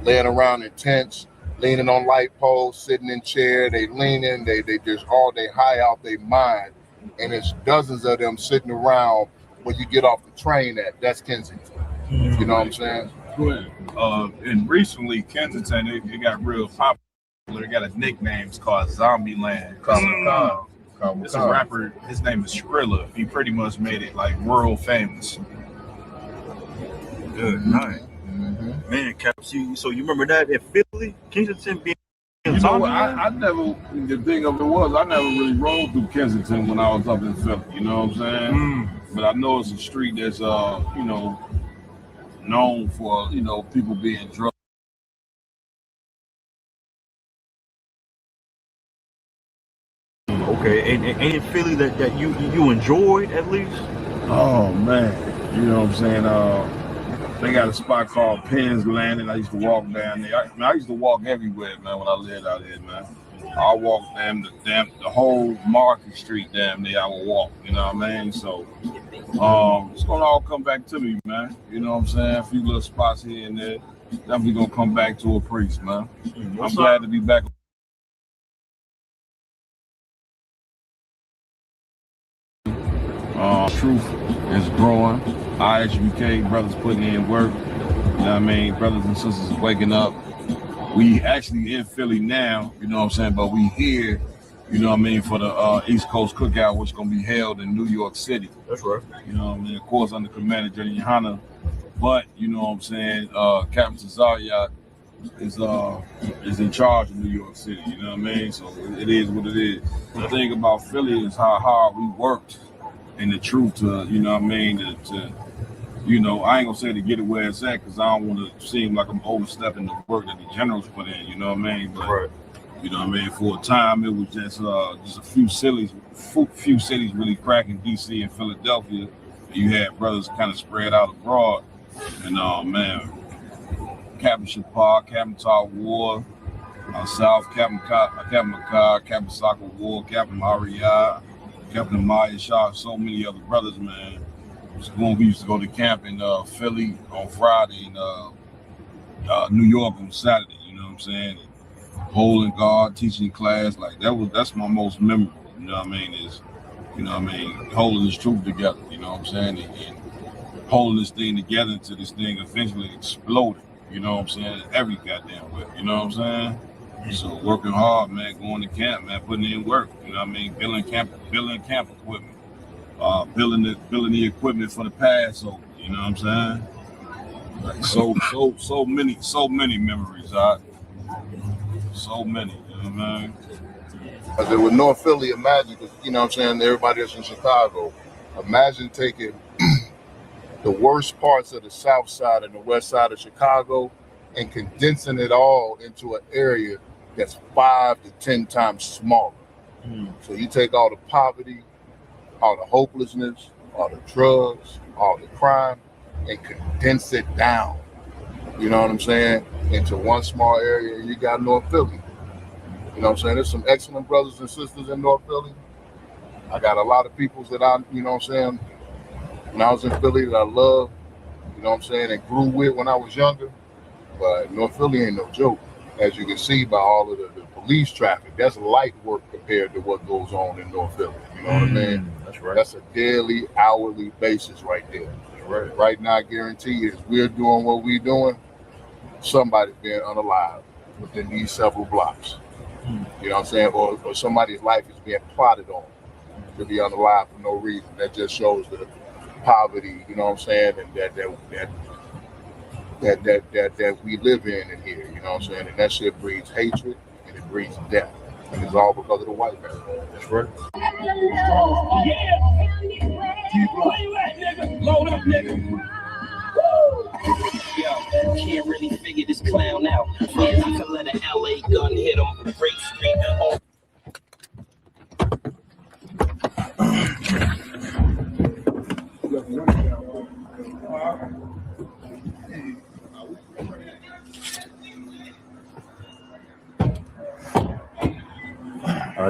laying around in tents, leaning on light poles, sitting in chair. They leaning, they just all they high out their mind, and it's dozens of them sitting around when you get off the train. That's Kensington. You know what I'm saying? Good. And recently, Kensington, it got real popular. They got a nickname. It's called Zombie Land. It's a rapper. His name is Skrilla. He pretty much made it like world famous. Good night. Mm-hmm. Man, Caps, so you remember that in Philly, Kensington being Zombie Land? I never, the thing of it was, I never really rode through Kensington when I was up in Philly. You know what I'm saying? But I know it's a street that's, known for, people being drugged. Okay, and in Philly that you enjoyed at least? Oh man, you know what I'm saying? They got a spot called Penn's Landing. I used to walk down there. I used to walk everywhere, man, when I lived out there, man. I walked the whole Market Street damn near I would walk, you know what I mean? So it's gonna all come back to me, man. You know what I'm saying? A few little spots here and there. Definitely gonna come back to a priest, man. I'm glad to be back. Truth is growing. IHBK brothers putting in work. You know what I mean? Brothers and sisters waking up. We actually in Philly now, you know what I'm saying? But we here, you know what I mean, for the East Coast Cookout, which is going to be held in New York City. That's right. You know what I mean? Of course, under Commander Jenny Hanna. But, you know what I'm saying, Captain Cesario is in charge of New York City, you know what I mean? So it is what it is. The thing about Philly is how hard we worked. And the truth to, you know what I mean, I ain't gonna say to get it where it's at because I don't want to seem like I'm overstepping the work that the generals put in, you know what I mean? But, right. You know what I mean? For a time, it was just a few cities really cracking, D.C. and Philadelphia. You had brothers kind of spread out abroad. And, Captain Shapar, Captain Todd Ward, South, Captain Makar, Captain Saka Ward, Captain Maria, Captain Maya Shah, so many other brothers, man. We used to go to camp in Philly on Friday and New York on Saturday, you know what I'm saying? Holding guard, teaching class, like that's my most memorable, you know what I mean, is, you know what I mean, holding this troop together, you know what I'm saying? And holding this thing together until this thing eventually exploded, you know what I'm saying? Every goddamn way, you know what I'm saying? So working hard, man, going to camp, man, putting in work, you know what I mean? Building camp equipment, building the equipment for the pass over, you know what I'm saying? Like so many memories, so many, you know what I mean? There with North Philly, imagine, you know what I'm saying, everybody that's in Chicago, imagine taking the worst parts of the south side and the west side of Chicago and condensing it all into an area that's 5 to 10 times smaller. So you take all the poverty, all the hopelessness, all the drugs, all the crime, and condense it down, you know what I'm saying, into one small area, and you got North Philly. You know what I'm saying? There's some excellent brothers and sisters in North Philly. I got a lot of people that you know what I'm saying, when I was in Philly that I love, you know what I'm saying, and grew with when I was younger. But North Philly ain't no joke, as you can see by all of the police traffic. That's light work compared to what goes on in North Philly. You know what I mean? That's right. That's a daily, hourly basis right there. That's right. Right now, I guarantee you, as we're doing what we're doing, somebody's being unalive within these several blocks. You know what I'm saying? Or somebody's life is being plotted on to be unalive for no reason. That just shows the poverty, you know what I'm saying, and that we live in here, you know what I'm saying? And that shit breeds hatred and it breeds death. And it's all because of the white man. That's right. Where you at, nigga? Load up, nigga. Yo, can't really figure this clown out. Man, I could let an LA gun hit him. Great Street.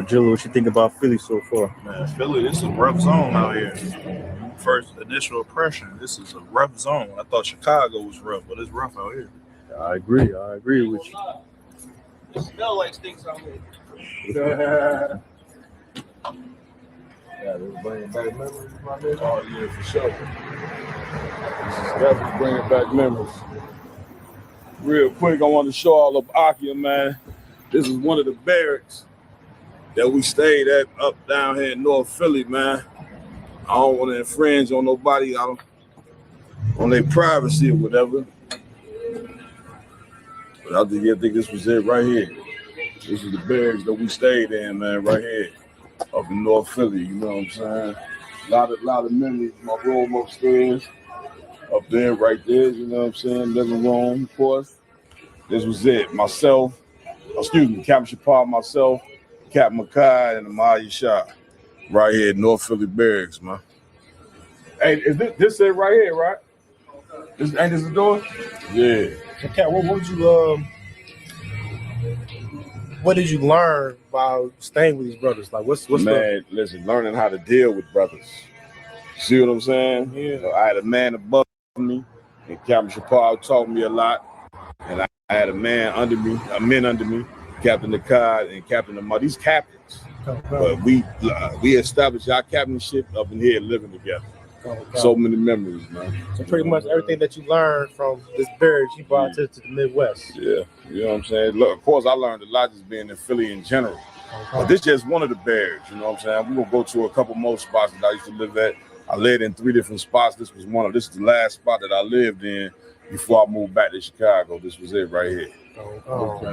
Jilla, what you think about Philly so far? Man, Philly, this is a rough zone out here. First initial impression, this is a rough zone. I thought Chicago was rough, but it's rough out here. I agree with you. It smells like stinks out here. Yeah, this bringing back memories, my nigga. Oh yeah, for sure. This is definitely bringing back memories. Real quick, I want to show all of Akia, man. This is one of the barracks that we stayed at up down here in North Philly, man. I don't want to infringe on nobody on their privacy or whatever. But I think this was it right here. This is the barracks that we stayed in, man, right here up in North Philly. You know what I'm saying? A lot of memories. My room upstairs, up there, right there. You know what I'm saying? Living room, of course. This was it. Captain Shapar, myself, Captain Makai, and Amaya Shah, right here, North Philly Barracks, man. Hey, is this it right here, right? Ain't this the door? Yeah. Okay, what did you learn while staying with these brothers? Like, what's listen, learning how to deal with brothers. See what I'm saying? Yeah. I had a man above me, and Captain Shapar taught me a lot, and I had men under me, Captain Nakad and Captain Amar. These captains, but we established our captainship up in here living together. So many memories, man. So pretty much everything that you learned from this barracks, you brought to the Midwest. Yeah, you know what I'm saying? Look, of course, I learned a lot just being in Philly in general. But this just one of the barracks, you know what I'm saying? We're gonna go to a couple more spots that I used to live at. I lived in 3 different spots. This is the last spot that I lived in before I moved back to Chicago. This was it right here. We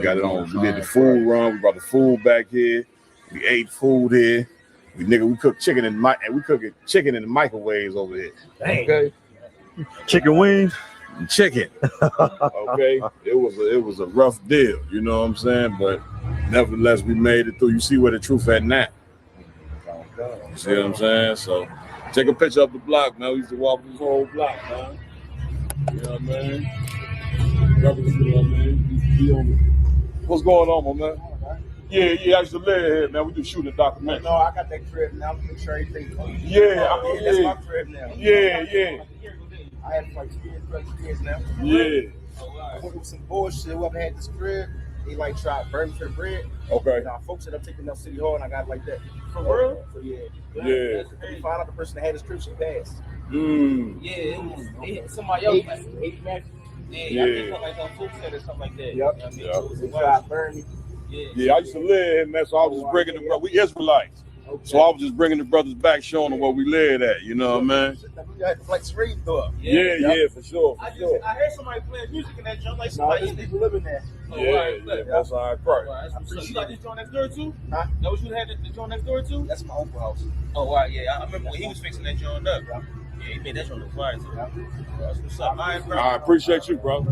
got it on. We did the food run. We brought the food back here. We ate food here. We cook chicken in the microwaves over here. Dang. Okay. Chicken wings. Chicken. Okay. It was a rough deal, you know what I'm saying? But nevertheless, we made it through. You see where the truth at now. You see what I'm saying? So take a picture of the block, man. We used to walk this whole block, man. You know what I mean? What's going on, my man? Yeah, I used to live here, man. We do shooting a documentary. No, I got that crib now. I'm making sure everything's clean. That's my crib now. Yeah. I had like 2 years now. Yeah. I went with some bullshit. Whoever had this crib, they like tried to burn me for the bread. Okay. Now folks ended up taking me to City Hall, and I got it like that. For real? So yeah. Yeah. They found out the person that had this crib, she passed. Yeah, it was somebody else. Yeah. I think something like some folks said or something like that. Yep. You know what I mean? They tried to burn me. Yeah, I used to live here, man. So I was just bringing we Israelites. Okay. So I was just bringing the brothers back, showing them where we lived at. You know what I mean? You had to flex screen door. Yeah, for sure. I heard somebody playing music in that joint like somebody There's people living there. Yeah. That's all right, right. So you got this joint next door too? Huh? That what you had the joint next door too? That's my uncle house. Oh, wow, yeah. I remember when he was fixing that joint up. Yeah, he made that joint look fire too. That's what's up, man, bro. I appreciate you, bro.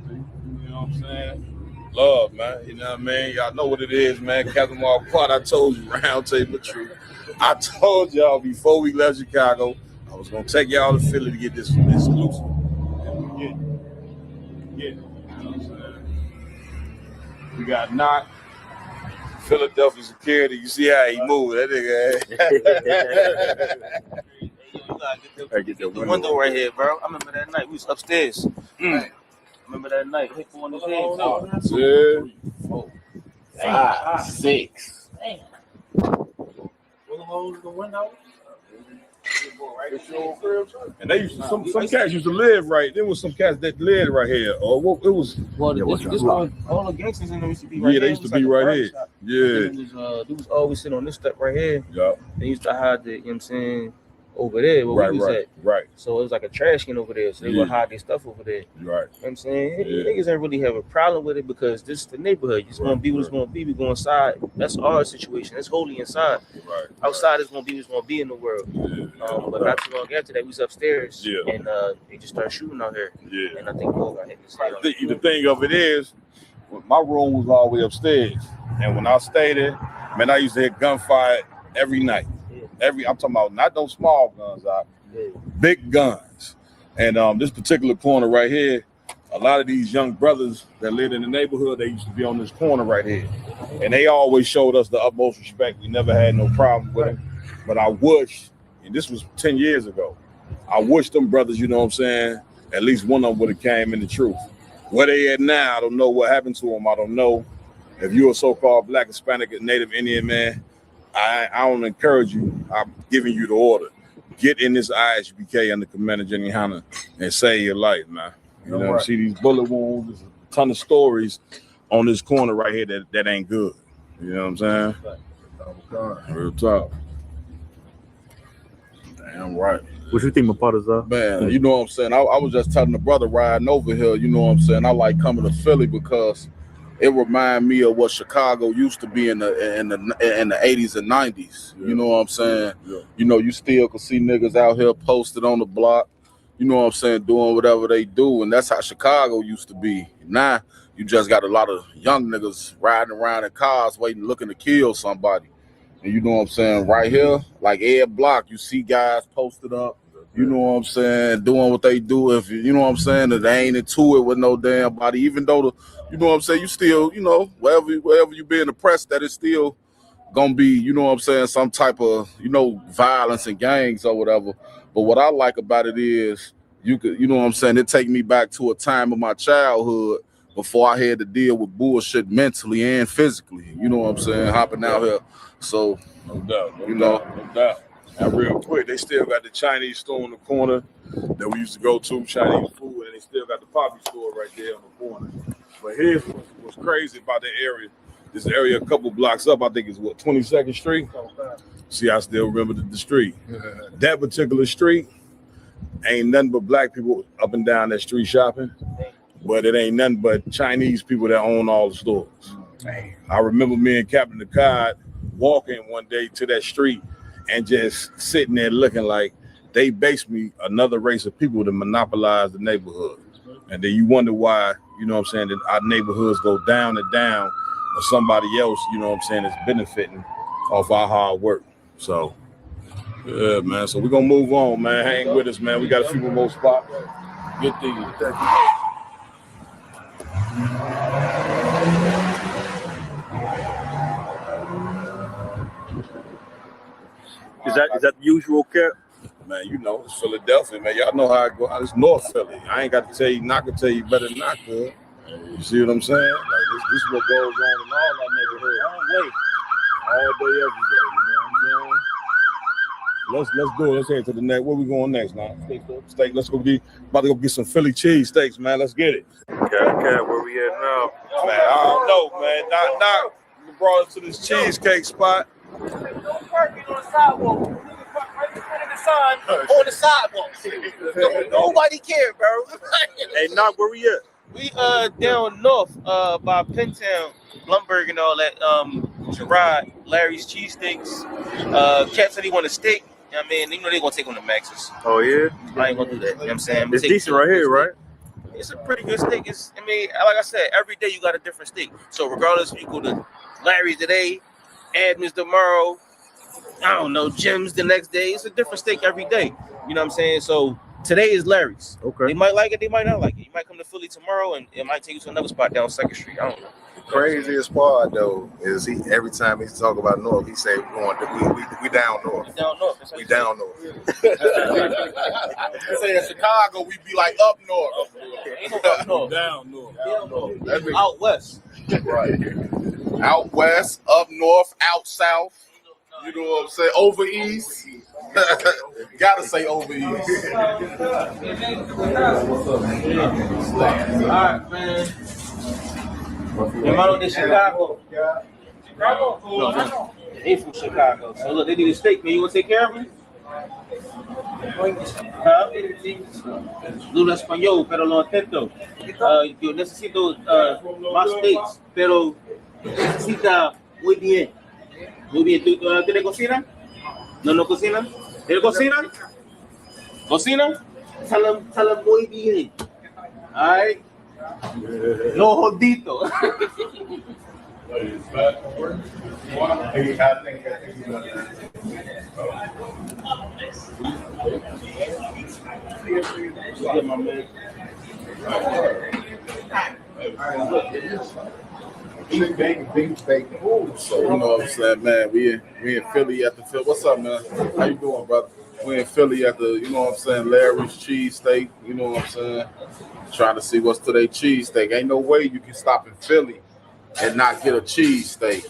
You know what I'm saying? Love, man. You know what I mean? Y'all know what it is, man. Captain Marquardt, I told you, round table truth. I told y'all before we left Chicago, I was gonna take y'all to Philly to get this exclusive. And we get it. You know what I'm saying? We got Knock, Philadelphia security. You see how he moved, that nigga. Get the window right here, bro. I remember that night. We was upstairs. Remember that night? Hit on his head. 2, 4, 5, 6. Damn. Close the window. And they used to, some cats used to live right. There was some cats that lived right here. Or what it was. Well, this was all the gangsters in there used to be right here. They used to be right here. Yeah. They was always sitting on this step right here. Yeah. They used to hide the, you know what I'm saying, over there where we was at. Right. So it was like a trash can over there. So they would hide their stuff over there. Right. You know what I'm saying? Niggas ain't really have a problem with it because this is the neighborhood. You just want to be what it's going to be. We go inside. That's our situation. It's holy inside. Right. Outside is going to be what's going to be in the world. But not too long after that, we was upstairs. Yeah. And they just started shooting out here. Yeah. And I think Paul got hit in his head. The thing of it is, my room was all the way upstairs. And when I stayed there, man, I used to hear gunfire every night. I'm talking about not those small guns, big guns. And this particular corner right here, a lot of these young brothers that lived in the neighborhood, they used to be on this corner right here. And they always showed us the utmost respect. We never had no problem with them. But I wish, and this was 10 years ago, I wish them brothers, you know what I'm saying, at least one of them would have came in the truth. Where they at now, I don't know what happened to them. I don't know. If you're a so-called Black, Hispanic, and Native Indian man, I don't encourage you. I'm giving you the order. Get in this ISBK under Commander Jenny Hanna and save your life, man. You know, see these bullet wounds. There's a ton of stories on this corner right here that ain't good. You know what I'm saying? Real talk. Damn right. What you think, Mapata? Man, you know what I'm saying? I was just telling the brother riding over here, you know what I'm saying? I like coming to Philly because it reminds me of what Chicago used to be in the 80s and 90s. You know what I'm saying? Yeah. You know, you still can see niggas out here posted on the block, you know what I'm saying, doing whatever they do. And that's how Chicago used to be. Now, you just got a lot of young niggas riding around in cars waiting, looking to kill somebody. And you know what I'm saying? Right here, like Ed Block, you see guys posted up, you know what I'm saying, doing what they do. If you know what I'm saying, that they ain't into it with no damn body, even though you know what I'm saying, you still, you know, wherever you be in the press, that is still gonna be, you know what I'm saying, some type of, you know, violence and gangs or whatever. But what I like about it is you could, you know what I'm saying, it take me back to a time of my childhood before I had to deal with bullshit mentally and physically. You know what I'm saying? Hopping out here. So, No doubt. No doubt. And real quick, they still got the Chinese store in the corner that we used to go to, Chinese food, and they still got the poppy store right there on the corner. But here's what's crazy about the area. This area a couple blocks up, I think it's what, 22nd Street? See, I still remember the street. That particular street ain't nothing but black people up and down that street shopping, but it ain't nothing but Chinese people that own all the stores. I remember me and Captain Picard walking one day to that street and just sitting there looking like they basically another race of people to monopolize the neighborhood. And then you wonder why, you know what I'm saying, that our neighborhoods go down and down or somebody else, you know what I'm saying, is benefiting off our hard work. So, yeah, man. So we're going to move on, man. Hang with us, man. We got a few more spots. Good thing. Is that the usual cap? Man, you know, it's Philadelphia, man. Y'all know how I go. It's North Philly. I ain't got to tell you, not to tell you better than I could. You see what I'm saying? Like this is what goes on in all our neighborhoods. All day, every day. You know what I'm saying? Let's do it. Let's head to the next. Where we going next now? Steak. Let's go about to go get some Philly cheese steaks, man. Let's get it. Okay, where we at now? Man, I don't know, man. Knock. You brought us to this cheesecake spot. No parking on the sidewalk. Park right in front of the sign on the sidewalk. Nobody care, bro. Hey, Knock, where we at? We down north by Pentown, Blumberg and all that. Gerard, Larry's cheesesteaks. Cat said he want a steak. You know what I mean? You know they gonna take on the maxes. Oh yeah? I ain't gonna do that. You know what I'm saying? It's decent right here, right? It's a pretty good steak. It's, I mean, like I said, every day you got a different steak. So regardless if you go to Larry's today, Adams tomorrow, I don't know, Jim's the next day. It's a different steak every day. You know what I'm saying? So today is Larry's. Okay. They might like it, they might not like it. You might come to Philly tomorrow and it might take you to another spot down 2nd Street. I don't know. Craziest part though is he every time he talk about North, he say we down North. Down north. That's how We you say it. down North. You say in Chicago, we be like up north. Ain't no up north. Down north. Down north. That means- Out west. Right. Out west, up north, out south. You know what I'm saying? Over east. Gotta say over east. All right, man. Hermano de Chicago. Chicago? No, they from Chicago. So look, they need a steak, man. You want to take care of it? Huh? Hablo español, pero lo intento. Yo necesito más steaks, pero necesita muy bien. Muy bien. ¿Tú tienes cocina? ¿No cocinan? ¿Él cocina? ¿Cocina? Tell him muy bien. All right. No jodito. So you know what I'm saying, man. We in Philly at the Philly. What's up, man? How you doing, brother? We in Philly at the, you know what I'm saying, Larry's cheesesteak. You know what I'm saying? Trying to see what's to their cheesesteak. Ain't no way you can stop in Philly and not get a cheesesteak.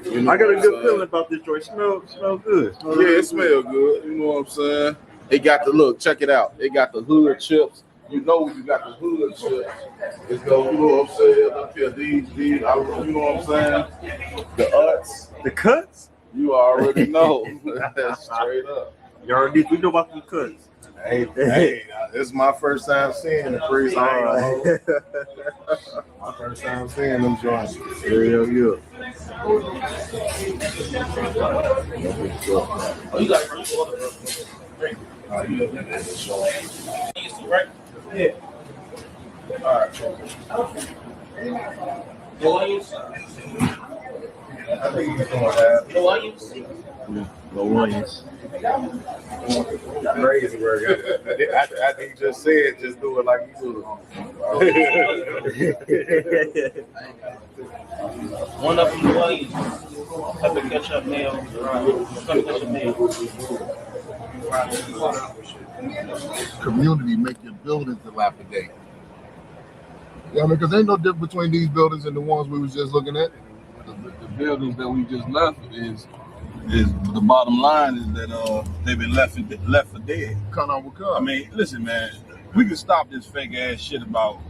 You know I got a what good I'm feeling saying? about this joint. Smell good. Yeah, it smell good. You know what I'm saying? It got the look. Check it out. It got the hood chips. You know you got the hood chips. It's go. You know what I'm saying? Up here, these. You know what I'm saying? The Utz. The cuts? You already know. Straight up. You already we know about the cuts. Hey, this is my first time seeing the freeze. My first time seeing them joints. Yeah. Oh, you got it, bro. You order, bro. Right? Yeah. All right. No onions? I think he's going to have No onions? No onions. crazy work. I think he just said, just do it like he do it. One of them, no onions. Pepper ketchup mayo. Pepper ketchup mayo. Community make your buildings dilapidated. Yeah, I mean, because ain't no difference between these buildings and the ones we was just looking at. The buildings that we just left is the bottom line is that they've been left for dead. Come on with I mean, listen, man, we can stop this fake ass shit about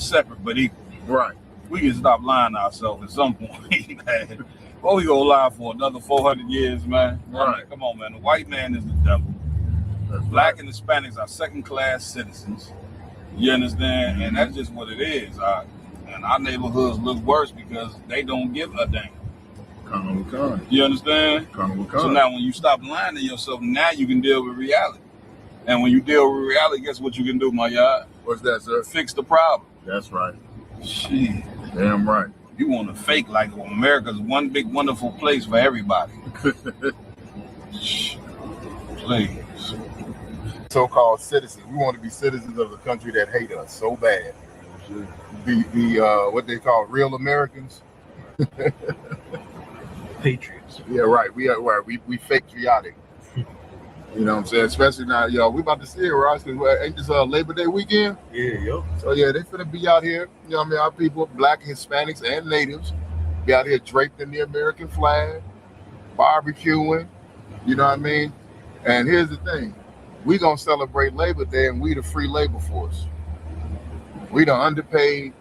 separate but equal. right. We can stop lying to ourselves at some point, man. Or we gonna lie for another 400 years, man. I mean, come on, man. The white man is the devil. Black and Hispanics are second-class citizens. You understand? And that's just what it is. And our neighborhoods look worse because they don't give a damn. Come on with You understand? Come So now when you stop lying to yourself, now you can deal with reality. And when you deal with reality, guess what you can do, my yard? What's that, sir? Fix the problem. That's right. Shit. Damn right. You want to fake like America's one big wonderful place for everybody. Please. So-called citizens. We want to be citizens of the country that hate us so bad. Be what they call real Americans. Patriots. Yeah, right. We are right. We patriotic. You know what I'm saying? Especially now, yo, we about to see it, right? Because ain't this Labor Day weekend? Yeah, yo. So yeah, they finna be out here. You know what I mean? Our people, black, Hispanics, and natives, be out here draped in the American flag, barbecuing. You know what I mean? And here's the thing: we gonna celebrate Labor Day, and we the free labor force. We the underpaid,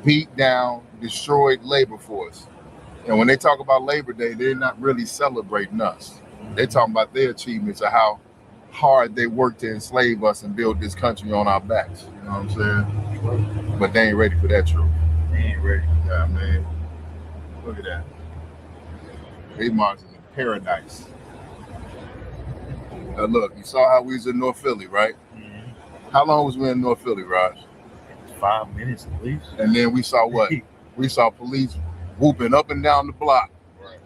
beat down, destroyed labor force. And when they talk about Labor Day, they're not really celebrating us. They're talking about their achievements of how hard they worked to enslave us and build this country on our backs. You know what I'm saying? But they ain't ready for that truth. They ain't ready. Yeah, man. Look at that. Baymarks is in paradise. Now look, you saw how we was in North Philly, right? Mm-hmm. How long was we in North Philly, Raj? 5 minutes at least. And then we saw what? We saw police whooping up and down the block,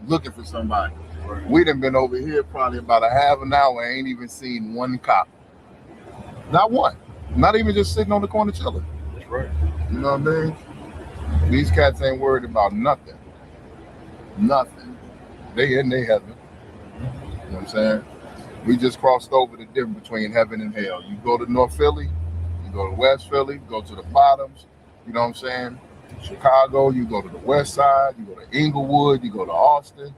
looking for somebody. We done been over here probably about a half an hour, ain't even seen one cop. Not one. Not even just sitting on the corner chilling. That's right. You know what I mean? These cats ain't worried about nothing. Nothing. They in their heaven. You know what I'm saying? We just crossed over the difference between heaven and hell. You go to North Philly, you go to West Philly, go to the bottoms, you know what I'm saying? Chicago, you go to the west side, you go to Inglewood, you go to Austin,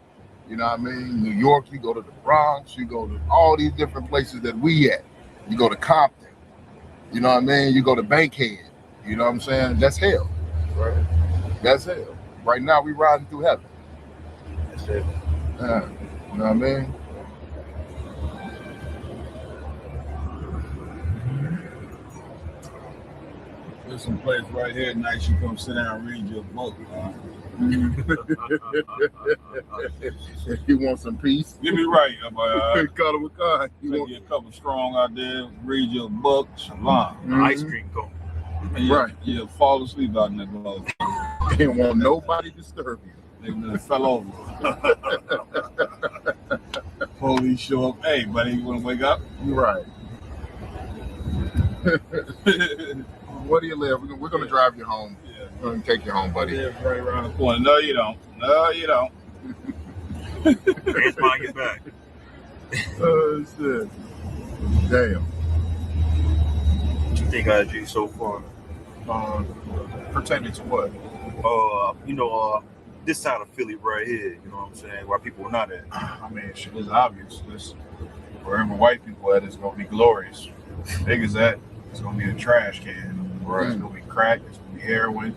you know what I mean? New York, you go to the Bronx, you go to all these different places that we at. You go to Compton, you know what I mean? You go to Bankhead, you know what I'm saying? That's hell. Right. That's hell. Right now, we riding through heaven. That's it. You know what I mean? There's some place right here nice you come sit down and read your book. You want some peace? Get me right, Call him a car. You take want you a couple strong out there, read your book, shalom. Ice cream cone. And you'll fall asleep out in that motherfucker. Didn't want nobody disturb you. They fell over. Police show up. Hey, buddy, you want to wake up? You're right. Where do you live? We're gonna drive you home. Yeah. We're gonna take you home, buddy. Yeah, right around the corner. No, you don't. No, you don't. Hands behind your back. Oh shit. Damn. What you think, IG, so far? Pertaining to what? This side of Philly right here, you know what I'm saying? Where people are not at. I mean, shit is obvious. This, wherever white people at, it's gonna be glorious. Big as that, it's gonna be a trash can. Right. It's gonna be crack. It's gonna be heroin.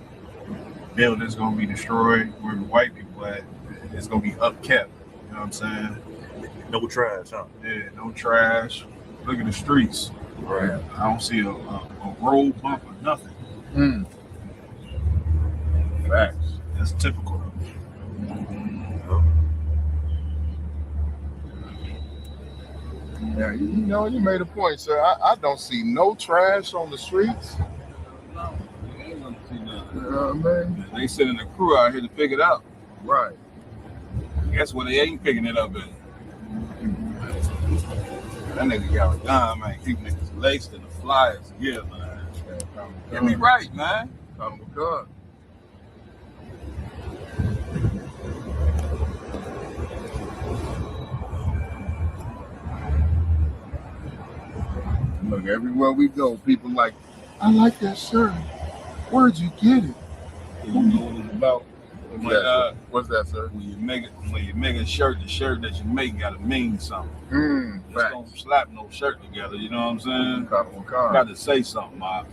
Buildings gonna be destroyed. Wherever white people at, it's gonna be upkept. You know what I'm saying? No trash, huh? Yeah, no trash. Look at the streets. Right. I don't see a road bump or nothing. Mm. Facts. That's typical. Yeah, you made a point, sir. I don't see no trash on the streets. No, you ain't gonna see nothing. You know what I mean? They sending a crew out here to pick it up. Right. Guess what? They ain't picking it up in. That nigga got a dime, man. Keep niggas laced in the flyers. Yeah, man. Get me right, man. Come with God. Look, everywhere we go, people like, I like that shirt. Where'd you get it? You know what it's about. What's that, sir? When you make a shirt, the shirt that you make gotta mean something. Just don't slap no shirt together, you know what I'm saying? Got to say something, my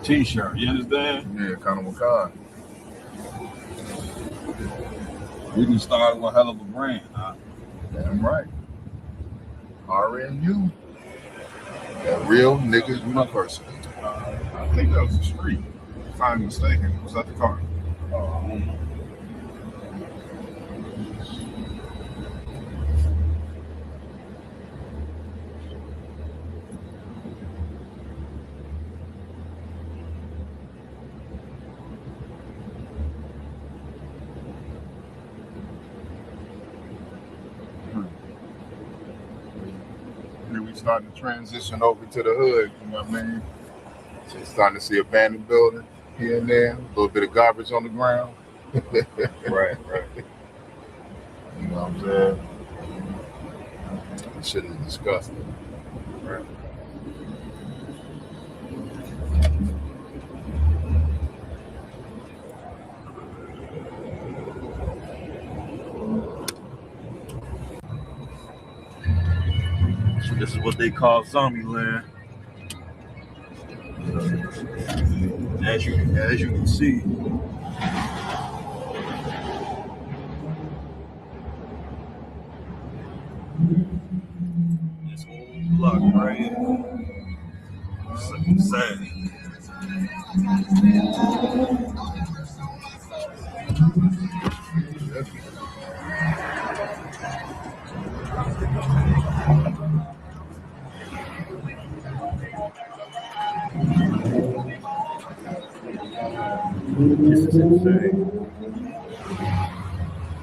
t-shirt, you understand? Yeah, kind of Wakan. We can start with a hell of a brand, huh? Damn right. RNU. That real niggas university. I think that was the street. If I'm mistaken, was that the car? Here we starting to transition over to the hood, you know what I mean? So starting to see abandoned building here and there, a little bit of garbage on the ground. Right. You know what I'm saying? This shit is disgusting. Right. So this is what they call zombie land. As you can see. This whole block right here. Sad. This is insane.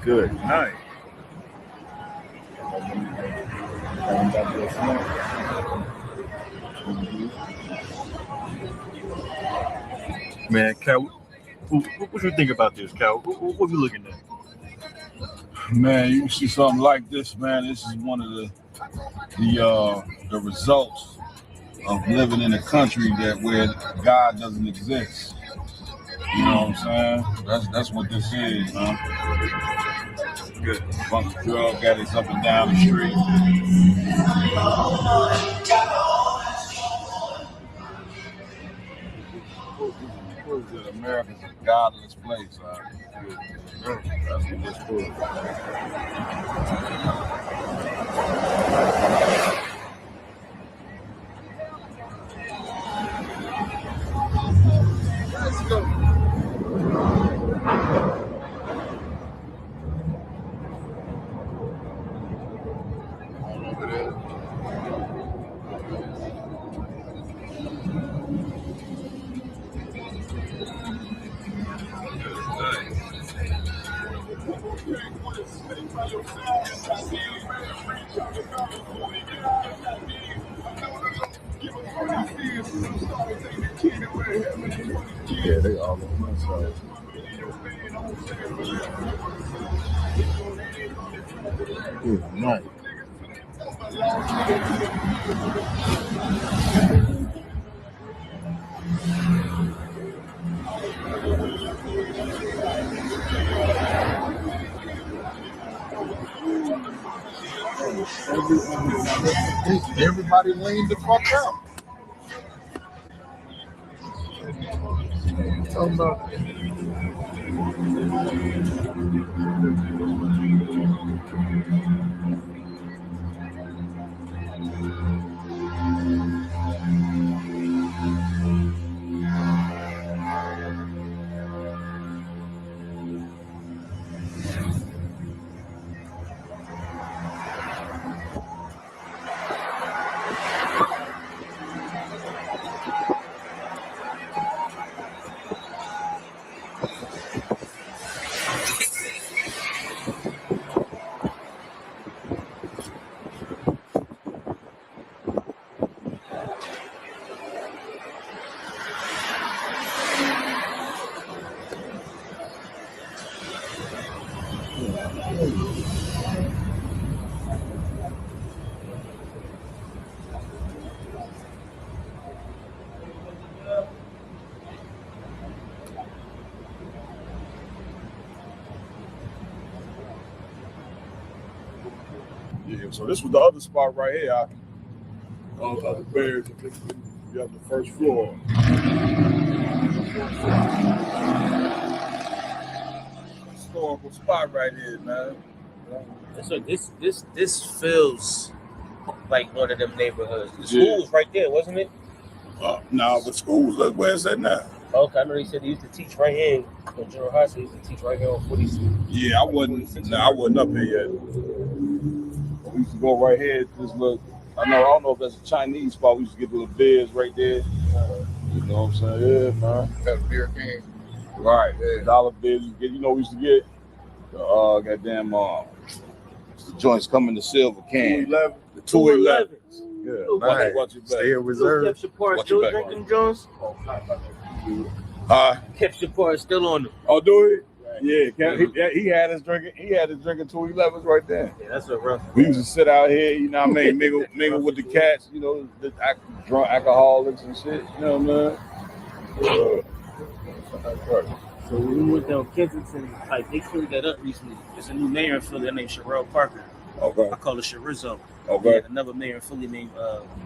Good night. Man, Cal, what you think about this, Cal? What you looking at? Man, you see something like this, man. This is one of the results of living in a country where God doesn't exist. You know what I'm saying? That's what this is, man. Good. Bunch of drug addicts up and down the street. America's a godless place, That's what this proves. Let's go. Over there. Yeah, they all on my side. Good night. Everybody leaned the fuck out. Talking about Yeah, so this was the other spot right here. The Bears. You have the first floor. Historical spot right here, man. So this feels like one of them neighborhoods. The school was right there, wasn't it? No, but schools, look, where's that now? Okay, I know they said they used to teach right here. In General High School, they used to teach right here on 46. Yeah, I wasn't up here yet. We used to go right here. Just look. I don't know if that's a Chinese spot. We used to get little beers right there. You know what I'm saying? Yeah, man. that beer can. Right. Yeah. Dollar bills. We used to get goddamn the joints come in the silver can. 211. The 211. Yeah, Watch nice. your back. Stay in reserve. Kept Shapar Watch still your back, drinking Jones? Kept Shapar still on them. Oh, do it? Yeah, he had his drinking. He had his drinking 211s right there. Yeah, that's a rough. We used to sit out here, you know what I mean, mingle with the cats, you know, the drunk alcoholics and shit. You know what I mean? So when we went down Kensington, like they cleared that up recently. There's a new mayor in Philly named Sherelle Parker. Okay. I call her Sharizzo. Okay. Another mayor in Philly named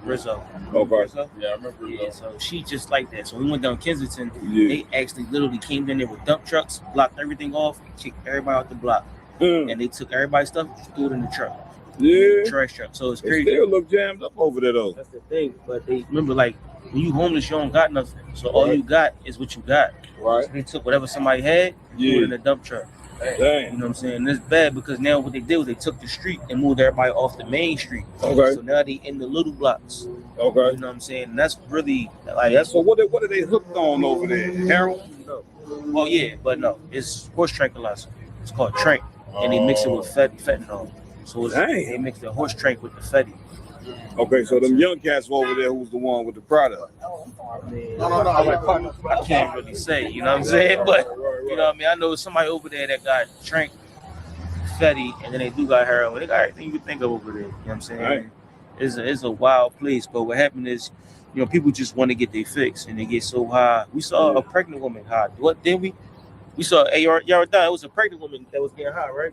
Rizzo. Okay. Rizzo? Yeah, I remember. Yeah, so she just like that. So we went down Kensington. Yeah. They actually literally came in there with dump trucks, blocked everything off, kicked everybody out the block. And they took everybody's stuff, threw it in the truck. Yeah. Trash truck. So it's They crazy. still look jammed up over there though. That's the thing. But they remember, like, when you homeless, you don't got nothing. So all you got is what you got. Right. So they took whatever somebody had, threw it in the dump truck. Dang. You know what I'm saying? And it's bad because now what they did was they took the street and moved everybody off the main street. Okay. So now they in the little blocks. Okay. You know what I'm saying? And that's really like that's So what are they hooked on over there? Heroin? well, yeah, but no, it's horse tranquilizer. It's called trank, and they mix it with fentanyl. So it's, they mix the horse trank with the fetty. Okay, so them young cats over there, who's the one with the product? I can't really say, you know what I'm saying? But you know what I mean? I know somebody over there that got trank, fetty, and then they do got heroin. They got everything you can think of over there. You know what I'm saying? Right. It's a wild place. But what happened is, you know, people just want to get their fix and they get so high. We saw a pregnant woman high. What did we? We saw AR Yardan. It was a pregnant woman that was getting high, right?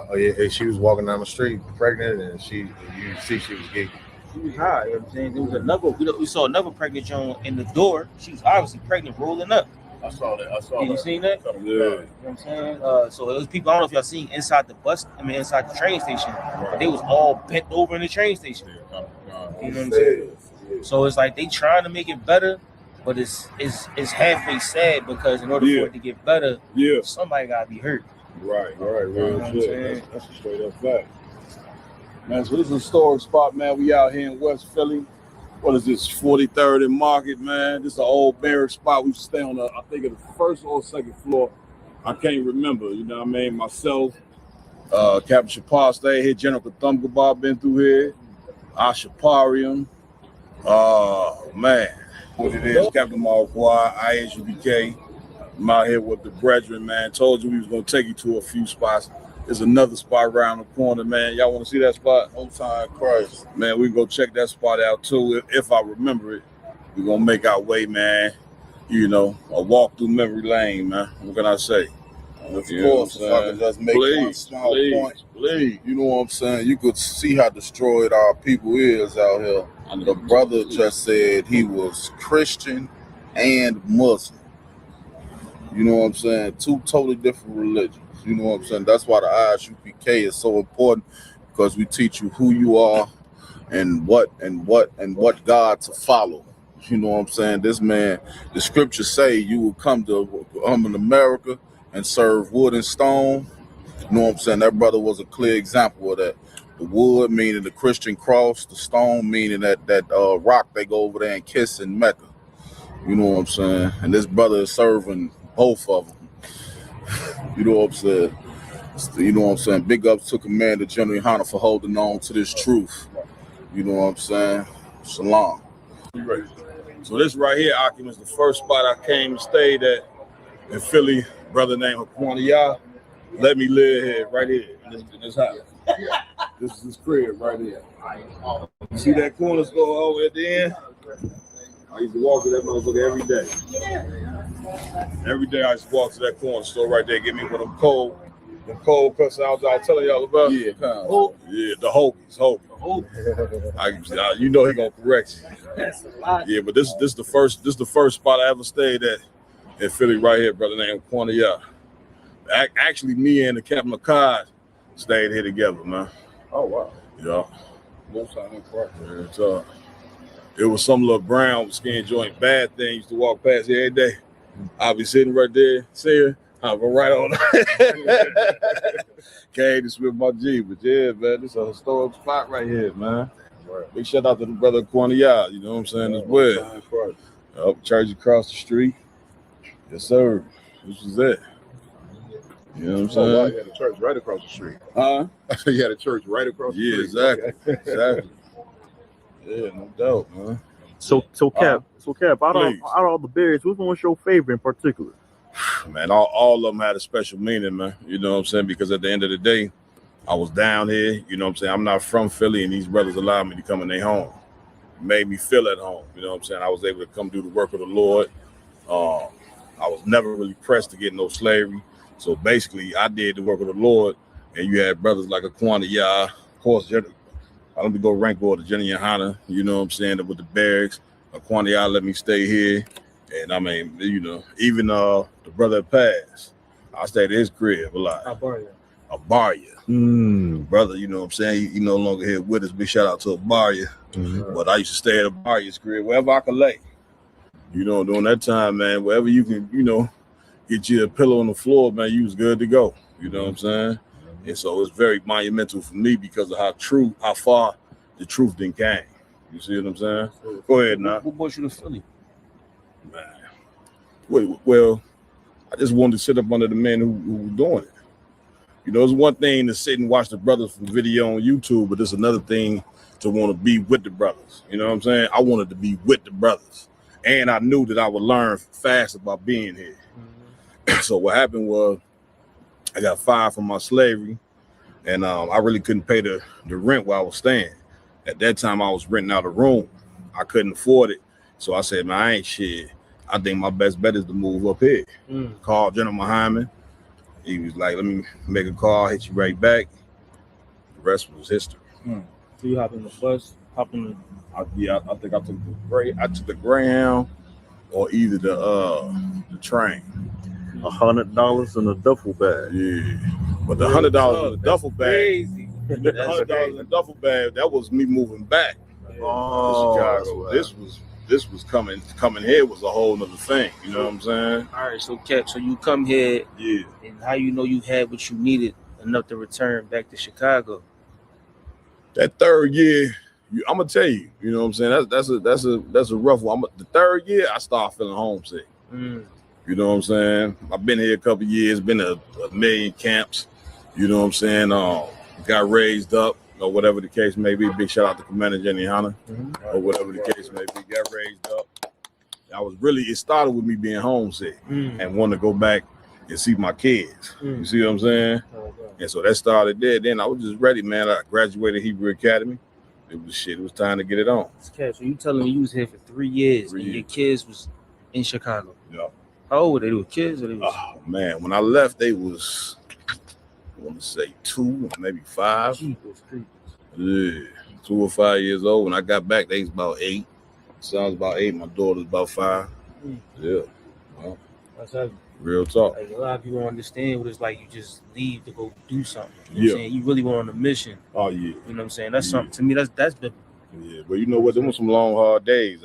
Oh yeah, she was walking down the street pregnant, and you see she was getting. She was high. You know what I'm saying? There was another. We saw another pregnant Joan in the door. She was obviously pregnant, rolling up. I saw that. Did you see that? Yeah. You know what I'm saying? So it was people. I don't know if y'all seen inside the bus. I mean, inside the train station. They was all bent over in the train station. You know what I'm saying? So it's like they trying to make it better, but it's halfway sad because in order for it to get better, somebody gotta be hurt. Right, You know real what I'm shit. saying? That's a straight up fact. Man, so this is a historic spot, man. We out here in West Philly. What is this, 43rd and Market, man? This is an old barrack spot. We used to stay on I think, the first or second floor. I can't remember, you know what I mean? Myself, Captain Shapar stayed here. General Kathumgabah been through here. Ashaparium. Man. What it is, Captain Marquardt, IHBK. I'm out here with the brethren, man. Told you we was going to take you to a few spots. There's another spot around the corner, man. Y'all want to see that spot? Most High in Christ. Man, we can go check that spot out too. If I remember it, we're gonna make our way, man. You know, a walk through memory lane, man. What can I say? Of You know course, what if I'm I saying? could just make one Please, small please, point. please. You know what I'm saying? You could see how destroyed our people is out here. The brother just said he was Christian and Muslim. You know what I'm saying? Two totally different religions. You know what I'm saying? That's why the ISUPK is so important, because we teach you who you are and what God to follow. You know what I'm saying? This man, the scriptures say you will come in America and serve wood and stone. You know what I'm saying? That brother was a clear example of that. The wood meaning the Christian cross, the stone meaning that rock they go over there and kiss in Mecca. You know what I'm saying? And this brother is serving both of them. You know what I'm saying? You know what I'm saying? Big ups to Commander General Hunter for holding on to this truth. You know what I'm saying? Shalom. So this right here, Akim, is the first spot I came and stayed at in Philly. Brother named Haquania let me live here, right here, in this house. This is his crib right here. You see that corner store over at the end? I used to walk to that motherfucker every day. Every day I used to walk to that corner store right there, get me one of them cold cuts I was telling y'all about. Yeah, kind of. Oh, yeah, the Hoagies. You know he gonna correct you. Yeah, but this is the first spot I ever stayed at in Philly right here, brother named Quania. Actually, me and the Captain McCod stayed here together, man. Oh, wow. Yeah. Most High in Christ. And, it was some little brown skin joint bad thing used to walk past here every day. I'll be sitting right there, seeing, I'll go right on. Came to swim my G, but yeah, man, this is a historic spot right here, man. Right. Big shout out to the brother Quania, you know what I'm saying, as well. Up church across the street. Yes, sir. This was it. You know what I'm saying? Oh, wow. You had a church right across the street. Huh? You had a church right across the street. Yeah, exactly. Okay. Exactly. Yeah, no doubt, man. So Cap, out of all the berries, which one was your favorite in particular? Man, all of them had a special meaning, man. You know what I'm saying? Because at the end of the day, I was down here. You know what I'm saying? I'm not from Philly, and these brothers allowed me to come in their home. It made me feel at home. You know what I'm saying? I was able to come do the work of the Lord. I was never really pressed to get no slavery. So basically, I did the work of the Lord, and you had brothers like Aquania, of course, I don't go rank order, Jenny and Hannah, you know what I'm saying, with the barracks. Aquania let me stay here. And I mean, you know, even the brother that passed, I stayed at his crib a lot. Abaria. Brother, you know what I'm saying? He no longer here with us. Big shout out to Abaria. But I used to stay at Abaria's crib, wherever I could lay. You know, during that time, man, wherever you can, you know, get you a pillow on the floor, man, you was good to go. You know what I'm saying? And so it's very monumental for me because of how far the truth then came. You see what I'm saying? Go ahead now. What brought you to Philly? Man. Well, I just wanted to sit up under the men who were doing it. You know, it's one thing to sit and watch the brothers from video on YouTube, but it's another thing to want to be with the brothers. You know what I'm saying? I wanted to be with the brothers. And I knew that I would learn fast about being here. So what happened was I got fired from my slavery, and I really couldn't pay the rent where I was staying. At that time, I was renting out a room. I couldn't afford it. So I said, man, I ain't shit. I think my best bet is to move up here. Called General Muhammad. He was like, let me make a call, hit you right back. The rest was history. So you hop in the bus, I think I took the Greyhound or either the train. $100 in a duffel bag. Yeah, but the $100 in the duffel bag, the $100 in the duffel bag, that was me moving back to Chicago. This was coming here was a whole nother thing. You know what I'm saying? All right, so Cap, so you come here, Yeah. and how you know you had what you needed enough to return back to Chicago? That third year, I'm gonna tell you. You know what I'm saying? That's a rough one. The third year, I started feeling homesick. You know what I'm saying? I've been here a couple of years, been to a million camps. You know what I'm saying? Got raised up, or whatever the case may be. Big shout out to Commander Jenny Hanna, or whatever the case may be. Got raised up. It started with me being homesick and wanting to go back and see my kids. You see what I'm saying? And so that started there. Then I was just ready, man. I graduated Hebrew Academy. It was time to get it on. Okay, so you telling me you was here for 3 years 3 and your years. kids was in Chicago? Yeah. How old were they? They were kids or they was? Oh man, when I left, they was, I want to say 2, maybe 5. Jeepers creepers. Yeah, 2 or 5 years old. When I got back, they was about 8. Son's about 8. My daughter's about 5. Yeah, well, That's heavy. real talk. Like a lot of people don't understand what it's like. You just leave to go do something. You know what Yeah. I'm saying? You really went on a mission. Oh yeah, You know what I'm saying? That's Yeah. something to me. That's the yeah. But you know what? Them was some long, hard days.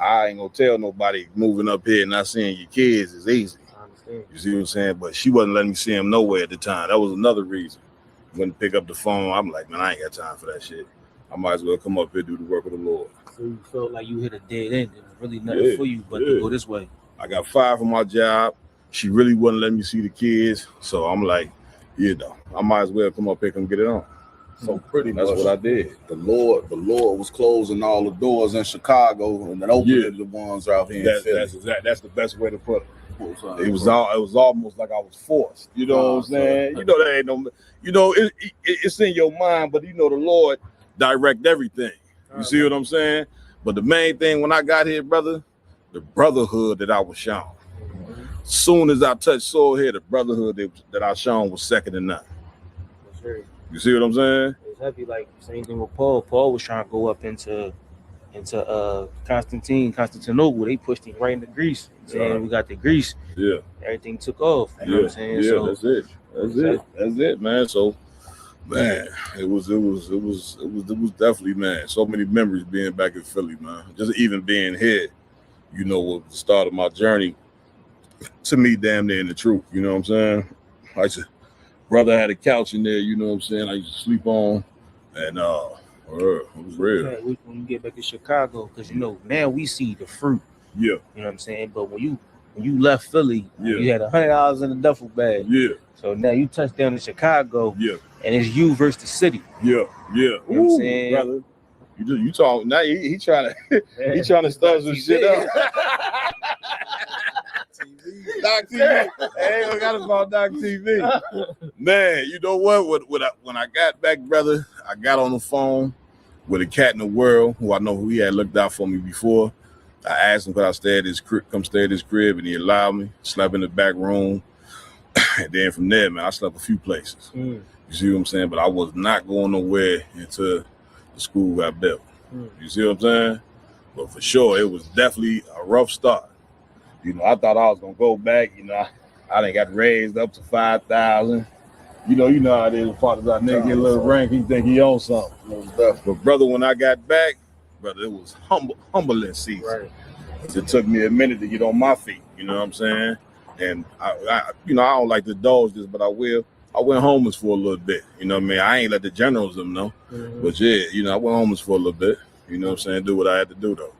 I ain't gonna tell nobody moving up here and not seeing your kids is easy. I understand. You see what I'm saying? But she wasn't letting me see him nowhere at the time. That was another reason. When pick up the phone, I'm like, man, I ain't got time for that shit. I might as well come up here and do the work of the Lord. So you felt like you hit a dead end. There was really nothing Yeah, for you but yeah. to go this way. I got fired from my job. She really wouldn't let me see the kids. So I'm like, you know, I might as well come up here and get it on. So pretty That's much what I did. the Lord was closing all the doors in Chicago and then opening Yeah. the ones out here in Philly. That's the best way to put it. It was almost like I was forced. You know what I'm saying? You know, there ain't no, you know, it's in your mind, but you know the Lord direct everything. You see what I'm saying? But the main thing when I got here, brother, the brotherhood that I was shown. Soon as I touched soil here, the brotherhood that I shown was second to none. That's very, You see what I'm saying? it's heavy. Like same thing with Paul. Paul was trying to go up into Constantinople. They pushed him right into Greece. And Right. we got the Greece. Yeah. Everything took off. You know what I'm saying? Yeah, So that's it. That's it, man. So, man, it was definitely, man. So many memories being back in Philly, man. Just even being here, you know, was the start of my journey. To me, damn near in the truth. You know what I'm saying? I used to, brother had a couch in there. You know what I'm saying? I used to sleep on, and it was real. okay, when you get back to Chicago, because you know now we see the fruit. Yeah, You know what I'm saying? But when you left Philly, Yeah. you had $100 in the duffel bag. yeah, So now you touch down in Chicago, yeah, and it's you versus the city. yeah, yeah. You know what I'm saying? Brother, you talk now. He trying to start some shit up. Doc TV. Hey, I got about Doc TV. Man, you know what? When I got back, brother, I got on the phone with a cat in the world who I know who he had looked out for me before. I asked him could I stay at his crib, come stay at his crib, and he allowed me. Slept in the back room. And then from there, man, I slept a few places. You see what I'm saying? But I was not going nowhere until the school got built. You see what I'm saying? But for sure, it was definitely a rough start. You know, I thought I was gonna go back. You know, I done got raised up to 5,000. You know how it is. Part of that nigga get a little rank, he think he owns something. But brother, when I got back, brother, it was humbling season. Right. It took me a minute to get on my feet. You know what I'm saying? And I don't like to indulge this, but I will. I went homeless for a little bit. You know what I mean? I ain't let the generals them know. But yeah, you know, I went homeless for a little bit. You know what I'm saying? Do what I had to do though.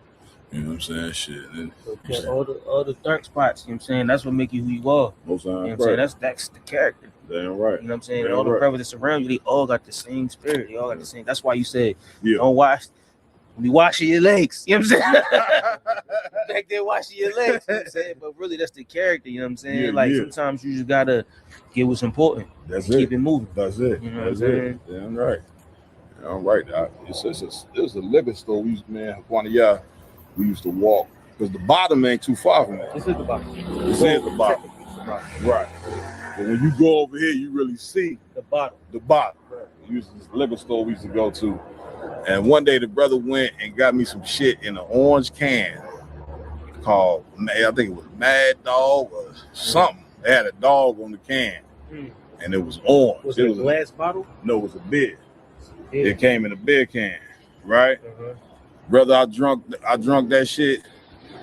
You know what I'm saying? Shit. And, Okay, all the dark spots, you know what I'm saying? That's what make you who you are. most You know times, what I'm saying? That's the character. damn right. You know what I'm saying? Damn All the right. brothers that surround you, they all got the same spirit. They all got the same. That's why you said, Yeah. don't be washing your legs. You know what I'm saying? Back there washing your legs. You know what I'm saying? But really, that's the character. You know what I'm saying? Yeah, like yeah. sometimes you just gotta get what's important. That's and keep it moving. That's it. You know what That's I'm saying? it. Damn right. Damn right. It was a liquor store. We used to walk because the bottom ain't too far from there. This is the bottom. This is the bottom. Right. But when you go over here, you really see The bottom. the bottom. We used to, this liquor store we used to go to. And one day the brother went and got me some shit in an orange can called, I think it was Mad Dog or something. They had a dog on the can and it was orange. Was it a glass bottle? No, it was a beer. Yeah. It came in a beer can, right? Uh-huh. Brother, I drunk that shit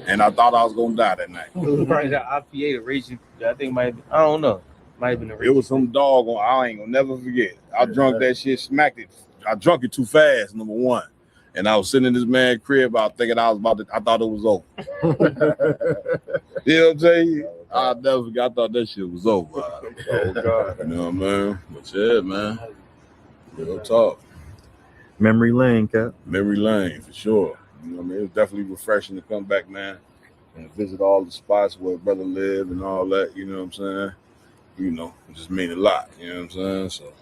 and I thought I was gonna die that night. It was probably the IPA, the raging. I think it might have been, I don't know. Might have been the It was some dog on, I ain't gonna never forget. I drunk that shit, smacked it. I drunk it too fast, number one. And I was sitting in this man's crib, I thinking I thought it was over. You know what I'm saying? I never forgot, I thought that shit was over. Oh God. You know what I mean? But yeah, man. Real talk. Memory lane, Cap. Memory lane for sure. You know what I mean? It was definitely refreshing to come back, man. and visit all the spots where brother live and all that. You know what I'm saying? You know, it just mean a lot. You know what I'm saying? So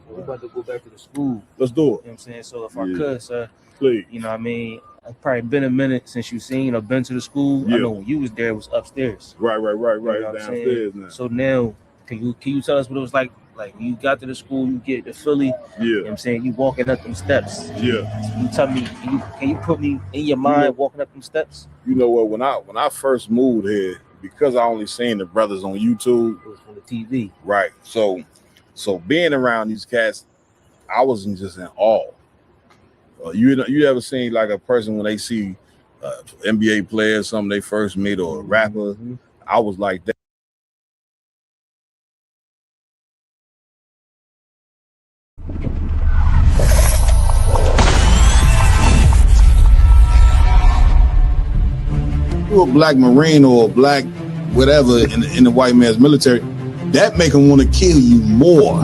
We about to go back to the school. let's do You it. know what I'm saying? So if I Yeah. could, sir, Please. you know what I mean? It's probably been a minute since you seen or been to the school. Yeah. I know when you was there, it was upstairs. Right. You know what I'm Downstairs now. So now, can you tell us what it was like? Like when you got to the school, you get to Philly. You know what I'm saying? You walking up them steps. Yeah. You tell me, can you put me in your mind walking up them steps? You know what? When I first moved here, because I only seen the brothers on YouTube, It was on the TV. right? So being around these cats, I wasn't just in awe. You ever seen like a person when they see NBA players, something they first meet, or a rapper? I was like that. You're a black Marine or a black whatever in the white man's military, that make them want to kill you more.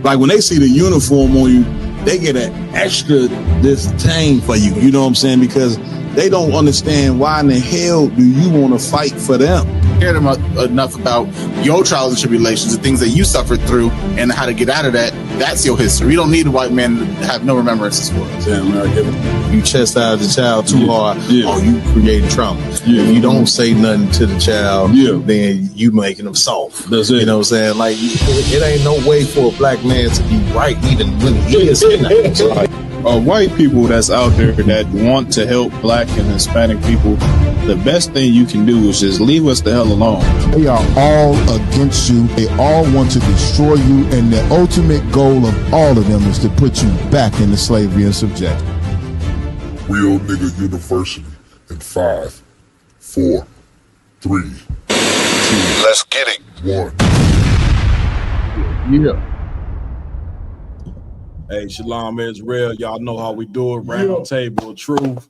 Like when they see the uniform on you, they get an extra disdain for you. You know what I'm saying? Because they don't understand why in the hell do you want to fight for them? Cared enough about your trials and tribulations, the things that you suffered through, and how to get out of that. That's your history. You don't need a white man to have no remembrances for it. Yeah, you chastise the child too hard, or you creating trauma. If you don't say nothing to the child, then you making them soft. That's it. You know what I'm saying? Like it ain't no way for a black man to be right, even when he is in that. White people that's out there that want to help black and Hispanic people, the best thing you can do is just leave us the hell alone. They are all against you. They all want to destroy you, and the ultimate goal of all of them is to put you back into slavery and subjection. Real Nigga University in 5, 4, 3, 2. Let's get it. 1. Yeah. Hey, Shalom Israel. Y'all know how we do it. Round table of truth.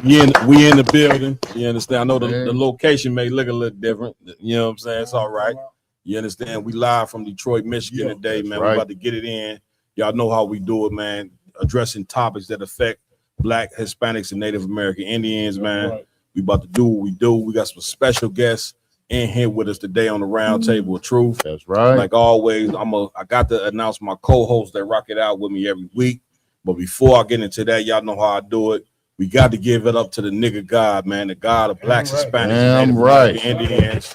We in the building. You understand? I know the location may look a little different. You know what I'm saying? It's all right. You understand? We live from Detroit, Michigan today, man. right. We about to get it in. Y'all know how we do it, man. Addressing topics that affect Black, Hispanics, and Native American Indians, man. Right. We about to do what we do. We got some special guests in here with us today on the round table of truth. That's right. Like always, I got to announce my co-hosts that rock it out with me every week. But before I get into that, y'all know how I do it. We got to give it up to the nigga God, man, the God of Blacks, Hispanics, and Native American Indians.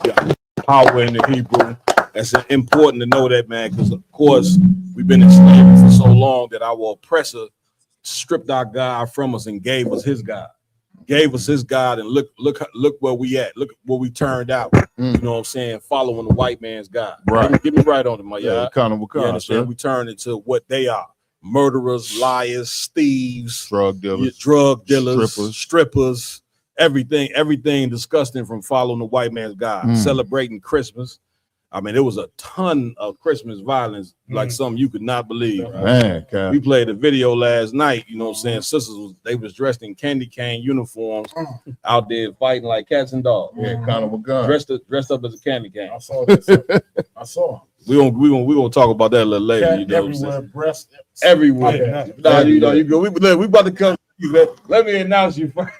Yeah. Power in the Hebrew. That's important to know that, man, because of course we've been in slavery for so long that our oppressor stripped our God from us and gave us his God. Gave us his God, and look where we at. Look where we turned out. You know what I'm saying? Following the white man's God. Right. Get me right on it, my y'all. Kind of You understand? We turn into what they are: murderers, liars, thieves, drug dealers, strippers, everything disgusting from following the white man's God. Celebrating Christmas. I mean, there was a ton of Christmas violence, like something you could not believe. Man, we played a video last night, you know what I'm saying? Sisters, they was dressed in candy cane uniforms out there fighting like cats and dogs. Yeah, kind of a gun. Dressed up as a candy cane. I saw this. I saw. We gonna talk about that a little later. Cat You know what I'm everywhere, saying? breast Everywhere. Nah, you know, you go. We about to come. Let me announce you first.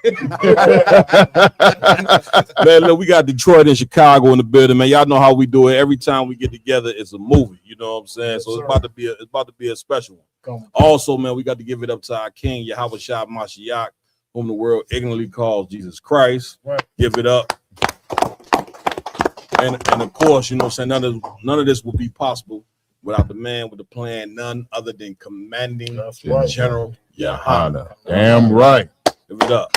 Man, look, we got Detroit and Chicago in the building, man. Y'all know how we do it. Every time we get together, it's a movie. You know what I'm saying? So it's about to be a special one. Also, man, we got to give it up to our King Yahweh Shah Mashiach, whom the world ignorantly calls Jesus Christ. Right. Give it up. And of course, you know what I'm saying, none of this would be possible without the man with the plan, none other than commanding General Yahana. Damn right. Give it up.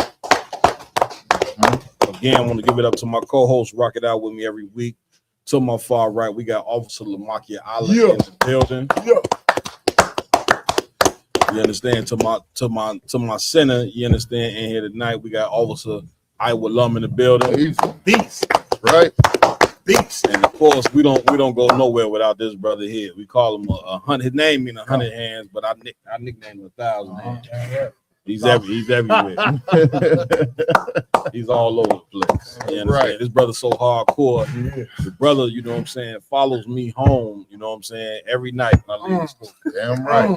Again, I want to give it up to my co-host, rock it out with me every week. To my far right, we got Officer Lamakia Allah in the building. You understand? To my center, you understand? In here tonight, we got Officer Iowa Lum in the building. Beast, right? Beast. And of course, we don't go nowhere without this brother here. We call him a hundred. His name mean 100 hands, but I nicknamed him 1,000 hands. He's everywhere. He's all over the place. You understand? Right. This brother's so hardcore. The brother, you know what I'm saying, follows me home, you know what I'm saying, every night when I leave the school. Damn right.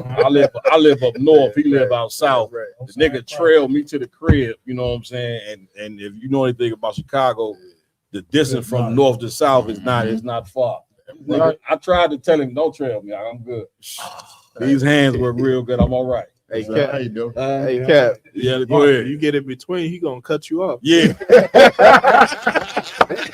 I live up north, he live out south. The nigga trailed me to the crib, you know what I'm saying? And if you know anything about Chicago, the distance from north to south is not far. Nigga, I tried to tell him, don't trail me, I'm good. These hands were real good, I'm all right. Hey, How Cap. you doing? Hey, Cap. Yeah, go ahead. You get in between, he gonna cut you off. Yeah.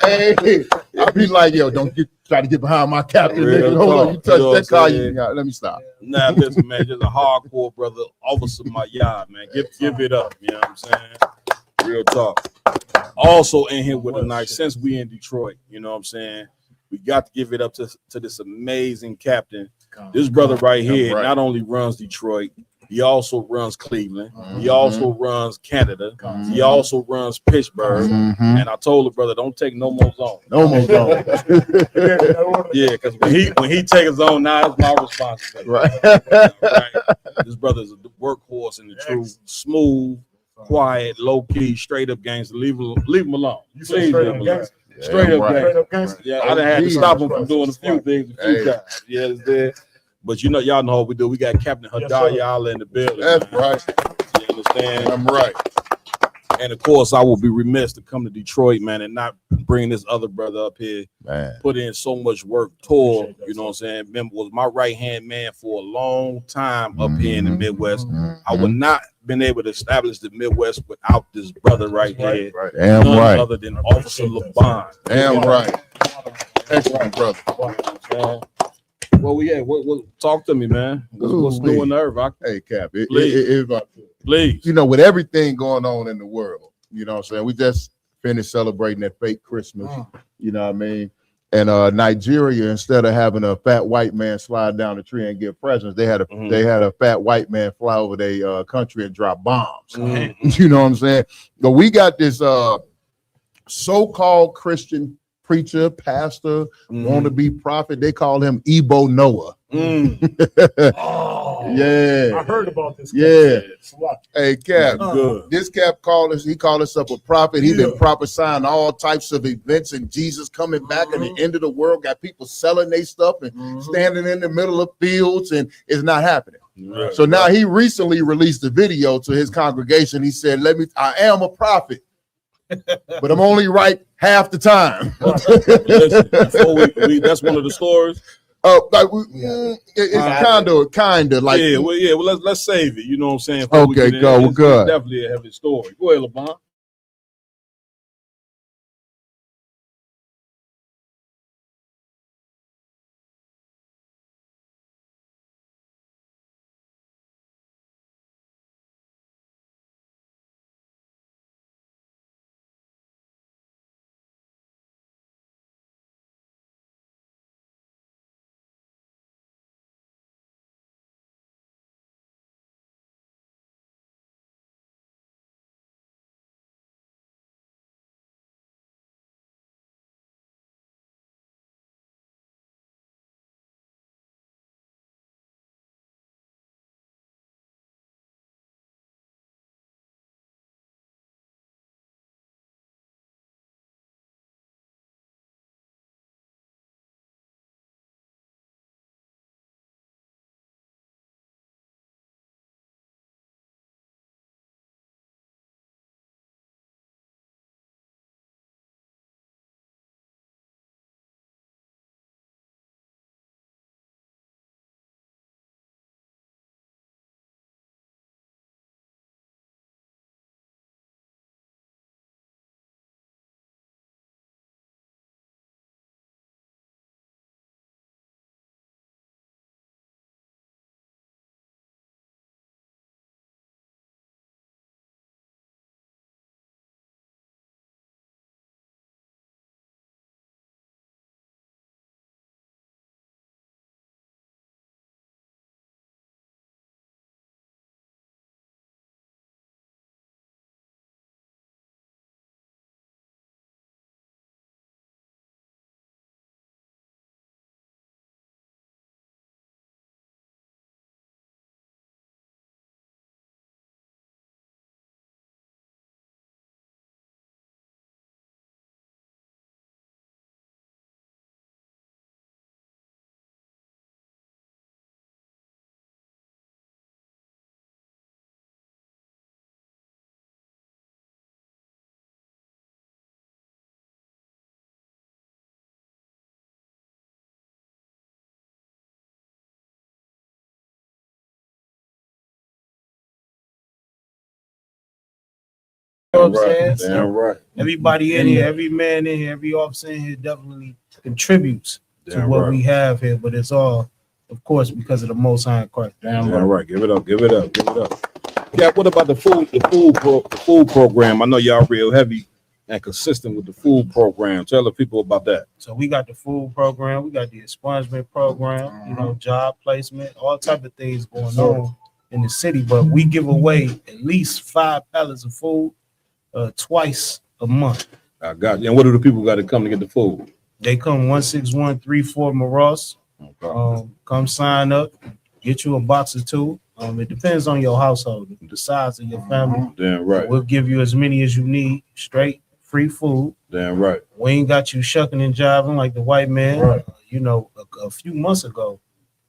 Hey, I be like, yo, don't try to get behind my captain, Real nigga. Hold on, talk. you touch You know that car, what I'm you saying? let me stop. Nah, listen, man, just a hardcore brother, officer my yard, man. Give it up, you know what I'm saying? Real talk. Also in here with a nice, since we in Detroit, you know what I'm saying? We got to give it up to this amazing captain. This brother right here not only runs Detroit, he also runs Cleveland. He also runs Canada. He also runs Pittsburgh. And I told the brother, don't take no more zone. No more zone. Yeah, because when he takes his own, now it's my responsibility. Right. This brother's a workhorse in the truth, smooth, quiet, low key, straight up gangster. Leave him alone. You say straight up gangster? Straight up right. gangster. gangster. Yeah, I done had to stop him from doing a few things a few times. You understand? But you know, y'all know what we do. We got Captain Hadayala in the building. That's man. right. You understand? I'm right. And of course, I will be remiss to come to Detroit, man, and not bring this other brother up here. Man. Put in so much work, tour, you know what I'm saying? Remember, was my right-hand man for a long time up here in the Midwest. I would not been able to establish the Midwest without this brother right here. Damn None right. other than Officer LeBon. Damn right. Excellent, brother. Well, we had. What, talk to me, man. What's Ooh, new in the herb? Hey, Cap. Please. Please. You know, with everything going on in the world, you know what I'm saying? We just finished celebrating that fake Christmas. You know what I mean? And Nigeria, instead of having a fat white man slide down the tree and give presents, they had a fat white man fly over their country and drop bombs. You know what I'm saying? But we got this so-called Christian preacher, pastor, wannabe prophet. They call him Ebo Noah. Yeah, I heard about this. Yeah. Hey, Cap. Good. This Cap called us. He called us up a prophet. He's been prophesying all types of events and Jesus coming back and the end of the world. Got people selling their stuff and standing in the middle of fields, and it's not happening. Right. So now he recently released a video to his congregation. He said, I am a prophet, but I'm only right half the time. Listen, before that's one of the stories. It's kind of like well, let's save it. You know what I'm saying? Okay, go. We're good. Definitely a heavy story. Go ahead, LeBon. know what I'm saying? Damn right. Everybody in here, every man in here, every officer in here definitely contributes to Damn what right. we have here, but it's all, of course, because of the Most High in Christ. Damn right. Give it up. Give it up. Give it up. Yeah. What about the food program? I know y'all real heavy and consistent with the food program. Tell the people about that. So we got the food program, we got the expungement program, you know, job placement, all type of things going on in the city. But we give away at least 5 pallets of food twice a month. I got you. And what do the people got to come to get the food? They come 16134 Maross. Come sign up, get you a box or 2. It depends on your household, the size of your family. Damn right. We'll give you as many as you need, straight free food. Damn right. We ain't got you shucking and jiving like the white man. Right. You know, a few months ago,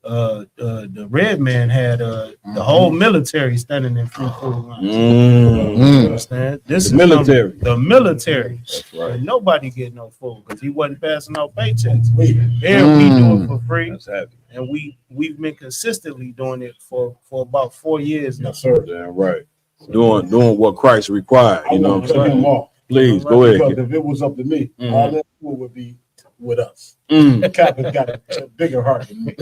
the red man had the whole military standing in free food lines. You understand? This The is military. The military. That's right. And nobody get no food because he wasn't passing out paychecks. And we do it for free. That's heavy. And we've been consistently doing it for about 4 years now. Yes, sir. Damn right. Doing what Christ required. You know what I'm saying? Please go ahead. Because if it was up to me, all that food would be with us. Mm. Cap has got a bigger heart than me.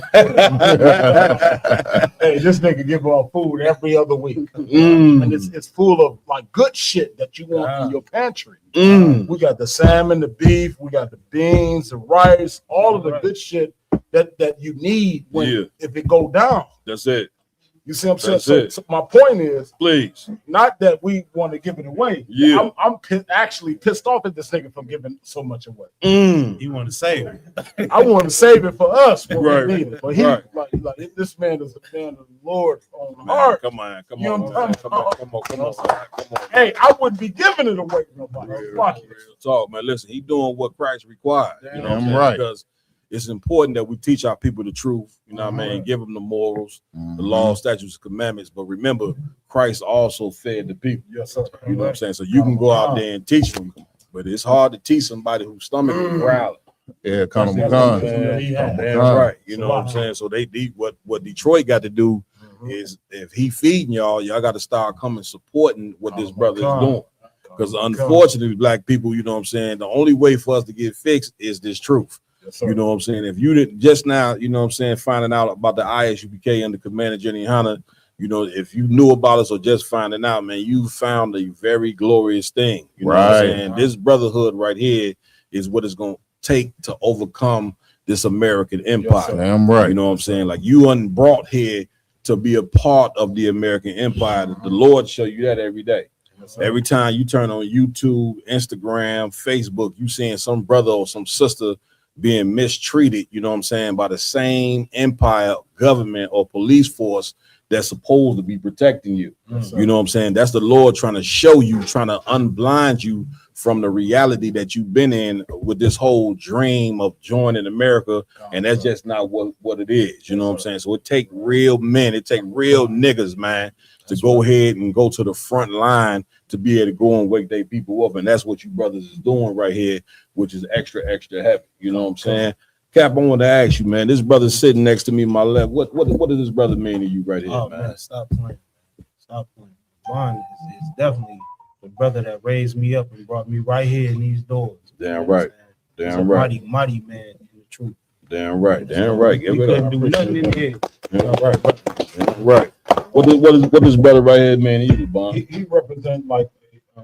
Hey, this nigga give out food every other week. And it's full of like good shit that you want in your pantry. We got the salmon, the beef, we got the beans, the rice, all of the good shit that you need when if it go down. That's it. You see what I'm That's saying? it. So my point is, please, not that we want to give it away. Yeah. I'm actually pissed off at this nigga for giving so much away. You want to save it? I want to save it for us when Right. we need it. But he, Right. like this man is a man of the Lord on the heart. Come on, come You on, know man. what Come I'm on, talking come on, come on. Hey, I wouldn't be giving it away to nobody. Fuck it. Real talk, man. Listen, he doing what Christ required. You know what I'm Damn saying? right. Because it's important that we teach our people the truth. You know what I mean? Give them the morals, the law, statutes, commandments. But remember, Christ also fed the people. Yes, sir. You know what I'm saying? So you can go out there and teach them, but it's hard to teach somebody whose stomach is growling. Yeah, kind of That's right. You know what I'm saying? So they what Detroit got to do is if he feeding y'all got to start coming supporting what this brother is doing. Because unfortunately, black people, you know what I'm saying, the only way for us to get fixed is this truth. You know what I'm saying? If you didn't just now, you know what I'm saying, finding out about the ISUPK under Commander Jenny Hunter, you know, if you knew about us or just finding out, man, you found a very glorious thing. You know what I'm saying? This brotherhood right here is what it's going to take to overcome this American empire. Damn right. You know what I'm saying? Like you brought here to be a part of the American empire. The Lord show you that every day. Every time you turn on YouTube, Instagram, Facebook, you seeing some brother or some sister being mistreated, you know what I'm saying, by the same empire, government, or police force that's supposed to be protecting you. You know what I'm saying? That's the Lord trying to show you, trying to unblind you from the reality that you've been in with this whole dream of joining America. And that's just not what it is. You know what I'm saying? So it take real men, it take real niggas, man, to go ahead and go to the front line to be able to go and wake their people up. And that's what you brothers is doing right here, which is extra heavy. You know what I'm saying? Cap, I want to ask you, man, this brother sitting next to me, my left, what does this brother mean to you right here, man? Stop playing. Stop playing. Vaughn is definitely the brother that raised me up and brought me right here in these doors. Damn right. Damn right. Mighty man in the truth. Damn right. Damn right. Give We it up. couldn't do nothing in here. Damn right. Damn right. What this brother right here, man, he Bond? He represents like a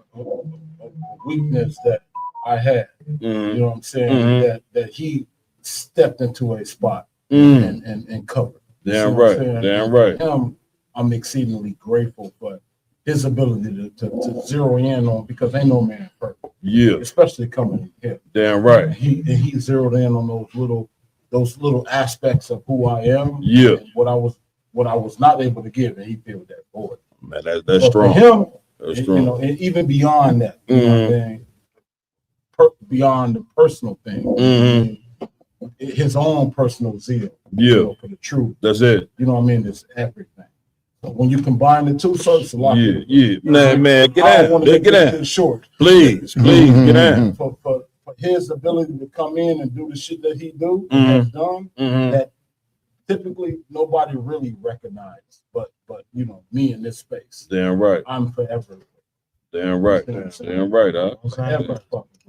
weakness that I had. You know what I'm saying? That he stepped into a spot and covered. Damn right. Damn right. I'm exceedingly grateful for his ability to zero in on, because ain't no man perfect. Yeah. Especially coming here. Damn right. He zeroed in on those little aspects of who I am. Yeah. And what I was not able to give, and he filled that void. Man, that's strong. For him, that's strong. You know, and even beyond that, you know what I mean? Beyond the personal thing, his own personal zeal, you know, for the truth. That's it. You know what I mean? It's everything. So when you combine the two, so it's a lot. Yeah. Man, get out. Get out. Short. Please, get out. For his ability to come in and do the shit that he has done, that typically nobody really recognized, but you know, me in this space. Damn right. I'm forever. Damn right. Damn right, huh?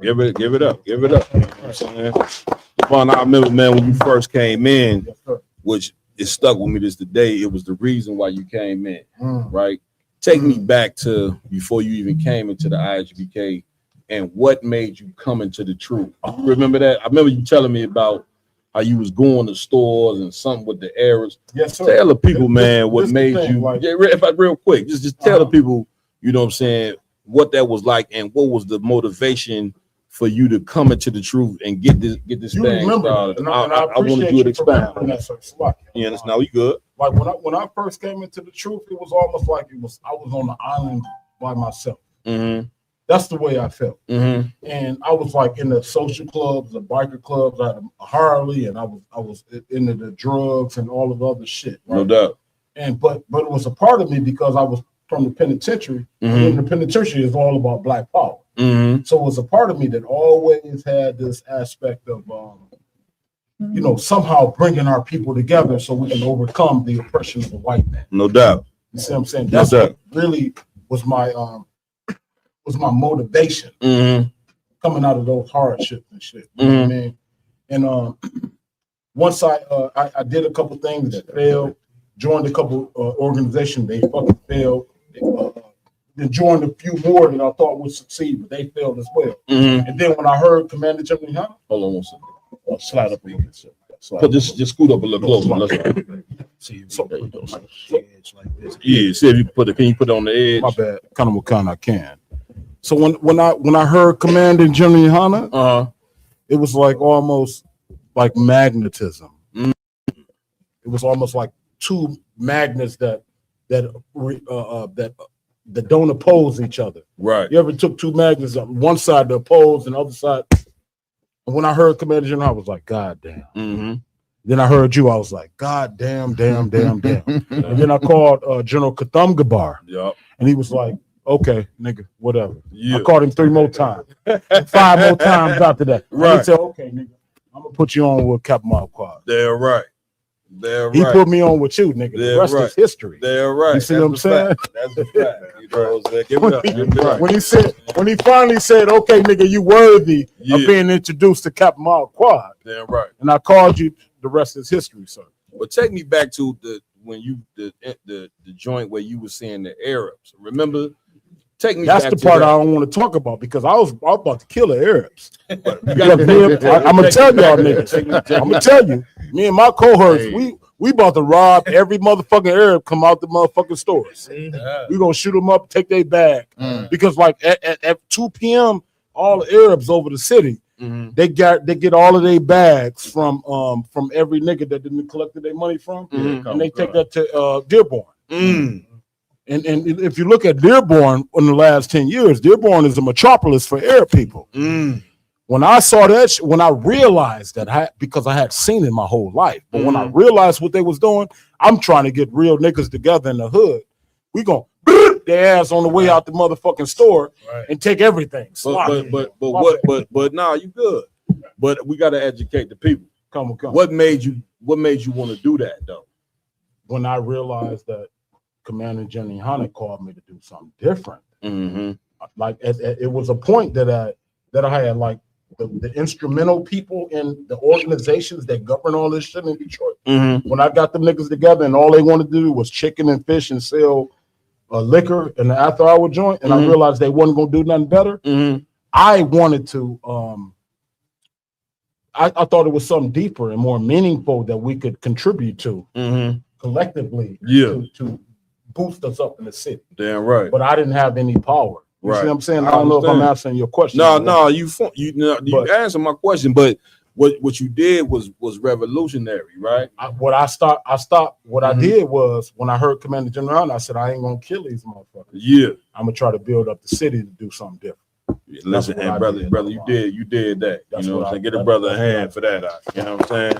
Give it up. You know what I'm saying? Devon, I remember, man, when you first came in, which it stuck with me this today, it was the reason why you came in, right? Take me back to before you even came into the IHBK and what made you come into the truth. You remember that? I remember you telling me about how you was going to stores and something with the Arabs. Yes, sir. Tell the people, man, what this made thing, you, like- if I real quick, just tell the people, you know what I'm saying, what that was like and what was the motivation for you to come into the truth and get this You thing remember started. that, and I I want to appreciate do it you for expand. remembering that, sir. It's like, You understand? Now we good. Like when I first came into the truth, it was almost like I was on the island by myself. Mm-hmm. That's the way I felt. Mm-hmm. And I was like in the social clubs, the biker clubs. I had a Harley, and I was into the drugs and all of the other shit. Right? No doubt. And but it was a part of me because I was from the penitentiary. And the penitentiary is all about black power. Mm-hmm. So it was a part of me that always had this aspect of, you know, somehow bringing our people together so we can overcome the oppression of the white man. No doubt. You see what I'm saying? No That's doubt. what really was my motivation coming out of those hardships and shit. You know what I mean? And once I did a couple things that failed, joined a couple organizations, they fucking failed. Then joined a few more that I thought would succeed, but they failed as well. And then when I heard Commander General Hunter, hold on one second. Slide up here. But just scoot up a little closer. Let's see. Yeah, see if you can you put it on the edge? My bad. Kind of what kind I can. So when I heard Commander General Hunter, it was like almost like magnetism. It was almost like two magnets that don't oppose each other. Right. You ever took two magnets on one side to oppose and the other side? And when I heard Commander General, I was like, God damn. Then I heard you, I was like, God damn. And then I called General Katham Gabar. Yep. And he was like, okay, nigga, whatever. Yeah. I called him 3 more times. 5 more times after that. Right. And he said, okay, nigga, I'm gonna put you on with Captain Mob Quad. They're right. They're He right. put me on with you, nigga. They're The rest right. is history. They're right. You see what I'm saying? That's a fact. You know what I'm saying? Give it up. Give it up. When he finally said, okay, nigga, you worthy Yeah. of being introduced to Captain Mob Quad. They're right. And I called you, the rest is history, sir. But take me back to the joint where you were seeing the Arabs. Remember? Take me That's back the to part that. I don't want to talk about because I was about to kill the Arabs. I'm gonna tell y'all niggas. I'm gonna tell you, me and my cohorts, we about to rob every motherfucking Arab come out the motherfucking stores. We gonna shoot them up, take their bag because like at 2 p.m. all the Arabs over the city, they get all of their bags from every nigga that didn't collected their money from, and they take that to Dearborn. And if you look at Dearborn in the last 10 years, Dearborn is a metropolis for Arab people. When I saw that, when I realized that, because I had seen it my whole life, but when I realized what they was doing, I'm trying to get real niggas together in the hood. We gonna their ass on the way out the motherfucking store and take everything. But nah, you good. But we gotta educate the people. Come. What made you want to do that though? When I realized that Commander General Hunter called me to do something different. Like it was a point that I had like the instrumental people in the organizations that govern all this shit in Detroit. When I got them niggas together and all they wanted to do was chicken and fish and sell liquor in the after hour joint, and I realized they wasn't gonna do nothing better. I wanted to I thought it was something deeper and more meaningful that we could contribute to collectively to boost us up in the city. Damn right. But I didn't have any power. You see what I'm saying? I don't know if I'm understand. answering your question. No, you answered my question, but what you did was revolutionary, right? What I did was when I heard Commander General Hunter, I said I ain't gonna kill these motherfuckers. Yeah. I'm gonna try to build up the city to do something different. Listen, and brother, you did that. You know what I'm saying? Get a brother a hand for that. You know what I'm saying?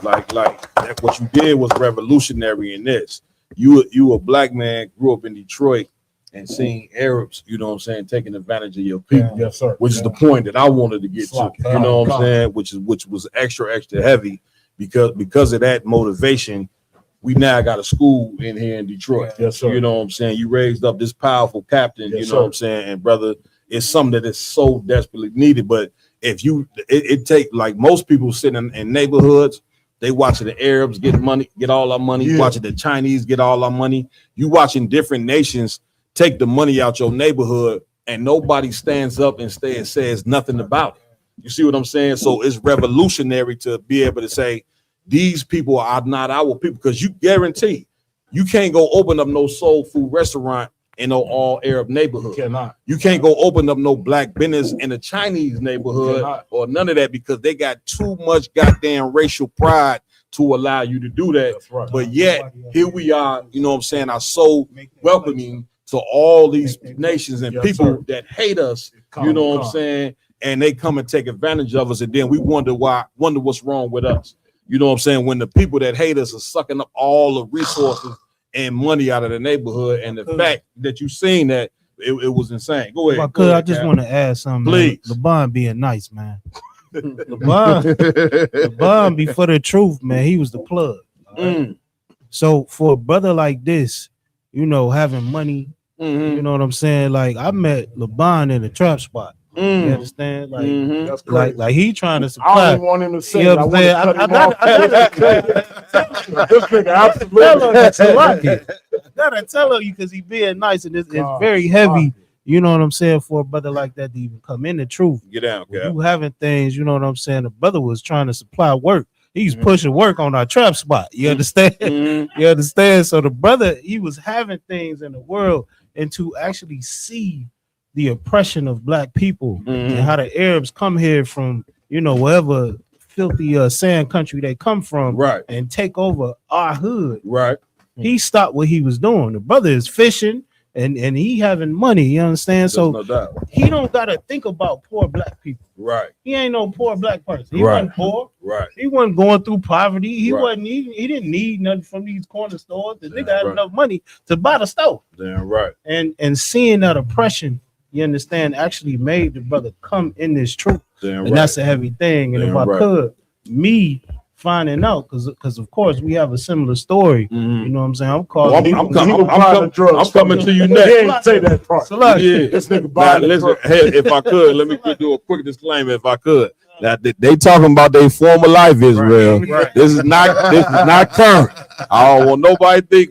like that, what you did was revolutionary in this. You a black man, grew up in Detroit and seeing Arabs, you know what I'm saying, taking advantage of your people. Yes, sir. Which is the point that I wanted to get to. You know what I'm saying? Which was extra heavy because of that motivation. we now got a school in here in Detroit. Yes, sir. You know what I'm saying? You raised up this powerful captain, Yes, you know what sir. I'm saying? And brother, it's something that is so desperately needed. But if it take like most people sitting in neighborhoods, they watching the Arabs get all our money, Yeah. watching the Chinese get all our money. You watching different nations take the money out your neighborhood, and nobody stands up and says nothing about it. You see what I'm saying? So it's revolutionary to be able to say these people are not our people, because you guarantee you can't go open up no soul food restaurant in no all Arab neighborhood. Cannot. You can't go open up no black business in a Chinese neighborhood Cannot. or none of that, because they got too much goddamn racial pride to allow you to do that. That's right. But yet here we are, you know what I'm saying, are so welcoming to all these nations and Yes, people sir. that hate us, Come, you know what I'm come. saying, and they come and take advantage of us, and then we wonder what's wrong with us. You know what I'm saying? When the people that hate us are sucking up all the resources and money out of the neighborhood, and the fact that you seen that, it was insane. Go ahead. Because I just want to add something. Please. Man. LeBron being nice, man. LeBron be for the truth, man. He was the plug. Mm. So for a brother like this, you know, having money, you know what I'm saying? Like I met LeBron in a trap spot. You understand? Like, That's crazy. like he trying to I supply. don't want him to say You it. know I what want to I'm cut him saying? off. This nigga absolutely. I gotta tell you because he being nice, and it's God, very heavy. You know what I'm saying? For a brother like that to even come in the truth. Get down, When Cap. you having things, you know what I'm saying? The brother was trying to supply work. He's pushing work on our trap spot. You understand? You understand? So the brother, he was having things in the world, and to actually see the oppression of black people and how the Arabs come here from, you know, wherever filthy sand country they come from, right, and take over our hood. Right. He stopped what he was doing. The brother is fishing and he having money. You understand? So no doubt. he don't gotta think about poor black people. Right. He ain't no poor black person. He Right. wasn't poor. Right. He wasn't going through poverty. He Right. wasn't. He didn't need nothing from these corner stores. The nigga had right. enough money to buy the stove. Damn right. And seeing that oppression, you understand, actually made the brother come in this truth. Damn And right. that's a heavy thing. And Damn if I right. could, me finding out, because of course we have a similar story. You know what I'm saying? I'm calling. I'm coming to you He next. ain't say that part. Yeah. This nigga Now, buying the listen, truck. hey, if I could, let me do a quick disclaimer. If I could, now they talking about their former life, Israel. Right. This is not current. I don't want nobody to think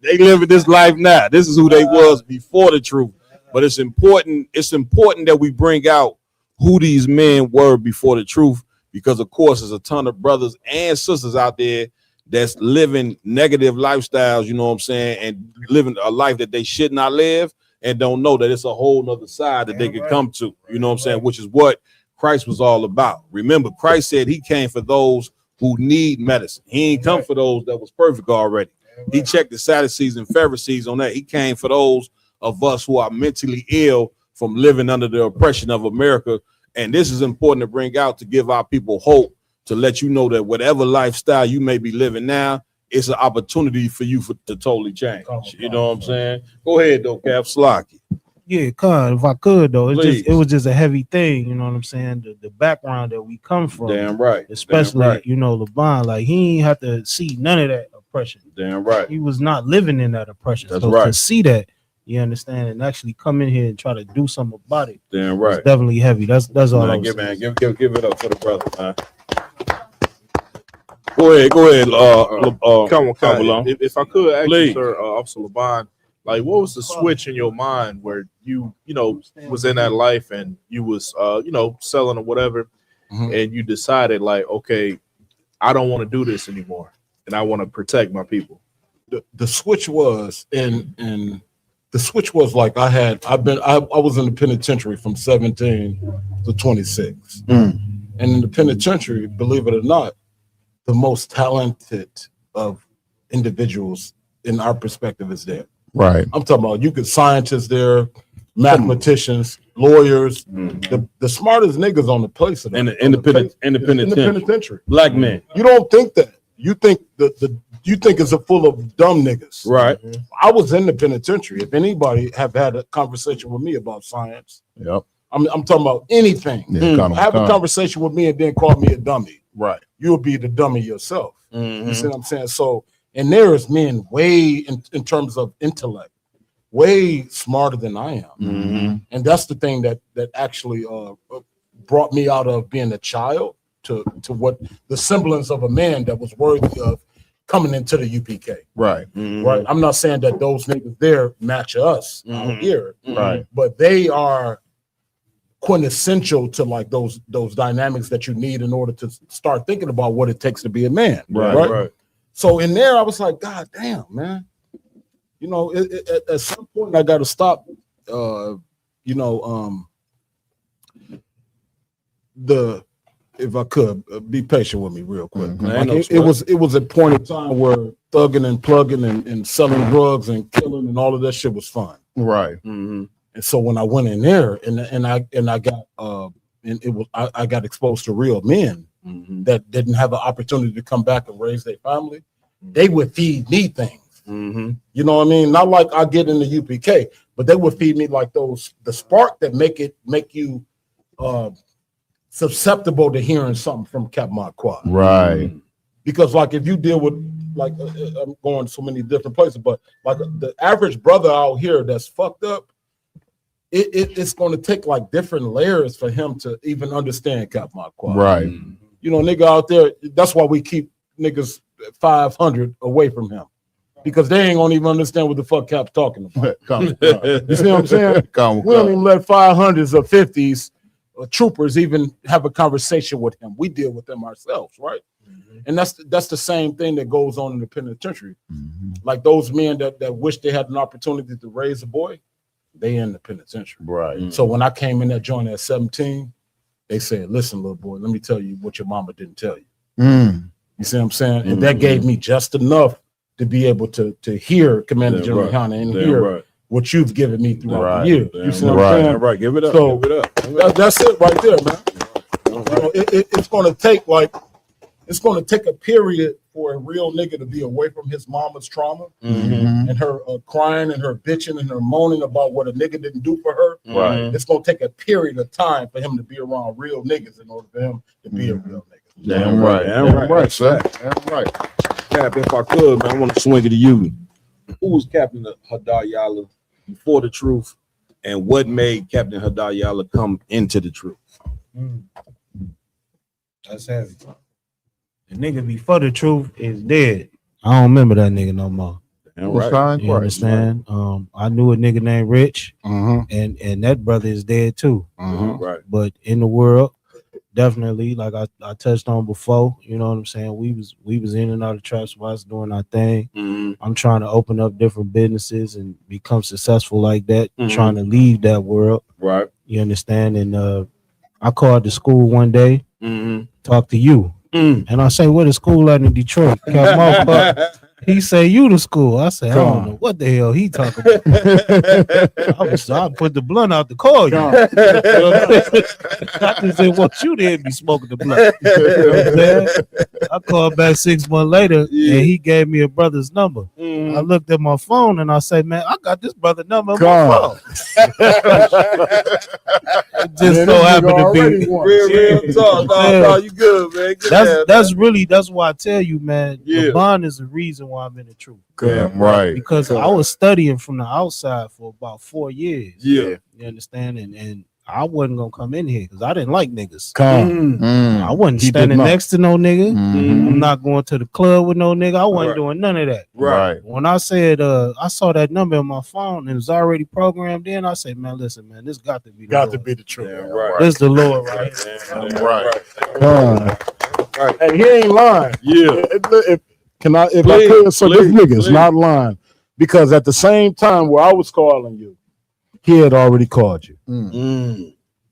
they living this life now. This is who they was before the truth. But it's important. It's important that we bring out who these men were before the truth, because of course there's a ton of brothers and sisters out there that's living negative lifestyles, you know what I'm saying, and living a life that they should not live, and don't know that it's a whole nother side that they could come to, you know what I'm saying, which is what Christ was all about. Remember, Christ said he came for those who need medicine. He ain't come for those that was perfect already. He checked the Sadducees and Pharisees on that. He came for those of us who are mentally ill from living under the oppression of America. And this is important to bring out, to give our people hope, to let you know that whatever lifestyle you may be living now, it's an opportunity for you to totally change. You know what I'm saying? Go ahead though, Cap Slocky. Yeah, if I could though, Please. it was just a heavy thing, you know what I'm saying? The background that we come from. Damn right. Especially, Damn right. you know, LeBron, like he ain't have to see none of that oppression. Damn right. He was not living in that oppression. That's so right. to see that, you understand, and actually come in here and try to do something about it. Damn right. It's definitely heavy. That's all I Man, was give it up for the brother, man. Go ahead. Come on. Malone. If I could ask Please. you, sir, Officer Laban, like what was the switch in your mind where you know, was in that life and you was, selling or whatever, and you decided like, okay, I don't want to do this anymore, and I want to protect my people. The switch was, and the switch was like I was in the penitentiary from 17 to 26. And in the penitentiary, believe it or not, the most talented of individuals in our perspective is there. Right. I'm talking about you could scientists there, mathematicians, lawyers, the smartest niggas on the place of In the penitentiary. Black men. You don't think that. You think you think it's a full of dumb niggas. Right. I was in the penitentiary. If anybody have had a conversation with me about science, Yep. I'm talking about anything. Yeah, Have a conversation with me and then call me a dummy. Right. You'll be the dummy yourself. You see what I'm saying? So And there is men way in terms of intellect, way smarter than I am. And that's the thing that actually brought me out of being a child to what the semblance of a man that was worthy of coming into the UPK. Right. Right. I'm not saying that those niggas there match us out here, Right. but they are quintessential to like those dynamics that you need in order to start thinking about what it takes to be a man. Right. So in there, I was like, God damn, man. You know, at some point I got to stop. If I could be patient with me real quick. Like it was a point in time where thugging and plugging and selling drugs and killing and all of that shit was fun. Right. And so when I went in there I got exposed to real men that didn't have the opportunity to come back and raise their family. They would feed me things. You know what I mean? Not like I get in the UPK, but they would feed me like the spark that make you susceptible to hearing something from Cap Quad. Right. Because like if you deal with like I'm going so many different places, but like the average brother out here that's fucked up, it's going to take like different layers for him to even understand Cap Quad. Right. You know, nigga out there, that's why we keep niggas 500 away from him. Because they ain't gonna even understand what the fuck Cap's talking about. You see what I'm saying? We don't even let 500s or 50s troopers even have a conversation with him. We deal with them ourselves, right? And that's the same thing that goes on in the penitentiary. Like those men that wish they had an opportunity to raise a boy, they in the penitentiary. Right. So when I came in that joint at 17, they said, listen, little boy, let me tell you what your mama didn't tell you. You see what I'm saying? And that gave me just enough to be able to hear Commander General Hanna and hear what you've given me throughout the year. You see what I'm saying? Right. Give it up. So Give it up. that's it right there, man. You know, it's going to take a period for a real nigga to be away from his mama's trauma and her crying and her bitching and her moaning about what a nigga didn't do for her. Right. It's going to take a period of time for him to be around real niggas in order for him to be a real nigga. Damn right. Damn right, sir. Damn right. Cap, if I could, man, I want to swing it to you. Who was Captain Hadar Yala before the truth, and what made Captain Hadar Yala come into the truth? That's heavy. The nigga before the truth is dead. I don't remember that nigga no more. Right. You understand? I knew a nigga named Rich, and that brother is dead too. Right. But in the world, definitely, like I touched on before, you know what I'm saying? We was in and out of trap spots doing our thing. I'm trying to open up different businesses and become successful like that, trying to leave that world. Right. You understand? And I called the school one day, talked to you. And I say, where the school at in Detroit? He say, you the school. I say, I don't know what the hell he talking about. I put the blunt out to call you. I just didn't want you to be smoking the blunt. You know what I'm saying? I called back 6 months later and he gave me a brother's number. I looked at my phone and I said, man, I got this brother number on my phone. It just so happened to be real talk. No, you good, man. That's why I tell you, man, the bond is the reason why I'm in the truth. Right. Because I was studying from the outside for about 4 years. Yeah. You understand? And I wasn't gonna come in here because I didn't like niggas. I I wasn't standing next to no nigga. I'm not going to the club with no nigga. I wasn't doing none of that. Right. When I said I saw that number on my phone and it was already programmed in, I said, man, listen, man, this got to be the truth. Right. This the Lord, right? Right. And he ain't lying. Yeah. If I could, so this nigga's not lying. Because at the same time where I was calling you, he had already called you.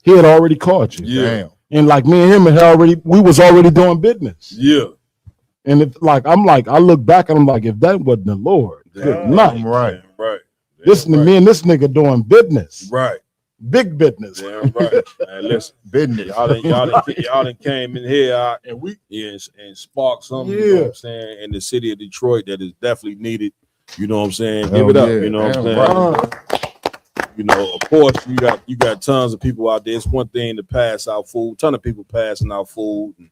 He had already called you. Yeah. And like me and him we was already doing business. Yeah. And if I look back and I'm like, if that wasn't the Lord, good night. Right. Right. Me and this nigga doing business. Right. Big business. Damn right. Man, listen, business. Y'all done came in here and sparked something, you know what I'm saying, in the city of Detroit that is definitely needed. You know what I'm saying? Give it up. You know what I'm saying? You know, of course, you got tons of people out there. It's one thing to pass out food, ton of people passing out food and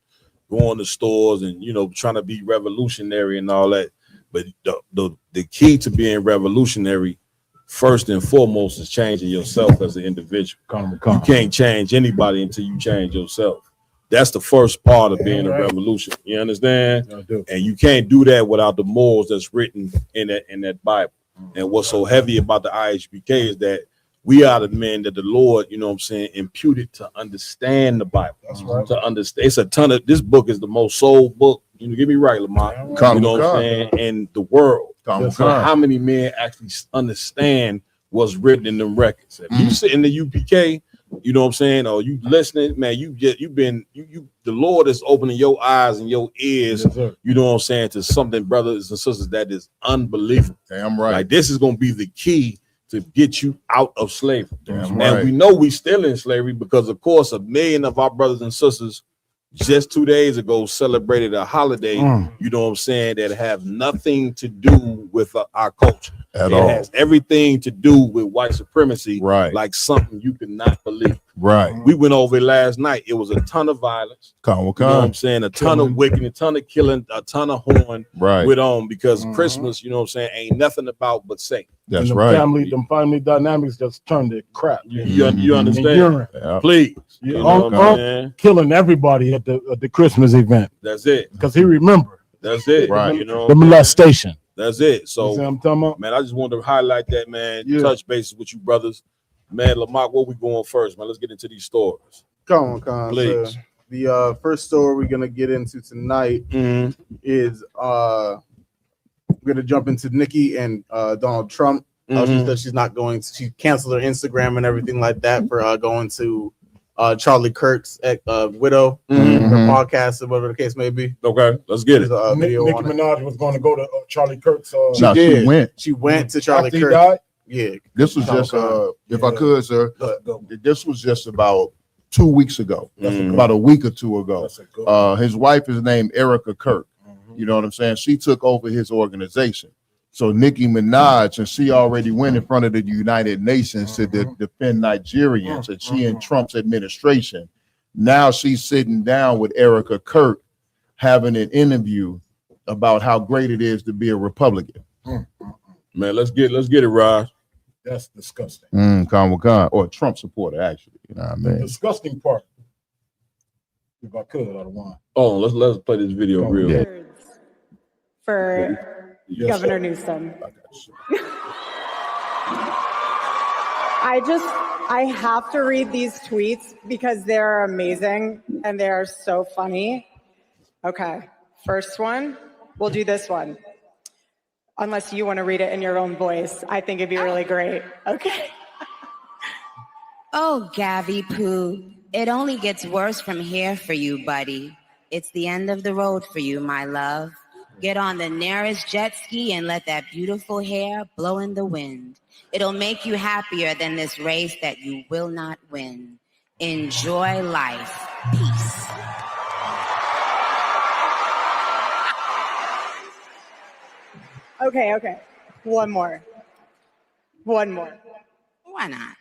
going to stores and, you know, trying to be revolutionary and all that. But the key to being revolutionary, first and foremost, is changing yourself as an individual. You can't change anybody until you change yourself. That's the first part of being a revolution. You understand? I do. And you can't do that without the morals that's written in that Bible. And what's so heavy about the IHBK is that we are the men that the Lord, you know what I'm saying, imputed to understand the Bible. That's right. To understand. It's a ton of, this book is the most sold book, you know, get me right, Lamont, you know what I'm saying, in the world. So how many men actually understand what's written in them records? If you sit in the UPK, you know what I'm saying, or you listening, man, the Lord is opening your eyes and your ears, you know what I'm saying, to something, brothers and sisters, that is unbelievable. Damn right. Like, this is going to be the key to get you out of slavery. Damn and right. we know we still in slavery because, of course, 1 million of our brothers and sisters just 2 days ago celebrated a holiday, you know what I'm saying, that have nothing to do with our culture. At it all. has everything to do with white supremacy, right? Like something you cannot believe. Right. We went over it last night. It was a ton of violence. You know what I'm saying? A ton of wicking, a ton of killing, a ton of horn. Right. With because Christmas, you know what I'm saying, ain't nothing about but Satan. That's and right. Them family dynamics just turned to crap. You understand? Yeah. Please. You You know what I'm saying? killing everybody at the Christmas event. That's it. Because he remembered. That's it. Right. You know, The molestation. that's it. So, You see what I'm talking about? man, I just wanted to highlight that, man. Yeah. Touch bases with you, brothers. Man, Lamont, where we going first, man? Let's get into these stories. Come on, Please. So the first story we're gonna get into tonight is we're gonna jump into Nikki and Donald Trump. She said she's not going to. She canceled her Instagram and everything like that for going to Charlie Kirk's widow, her podcast, or whatever the case may be. Okay, let's get it. There's a video Nicki on it. Minaj was going to go to Charlie Kirk's. No, she went. She went to Charlie After he Kirk. died? Yeah. This was just if I could, sir. This was just about 2 weeks ago, about a week or two ago. His wife is named Erica Kirk. You know what I'm saying? She took over his organization. So Nicki Minaj, and she already went in front of the United Nations to defend Nigerians, and she in Trump's administration. Now she's sitting down with Erica Kirk, having an interview about how great it is to be a Republican. Man, let's get it, Raj. That's disgusting. Or a Trump supporter, actually. You know what I The mean? disgusting part. If I could, I'd want. Oh, let's play this video real. Yeah. For Yes, Governor sir. Newsom. I have to read these tweets because they're amazing and they are so funny. Okay, first one, we'll do this one. Unless you want to read it in your own voice. I think it'd be really great. Okay. Oh, Gavi Poo, it only gets worse from here for you, buddy. It's the end of the road for you, my love. Get on the nearest jet ski and let that beautiful hair blow in the wind. It'll make you happier than this race that you will not win. Enjoy life. Peace. Okay. One more. Why not?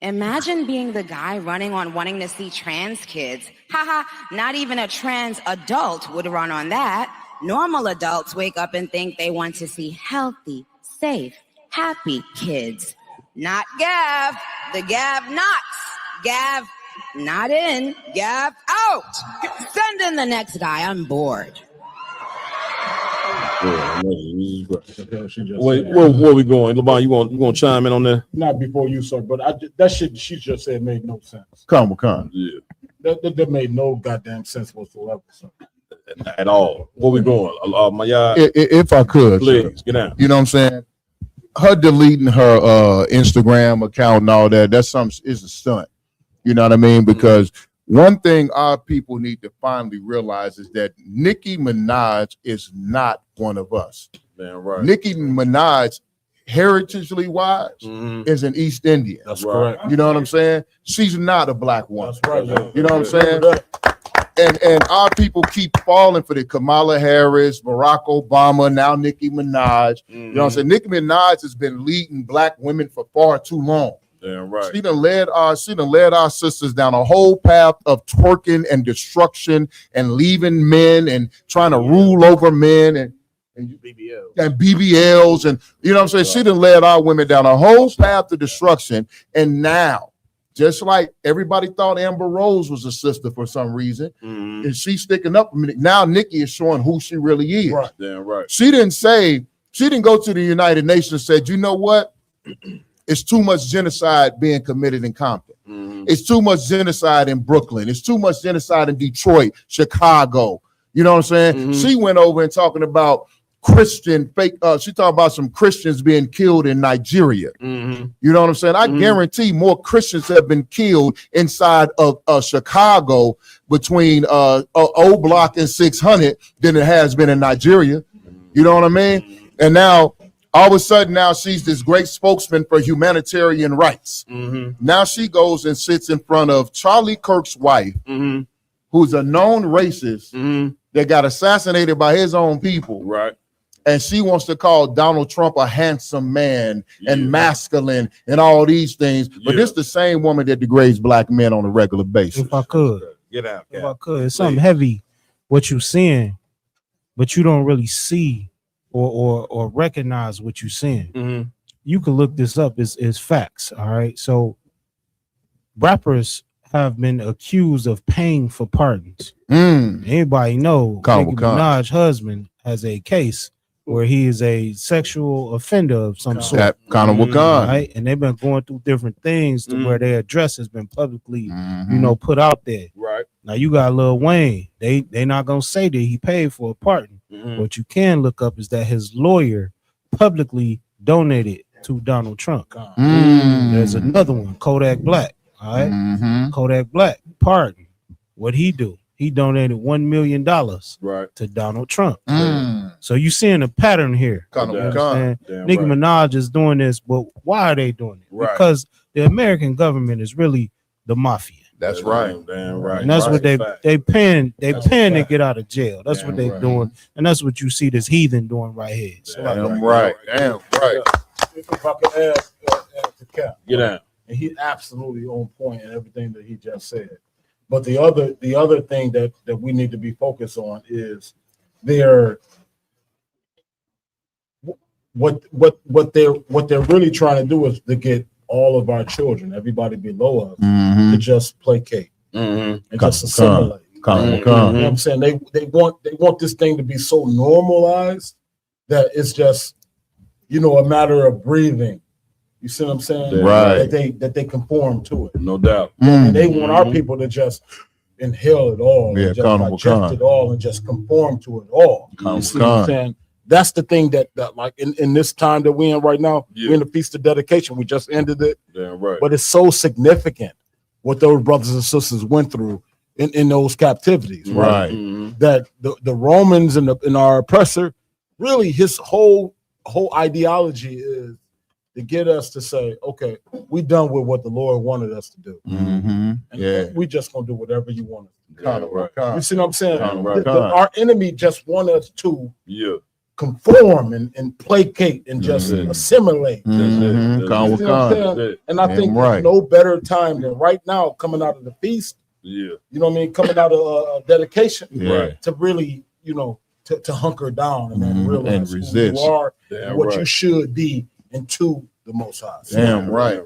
Imagine being the guy running on wanting to see trans kids. Haha, not even a trans adult would run on that. Normal adults wake up and think they want to see healthy, safe, happy kids. Not Gav. The Gav knocks. Gav not in. Gav out. Send in the next guy. I'm bored. Wait, where we going? LeBron, you want to chime in on that? Not before you, sir, but that shit she just said made no sense. Yeah. That made no goddamn sense whatsoever, sir. At all. Where we going? If I could, please get out. You know what I'm saying? Her deleting her Instagram account and all that, that's is a stunt. You know what I mean? Because one thing our people need to finally realize is that Nicki Minaj is not one of us. Man, right. Nicki Minaj, heritagely wise, is an East Indian. That's correct. You know what I'm saying? She's not a black woman. That's right. Yeah. You know what I'm saying? And our people keep falling for the Kamala Harris, Barack Obama, now Nicki Minaj. You know what I'm saying? Nicki Minaj has been leading black women for far too long. Damn right. She done led our sisters down a whole path of twerking and destruction and leaving men and trying to rule over men. And BBL. BBLs, and you know what I'm saying? She done led our women down a whole path to destruction. And now, just like everybody thought Amber Rose was a sister for some reason, and she's sticking up. Now Nikki is showing who she really is. Right. Damn right. She didn't go to the United Nations and said, you know what? It's too much genocide being committed in Compton. It's too much genocide in Brooklyn. It's too much genocide in Detroit, Chicago. You know what I'm saying? She went over and talking about Christian fake. She talked about some Christians being killed in Nigeria. You know what I'm saying? I guarantee more Christians have been killed inside of Chicago between O Block and 600 than it has been in Nigeria. You know what I mean? And now, all of a sudden, now she's this great spokesman for humanitarian rights. Now she goes and sits in front of Charlie Kirk's wife, who's a known racist that got assassinated by his own people. Right. And she wants to call Donald Trump a handsome man and masculine and all these things. But this the same woman that degrades black men on a regular basis. If I could, Get out. if I could, it's something heavy what you're seeing, but you don't really see or recognize what you're seeing. You can look this up. It's facts. All right. So rappers have been accused of paying for pardons. Anybody know Nicki Minaj's husband has a case where he is a sexual offender of some sort. Right? And they've been going through different things to where their address has been publicly, you know, put out there. Right. Now you got Lil Wayne. They not gonna say that he paid for a pardon. What you can look up is that his lawyer publicly donated to Donald Trump. There's another one, Kodak Black. All right. Kodak Black, pardon. What'd he do? He donated $1 million to Donald Trump. So you seeing a pattern here. You understand? Nicki Minaj is doing this, but why are they doing it? Because the American government is really the mafia. That's right. Damn right. And that's what they paying to get out of jail. That's what they're doing. And that's what you see this heathen doing right here. So Damn right. If I could add to Cap. Get out. And he's absolutely on point in everything that he just said. But the other thing that we need to be focused on is what they're really trying to do is to get all of our children, everybody below us, to just placate and just assimilate. You know what I'm saying? They want this thing to be so normalized that it's just, you know, a matter of breathing. You see what I'm saying? Right. That they conform to it. No doubt. And they want our people to just inhale it all, and just digest it all, and just conform to it all. You see what I'm saying? That's the thing that like in this time that we're in right now, we're in the Feast of Dedication. We just ended it. Damn right. But it's so significant what those brothers and sisters went through in those captivities, right? That the Romans and our oppressor, really his whole ideology is to get us to say, okay, we done with what the Lord wanted us to do. And we just gonna do whatever you want us to do. You see what I'm saying? Our enemy just want us to conform and placate and just assimilate. And I think there's no better time than right now, coming out of the feast. You know what I mean? Coming out of dedication to really, you know, to hunker down and realize who you are, and what you should be into the Most High. Damn right.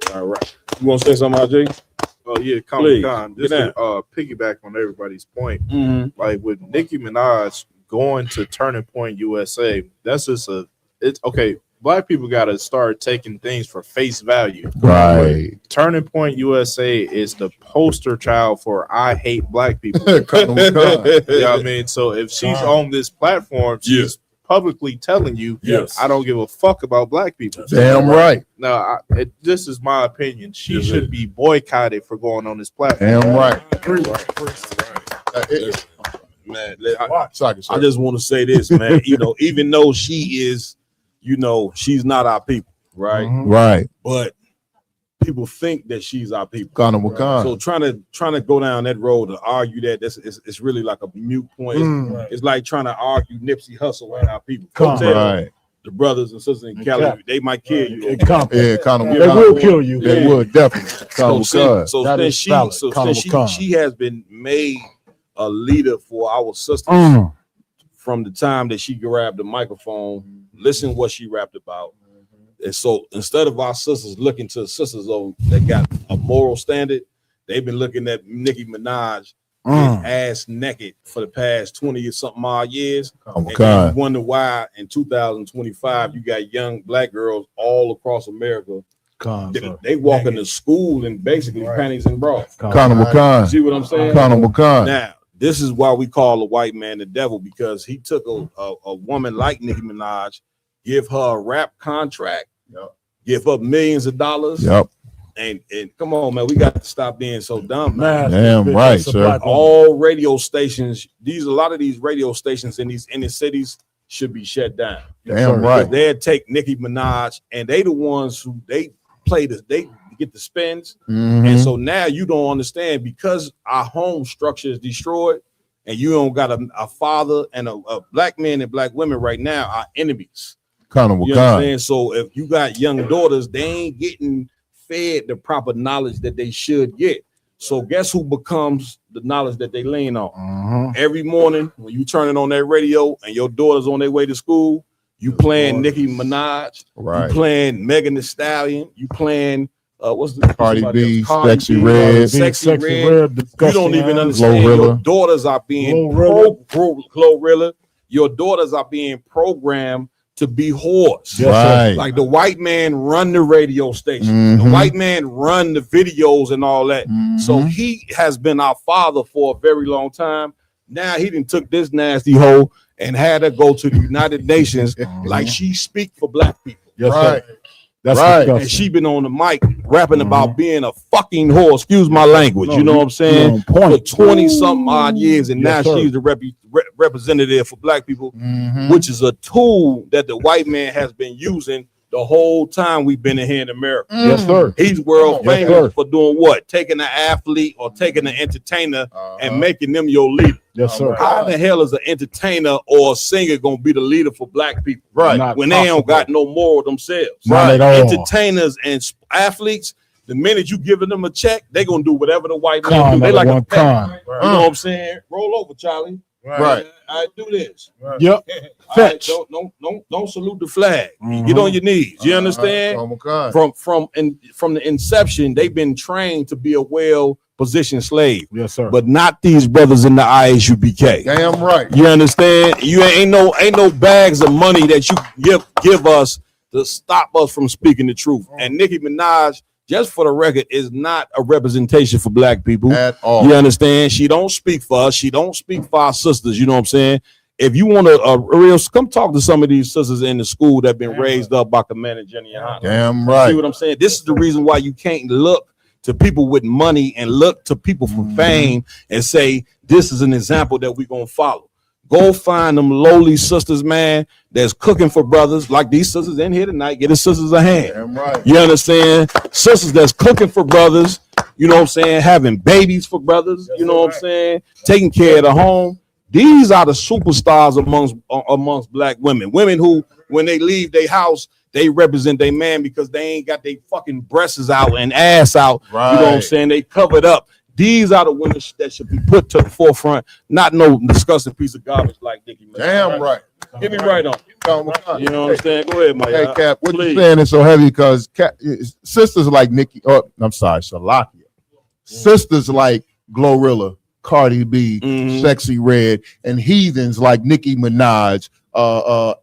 You want to say something, RJ? Oh yeah, Comic Con. Just to piggyback on everybody's point, like with Nicki Minaj going to Turning Point USA, that's just it's okay. Black people got to start taking things for face value. Right. Turning Point USA is the poster child for I hate black people. You know what I mean? So if she's on this platform, she's publicly telling you, I don't give a fuck about black people. Damn right. Now, this is my opinion. She should be boycotted for going on this platform. Damn right. Man, I just want to say this, man. You know, even though she is, you know, she's not our people, right? Right. But people think that she's our people. So trying to go down that road to argue that it's really like a mute point. It's like trying to argue Nipsey Hussle and our people. The brothers and sisters in Cali, they might kill you. They will kill you. They would definitely. So she has been made a leader for our sisters from the time that she grabbed the microphone, listen what she rapped about. And so instead of our sisters looking to sisters that got a moral standard, they've been looking at Nicki Minaj ass naked for the past 20 or something odd years. And then you wonder why in 2025 you got young black girls all across America. They walk into school in basically panties and bras. Khan. See what I'm saying? Now, this is why we call a white man the devil, because he took a woman like Nicki Minaj, give her a rap contract, give up millions of dollars. And come on, man, we got to stop being so dumb, man. Damn right, sir. All radio stations, a lot of these radio stations in these inner cities should be shut down. Damn right. They'd take Nicki Minaj, and they the ones who they get the spins. And so now you don't understand, because our home structure is destroyed, and you don't got a father and a black men and black women right now are enemies. You understand? So if you got young daughters, they ain't getting fed the proper knowledge that they should get. So guess who becomes the knowledge that they lean on? Every morning when you turn it on that radio and your daughter's on their way to school, you playing Nicki Minaj, you playing Megan Thee Stallion, you playing what's the Cardi B, Sexy Red. You don't even understand. Your daughters are being Glorilla. Your daughters are being programmed to be whores. Right. Like the white man run the radio station. The white man run the videos and all that. So he has been our father for a very long time. Now he done took this nasty hoe and had her go to the United Nations like she speak for black people. That's right. And she been on the mic rapping about being a fucking whore. Excuse my language. You know what I'm saying? For 20 something odd years, and now she's the representative for black people, which is a tool that the white man has been using the whole time we've been in here in America. Yes, sir. He's world famous for doing what? Taking an athlete or taking an entertainer and making them your leader. Yes, sir. How the hell is an entertainer or a singer gonna be the leader for black people? Right. When they don't got no moral themselves. Not at all. Entertainers and athletes, the minute you giving them a check, they gonna do whatever the white man do. They like a pet. You know what I'm saying? Roll over, Charlie. Right. I do this. Yep. Fetch. Don't salute the flag. Get on your knees. You understand? From the inception, they've been trained to be a well-positioned slave. Yes, sir. But not these brothers in the ISUPK. Damn right. You understand? You ain't no bags of money that you give us to stop us from speaking the truth. And Nicki Minaj, just for the record, is not a representation for black people at all. You understand? She don't speak for us. She don't speak for our sisters. You know what I'm saying? If you want a real, come talk to some of these sisters in the school that been raised up by Commander Jenny Hanna. Damn right. See what I'm saying? This is the reason why you can't look to people with money and look to people for fame and say, this is an example that we're going to follow. Go find them lowly sisters, man, that's cooking for brothers like these sisters in here tonight. Get the sisters a hand. Damn right. You understand? Sisters that's cooking for brothers, you know what I'm saying? Having babies for brothers, you know what I'm saying? Taking care of the home. These are the superstars amongst black women. Women who, when they leave their house, they represent their man because they ain't got their fucking breasts out and ass out. Right. You know what I'm saying? They covered up. These are the women that should be put to the forefront, not no disgusting piece of garbage like Nicki Minaj. Damn right. Get me right on. You know what I'm saying? Go ahead, my Hey, Cap, what you saying is so heavy because sisters like Nicki, Salakia. Sisters like Glorilla, Cardi B, Sexy Red, and heathens like Nicki Minaj,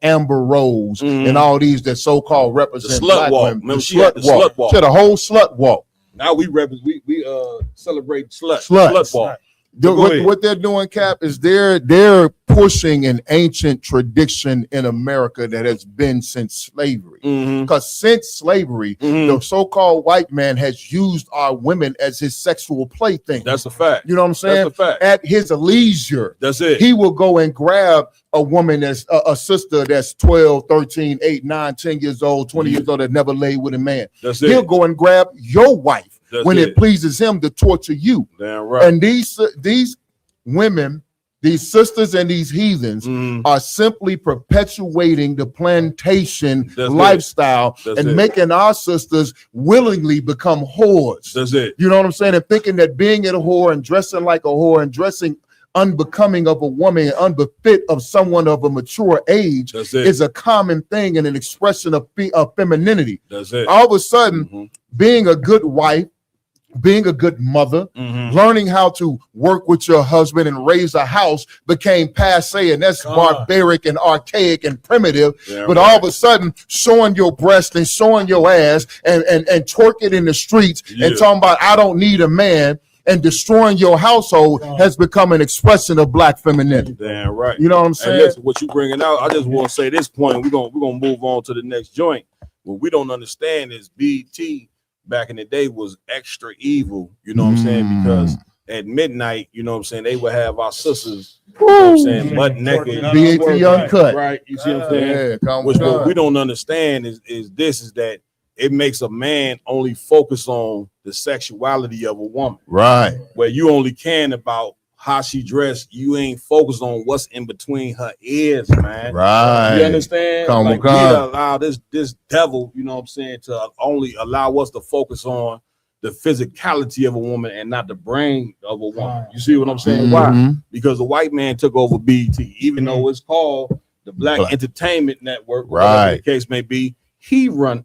Amber Rose, and all these that so-called represent The slut black walk. women. Remember, The she had the slut walk. She had a whole slut walk. Now we celebrate Sluts. slut walk. What they're doing, Cap, is they're pushing an ancient tradition in America that has been since slavery. Because since slavery, the so-called white man has used our women as his sexual plaything. That's a fact. You know what I'm saying? That's a fact. At his leisure. That's it. He will go and grab a woman that's a sister that's 12, 13, 8, 9, 10 years old, 20 years old that never laid with a man. That's He'll it. go and grab your wife when it. it pleases him to torture you. Damn right. And these women, these sisters and these heathens are simply perpetuating the plantation lifestyle and making our sisters willingly become whores. That's it. You know what I'm saying? And thinking that being a whore and dressing like a whore and dressing unbecoming of a woman, unbefit of someone of a mature age is a common thing and an expression of femininity. That's it. All of a sudden, being a good wife, being a good mother, learning how to work with your husband and raise a house became passe, and that's barbaric and archaic and primitive. But all of a sudden, showing your breast and showing your ass and twerking in the streets and talking about I don't need a man and destroying your household has become an expression of black femininity. Damn right. You know what I'm saying? And listen, what you bringing out, I just want to say this point. We're gonna move on to the next joint. What we don't understand is BT back in the day was extra evil, you know what I'm saying? Because at midnight, you know what I'm saying, they would have our sisters, you know what I'm saying, butt naked. BET Uncut. Right. You see what I'm saying? Which what we don't understand is that it makes a man only focus on the sexuality of a woman. Right. Where you only caring about how she dressed, you ain't focused on what's in between her ears, man. Right. You understand? Come like, on, we allow this devil, you know what I'm saying, to only allow us to focus on the physicality of a woman and not the brain of a woman. You see what I'm saying? Why? Because the white man took over BET, even though it's called the Black Entertainment Network, whatever the case may be. He running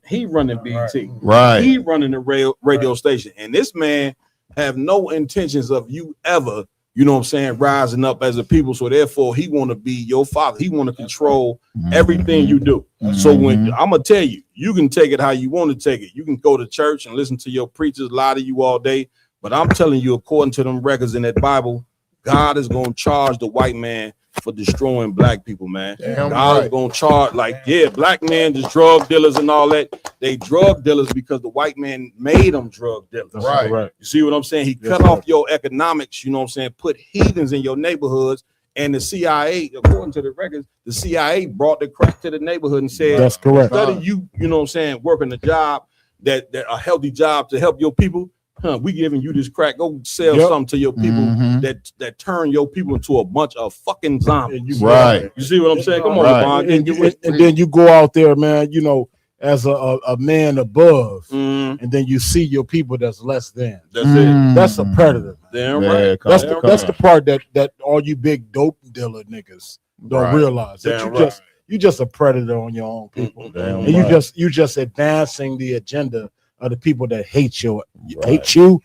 BET. Right. He running the radio station. And this man have no intentions of you ever, you know what I'm saying, rising up as a people. So therefore, he want to be your father. He want to control everything you do. So when I'm gonna tell you, you can take it how you want to take it. You can go to church and listen to your preachers lie to you all day. But I'm telling you, according to them records in that Bible, God is gonna charge the white man for destroying black people, man. God is gonna charge, like, black men, just drug dealers and all that. They drug dealers because the white man made them drug dealers. Right. You see what I'm saying? He cut off your economics, you know what I'm saying, put heathens in your neighborhoods. And the CIA, according to the records, the CIA brought the crack to the neighborhood and said, That's correct. Instead of you know what I'm saying, working a job that a healthy job to help your people, we giving you this crack. Go sell something to your people that turn your people into a bunch of fucking zombies. Right. You see what I'm saying? Come on, Right. Devon. And then you go out there, man, you know, as a man above, and then you see your people that's less than. That's it. That's a predator. Damn right. That's the part that all you big dope dealer niggas don't realize. That you just a predator on your own people. And you just advancing the agenda of the people that hate you, hate your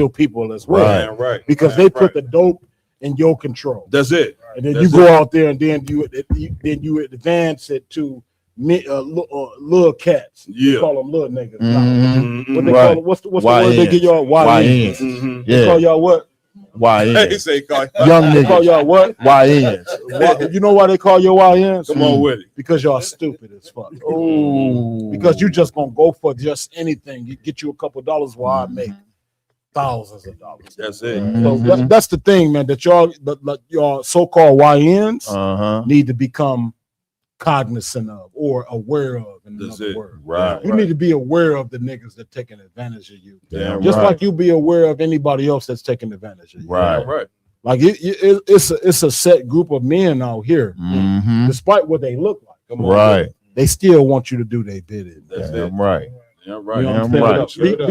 people as well. Right. Because they put the dope in your control. That's it. And then you go out there and then you advance it to little cats. You call them little niggas. What they call them? What's the word they give y'all? YNs. They call y'all what? YNs. Young niggas. Call y'all what? YNs. You know why they call you YNs? Come on with it. Because y'all stupid as fuck. Because you just gonna go for just anything. You get you a couple dollars while I make thousands of dollars. That's it. So that's the thing, man. That y'all so-called YNs need to become cognizant of or aware of. In another word. Right. You need to be aware of the niggas that taking advantage of you. Damn Just right. like you be aware of anybody else that's taking advantage of you. Right. Like it's a set group of men out here, despite what they look like. Come on, Right. They still want you to do their bidding. That's Damn it. right. Yeah, right. You know Damn what I'm right. saying?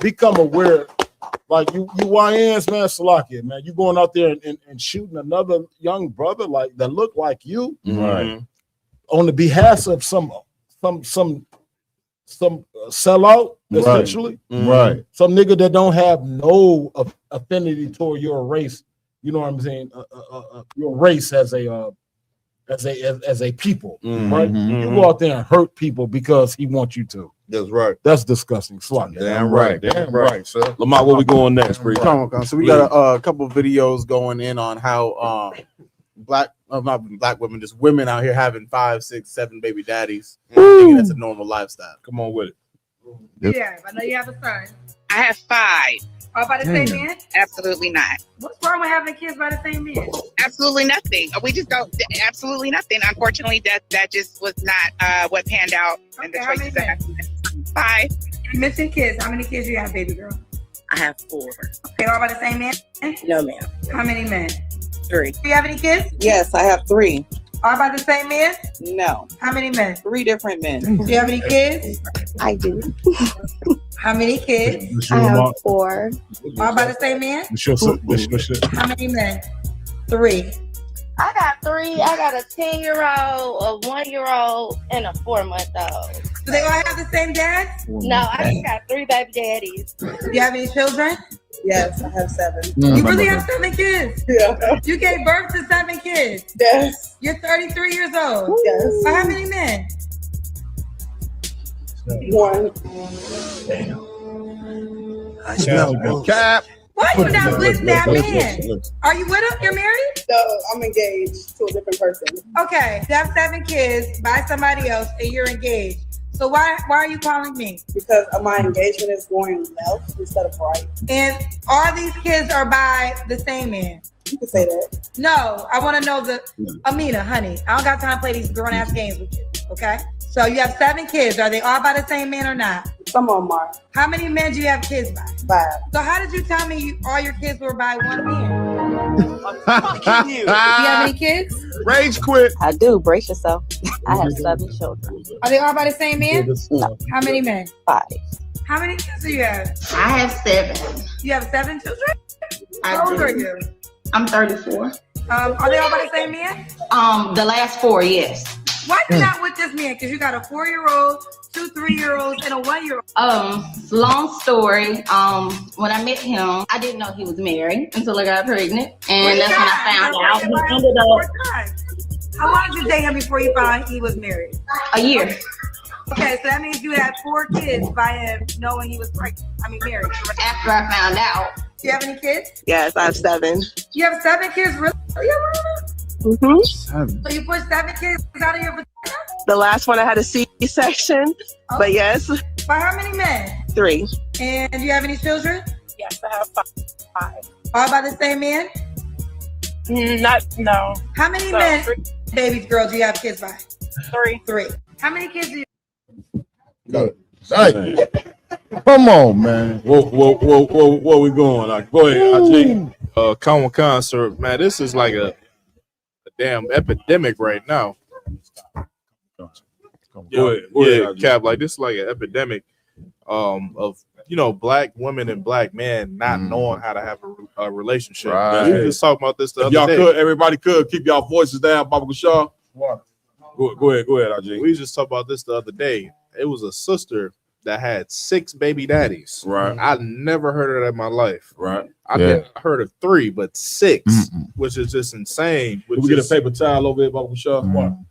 Become aware. Like you YNs, man, Salakia, man. You going out there and shooting another young brother like that look like you, Right. on the behalf of some sellout, essentially. Right. Some nigga that don't have no affinity toward your race. You know what I'm saying? Your race as a people, right? You go out there and hurt people because he wants you to. That's right. That's disgusting. Slack. Damn right. Damn right, sir. Lamar, where we going next, Bree? So we got a couple of videos going in on how not black women, just women out here having 5, 6, 7 baby daddies, thinking that's a normal lifestyle. Come on with it. Yeah, I know you have a son. I have 5. All by the same man? Absolutely not. What's wrong with having kids by the same man? Absolutely nothing. We just don't. Absolutely nothing. Unfortunately, that just was not what panned out in the choices that happened. 5. You mentioned kids. How many kids do you have, baby girl? I have 4. Okay, all by the same man? No, ma'am. How many men? 3. Do you have any kids? Yes, I have 3. All by the same man? No. How many men? 3 different men. Do you have any kids? I do. How many kids? I have 4. All by the same man? How many men? 3. I got 3. I got a 10-year-old, a 1-year-old, and a 4-month-old. Do they all have the same dad? No, I just got 3 baby daddies. Do you have any children? Yes, I have 7. You really have 7 kids? Yeah. You gave birth to 7 kids? Yes. You're 33 years old? Yes. For how many men? 1. Cap. Why are you not with that man? Are you with him? You're married? No, I'm engaged to a different person. Okay, you have 7 kids by somebody else and you're engaged. So why are you calling me? Because my engagement is going left instead of right. And all these kids are by the same man. You can say that. No, I want to know Amina, honey. I don't got time to play these grown ass games with you. Okay? So you have 7 kids. Are they all by the same man or not? Some of them are. How many men do you have kids by? 5. So how did you tell me all your kids were by one man? Fucking you. You have any kids? Rage quit. I do. Brace yourself. I have 7 children. Are they all by the same man? No. How many men? 5. How many kids do you have? I have 7. You have 7 children? How old are you? I'm 34. Are they all by the same man? The last 4, yes. Why you not with this man? Because you got a 4-year-old, 2 3-year-olds, and a 1-year-old. Long story. When I met him, I didn't know he was married until I got pregnant, and that's when I found out. He ended up How long did you date him before you found out he was married? a year. Okay, so that means you had 4 kids by him knowing he was pregnant. Married. After I found out. Do you have any kids? Yes, I have 7. You have 7 kids, really? Mm-hmm. So you pushed 7 kids out of your vagina? The last one I had a C-section, but yes. By how many men? 3. And do you have any children? Yes, I have 5. All by the same man? No. How many So, men, 3. babies, girls, do you have kids by? 3. 3. How many kids do you Good. Hey, come on, man. Where we going? Go ahead, Ajay. Common concert, man. This is like a damn epidemic right now. Go ahead, Cap. Like this is like an epidemic of black women and black men not knowing how to have a relationship. Right. We were just talking about this the If other y'all day. could, everybody could keep y'all voices down, Baba Shaw. Go ahead, Ajay. We just talked about this the other day. It was a sister that had 6 baby daddies. Right. I never heard of that in my life. Right. I heard of 3, but 6, which is just insane. Can we get a paper towel over here, Baba Shaw?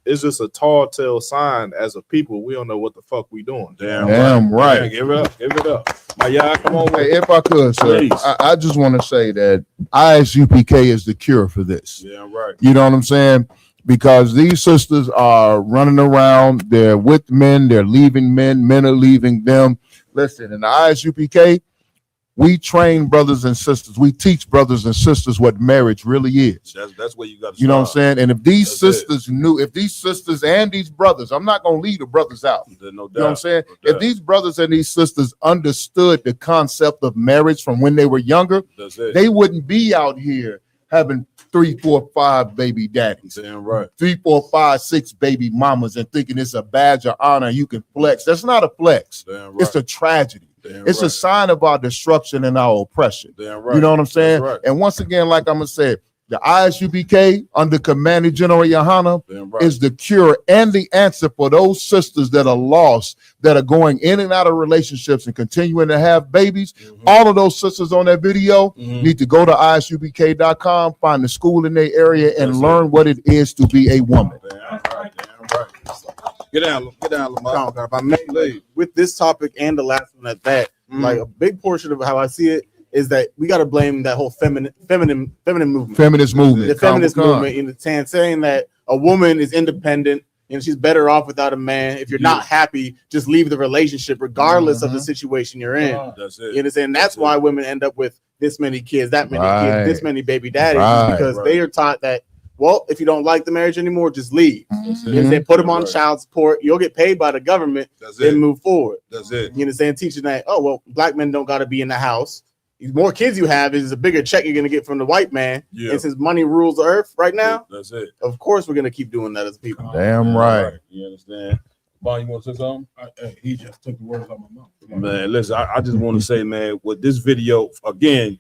It's just a tall tale sign. As a people, we don't know what the fuck we doing. Damn right. Yeah, give it up. My y'all, come on. Hey, if I could, sir, Please. I just want to say that ISUPK is the cure for this. Yeah, right. You know what I'm saying? Because these sisters are running around, they're with men, they're leaving men, men are leaving them. Listen, in the ISUPK, we train brothers and sisters, we teach brothers and sisters what marriage really is. That's where you got to You know what I'm saying? And if these sisters knew, if these sisters and these brothers, I'm not going to leave the brothers out. No doubt. You know what I'm saying? If these brothers and these sisters understood the concept of marriage from when they were younger, they wouldn't be out here having 3, 4, 5 baby daddies. Damn right. 3, 4, 5, 6 baby mamas and thinking it's a badge of honor. You can flex. That's not a flex. Damn right. It's a tragedy. Damn It's right. a sign of our destruction and our oppression. Damn right. You know what I'm saying? That's right. And once again, like I'm gonna say, the ISUPK under Commander General Yohana Damn right. is the cure and the answer for those sisters that are lost, that are going in and out of relationships and continuing to have babies. All of those sisters on that video need to go to ISUPK.com, find the school in their area, and learn what it is to be a woman. Damn right. Get down, Lamar. If I may, like, with this topic and the last one at that, like a big portion of how I see it is that we got to blame that whole feminine movement, Feminist movement. the feminist Come on. movement, in the saying that a woman is independent and she's better off without a man. If you're not happy, just leave the relationship, regardless of the situation you're in. That's it. You understand? That's why women end up with this many kids, that many Right. kids, this many baby daddies, Right. because they are taught that. Well, if you don't like the marriage anymore, just leave. Mm-hmm. And they put them on child support. You'll get paid by the government. That's then it. move forward. That's it. You understand? Teaching that, oh, well, black men don't got to be in the house. The more kids you have is a bigger check you're going to get from the white man. Yeah. And since money rules the earth right now, That's it. of course we're going to keep doing that as people. Damn right. You understand? Bon, you want to say something? He just took the words out of my mouth. Man, listen, I just want to say, man, with this video, again,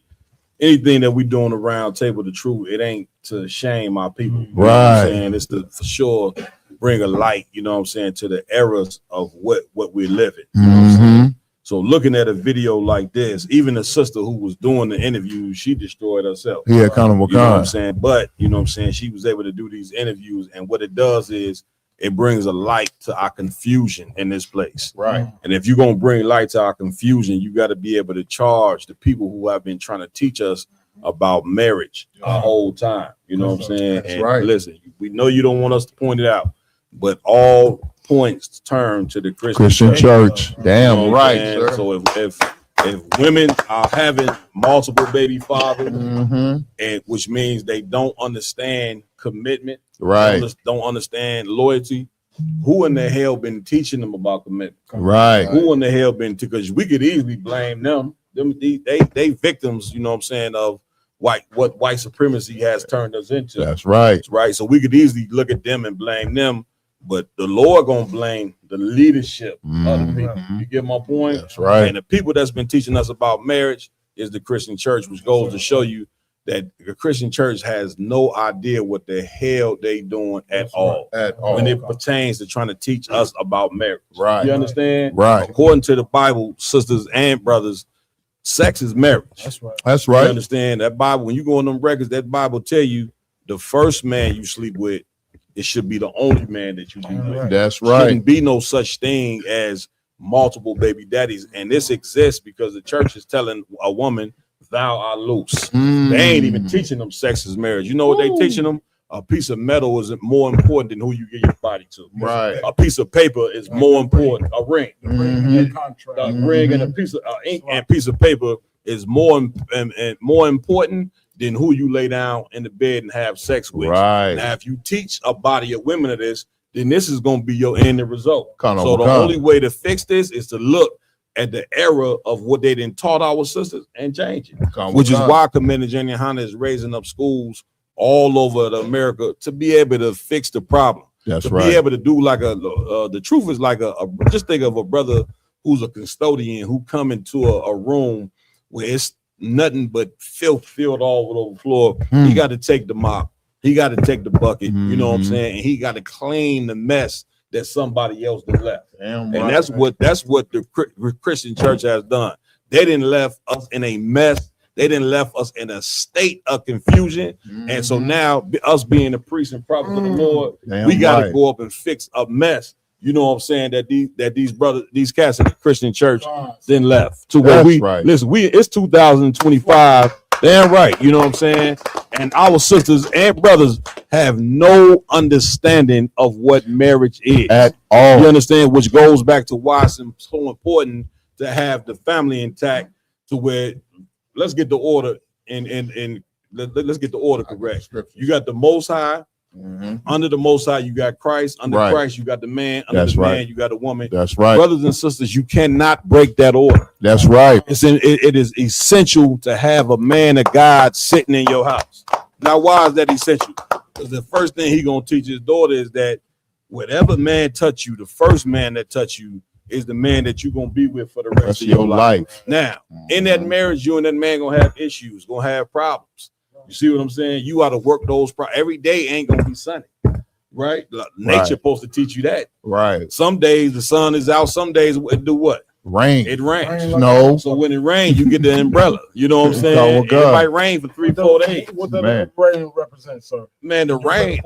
anything that we doing around table the truth, it ain't to shame our people. You know what Right. I'm saying? It's to for sure bring a light, you know what I'm saying, to the errors of what we're living. You know what I'm saying? So looking at a video like this, even the sister who was doing the interview, she destroyed herself. Yeah, kind of You know what I'm saying? But you know what I'm saying, she was able to do these interviews, and what it does is it brings a light to our confusion in this place. Right. And if you're gonna bring light to our confusion, you got to be able to charge the people who have been trying to teach us about marriage our whole time. You know what I'm saying? That's and right. listen, we know you don't want us to point it out, but all points turn to the Christian church. Damn You know what I'm right, saying? sir. So if women are having multiple baby fathers, and which means they don't understand commitment, Right. don't understand loyalty, who in the hell been teaching them about commitment? Right. Who in the hell been? Because we could easily blame them. They victims, you know what I'm saying, of what white supremacy has turned us into. That's right. Right. So we could easily look at them and blame them, but the Lord gonna blame the leadership of the people. You get my point? That's right. And the people that's been teaching us about marriage is the Christian church, which goes to show you that the Christian church has no idea what the hell they doing at all. At all. When it pertains to trying to teach us about marriage. Right. You understand? Right. According to the Bible, sisters and brothers, sex is marriage. That's right. That's You right. understand? That Bible, when you go on them records, that Bible tell you the first man you sleep with, it should be the only man that you be with. That's right. Shouldn't be no such thing as multiple baby daddies. And this exists because the church is telling a woman, thou art loose. They ain't even teaching them sex is marriage. You know what they teaching them? A piece of metal is more important than who you give your body to. Right. A piece of paper is more important. A ring. Contract. A ring and a piece of ink and piece of paper is more important than who you lay down in the bed and have sex with. Right. Now, if you teach a body of women of this, then this is going to be your end result. Kind of So the kind. only way to fix this is to look at the era of what they didn't taught our sisters and change it. Kind of Which is kind. why Commander Jenny Hanna is raising up schools all over America to be able to fix the problem. That's to right. be able to do like the truth is like a just think of a brother who's a custodian who come into a room where it's nothing but filth filled all over the floor. He got to take the mop. He got to take the bucket. You know what I'm saying? And he got to clean the mess that somebody else done left. Damn And right. that's what the Christian church has done. They didn't left us in a mess. They didn't left us in a state of confusion. And so now us being the priests and prophets of the Lord, Damn we got to right. go up and fix a mess. You know what I'm saying? That these brothers, these cats in the Christian church then left to where That's we right. listen, it's 2025. Damn right. You know what I'm saying? And our sisters and brothers have no understanding of what marriage is At all. You understand? Which goes back to why it's so important to have the family intact to where let's get the order and let's get the order correct. You got the Most High. Under the Most High, you got Christ. Under Right. Christ, you got the man. Under That's the man, right. you got a woman. That's right. Brothers and sisters, you cannot break that order. That's right. It is essential to have a man of God sitting in your house. Now, why is that essential? Because the first thing he gonna teach his daughter is that whatever man touch you, the first man that touch you is the man that you're gonna be with for the rest of your life. Now, in that marriage, you and that man gonna have issues, gonna have problems. You see what I'm saying? You ought to work those every day ain't gonna be sunny, right? Nature Right. supposed to teach you that. Right. Some days the sun is out, some days it do what? Rain. It rains. Snow. So when it rains, you get the umbrella. You know what I'm Oh, saying? God. It might rain for 3-4 days. What does Man. the rain represent, sir? Man, the rain,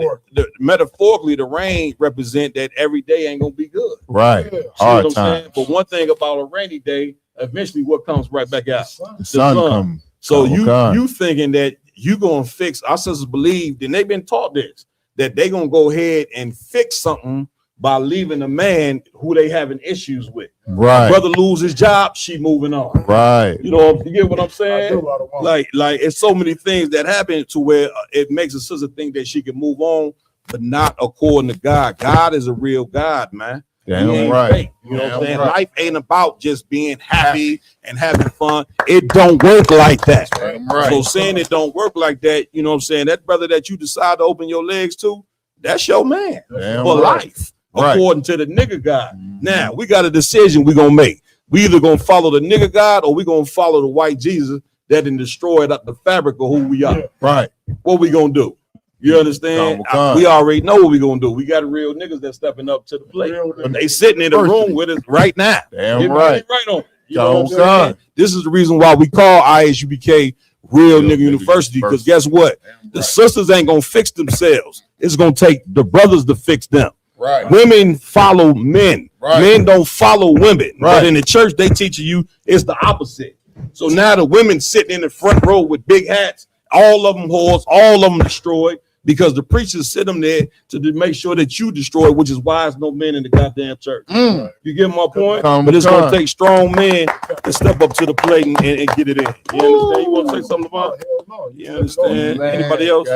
metaphorically, the rain represent that every day ain't gonna be good. Right. See what Hard I'm time. saying? But one thing about a rainy day, eventually what comes right back out? The sun come. So Oh, God. you thinking that you gonna fix, our sisters believe, and they've been taught this, that they gonna go ahead and fix something by leaving a man who they having issues with. Right. Brother lose his job, she moving on. Right. You know, you get what I'm saying? do, I don't want Like it's so many things that happen to where it makes a sister think that she can move on, but not according to God. God is a real God, man. Damn He ain't right. fake. You know what I'm Damn saying? right. Life ain't about just being happy and having fun. It don't work like that. Damn right. So saying it don't work like that, you know what I'm saying? That brother that you decide to open your legs to, that's your man Damn for right. life, Right. according to the nigga God. Now we got a decision we gonna make. We either gonna follow the nigga God or we gonna follow the white Jesus that done destroyed the fabric of who we are. Right. What we gonna do? You understand? We already know what we gonna do. We got real niggas that stepping up to the plate. But they sitting in the room with us right now. Damn right. Right on. You know what I'm saying? This is the reason why we call ISUBK Real Nigga University, because guess what? The sisters ain't gonna fix themselves. It's gonna take the brothers to fix them. Right. Women follow men. Right. Men don't follow women. Right. But in the church, they teaching you it's the opposite. So now the women sitting in the front row with big hats, all of them whores, all of them destroyed, because the preachers sit them there to make sure that you destroy, which is why there's no men in the goddamn church. You get my point? But it's gonna take strong men to step up to the plate and get it in. You understand? You want to say something about it? You understand? Anybody else?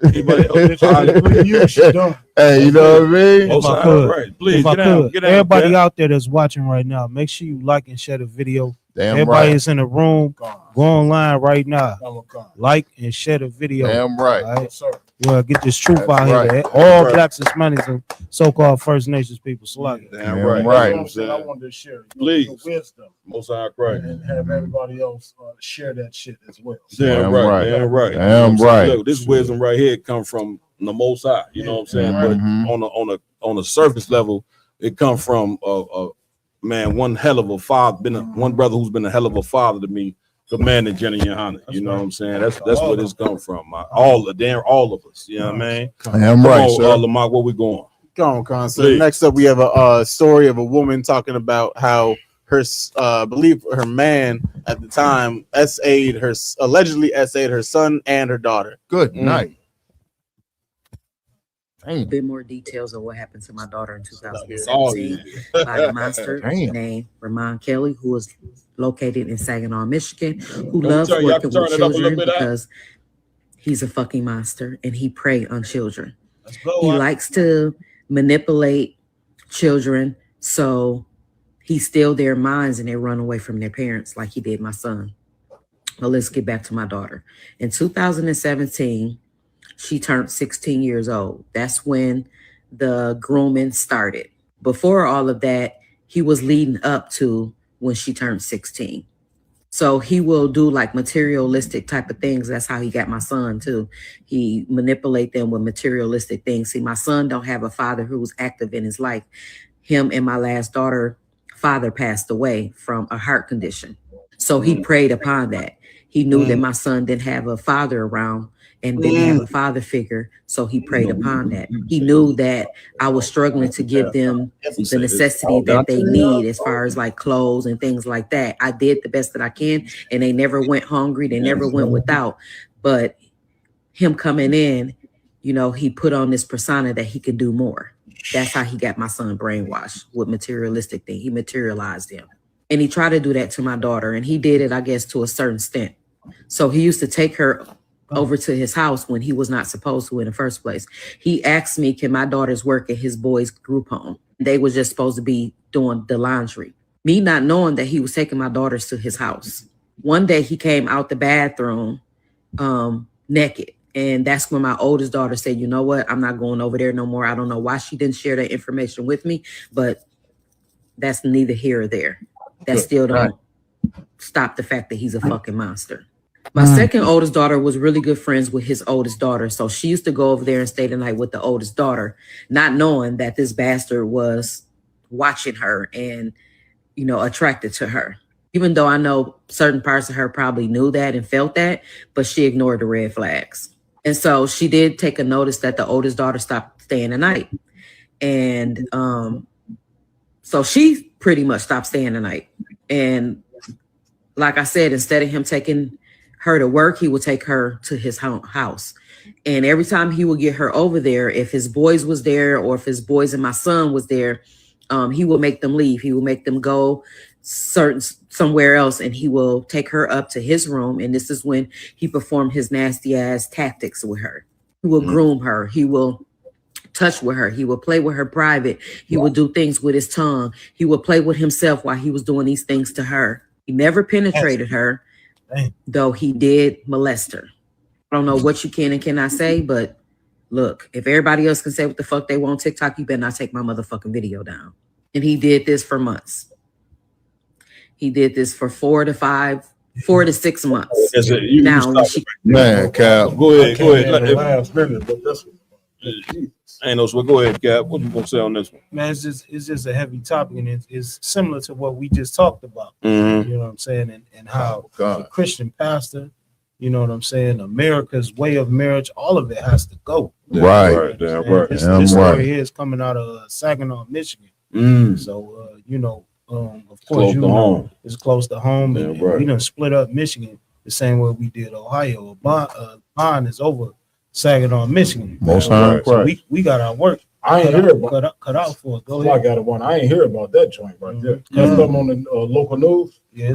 Anybody else? Hey, you know what I mean? If I could, Right. Please if I get down. could, Get down. everybody Cat. out there that's watching right now, make sure you like and share the video. Damn Everybody right. is in the room. Go online right now. Like and share the video. Damn right. All right? Well, get this truth That's out here. right. That all That's right. blacks, Hispanics, and so-called First Nations people. Salaki. Damn Damn right. right. You know what I'm I saying? wanted to share Please. the wisdom Most High Christ. and have everybody else share that shit as well. Damn right. Damn right. You know what Damn I'm saying? right. Look, this wisdom right here come from the Most High. You know what I'm saying? Mhm. But on a surface level, it come from man, one hell of a father, one brother who's been a hell of a father to me, commanding Jenny Yohana. You know what I'm saying? That's where this come from. All of us. You know what I mean? Damn right, sir. Lamar, where we going? Go on, Con. So Please. next up, we have a story of a woman talking about how her, believe her man at the time allegedly SA'd her son and her daughter. Good night. A bit more details of what happened to my daughter in Oh, 2017 by a monster Damn. named Ramon Kelly, who was located in Saginaw, Michigan, who me loves tell you, I working can with turn it up a little children bit, because he's a fucking monster and he prey on children. Let's go. He likes to manipulate children, so he steal their minds and they run away from their parents like he did my son. Well, let's get back to my daughter. In 2017, she turned 16 years old. That's when the grooming started. Before all of that, he was leading up to when she turned 16. So he will do like materialistic type of things. That's how he got my son too. He manipulate them with materialistic things. See, my son don't have a father who was active in his life. Him and my last daughter, father passed away from a heart condition. So he preyed upon that. He knew that my son didn't have a father around and didn't have a father figure, so he preyed upon that. He knew that I was struggling to give them the necessity that they need as far as like clothes and things like that. I did the best that I can, and they never went hungry. They never went without. But him coming in, you know, he put on this persona that he could do more. That's how he got my son brainwashed with materialistic thing. He materialized him. And he tried to do that to my daughter, and he did it, I guess, to a certain extent. So he used to take her over to his house when he was not supposed to in the first place. He asked me, can my daughters work at his boys' group home? They were just supposed to be doing the laundry. Me not knowing that he was taking my daughters to his house. One day he came out the bathroom naked. And that's when my oldest daughter said, you know what? I'm not going over there no more. I don't know why she didn't share that information with me, but that's neither here or there. That still don't stop the fact that he's a fucking monster. My second oldest daughter was really good friends with his oldest daughter. So she used to go over there and stay the night with the oldest daughter, not knowing that this bastard was watching her and, you know, attracted to her. Even though I know certain parts of her probably knew that and felt that, but she ignored the red flags. And so she did take a notice that the oldest daughter stopped staying the night. And so she pretty much stopped staying the night. And like I said, instead of him taking her to work, he would take her to his house. And every time he would get her over there, if his boys was there or if his boys and my son was there, he will make them leave. He will make them go somewhere else, and he will take her up to his room. And this is when he performed his nasty ass tactics with her. He will groom her. He will touch with her. He will play with her private. He will do things with his tongue. He will play with himself while he was doing these things to her. He never penetrated her, though he did molest her. I don't know what you can and cannot say, but look, if everybody else can say what the fuck they want on TikTok, you better not take my motherfucking video down. And he did this for months. He did this for 4 to 5 4 to 6 months. That's it. You Now, stop she- it right there. Man, Cap. Go ahead. Go ahead. At the last minute, but that's Ain't no sweat. Go ahead, Cap. What you gonna say on this one? Man, it's just a heavy topic, and it's similar to what we just talked about. Mhm. You know what I'm saying, and how God. the Christian pastor, you know what I'm saying, America's way of marriage, all of it has to go. Right. Damn And right. This, Damn this story right. here is coming out of Saginaw, Michigan. Mm. So you know, of Close course, to you know, home. it's close to home, Damn and right. we done split up Michigan the same way we did Ohio. Bond is over Saginaw, Michigan. Most high So Christ. we got our work. I ain't hear about. cut out for it. Go I ahead. got one. I ain't hear about that joint right there. That's something on the local news. Yeah,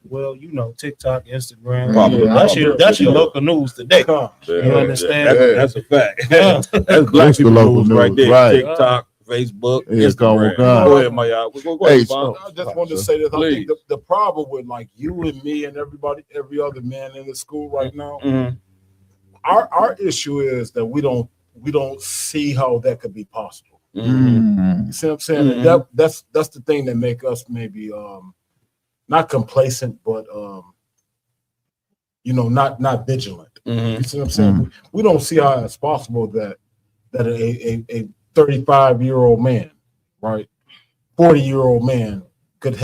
well, you know, TikTok, Instagram. Popular. That's your local news today. Huh. You understand? That's a fact. Yeah. That's black That's the people local news right news, there. right. TikTok, Facebook, Yeah, Instagram. come on. Go ahead, Maya. Go Hey, ahead, so- Bob. I just wanted to say this. I Please. think the problem with like you and me and everybody, every other man in the school right now, Mhm. our issue is that we don't see how that could be possible. Mm. You see what I'm saying? And that's the thing that make us maybe not complacent, but you know, not vigilant. Mhm. You see what I'm saying? We don't see how it's possible that a 35-year-old man, right, 40-year-old man could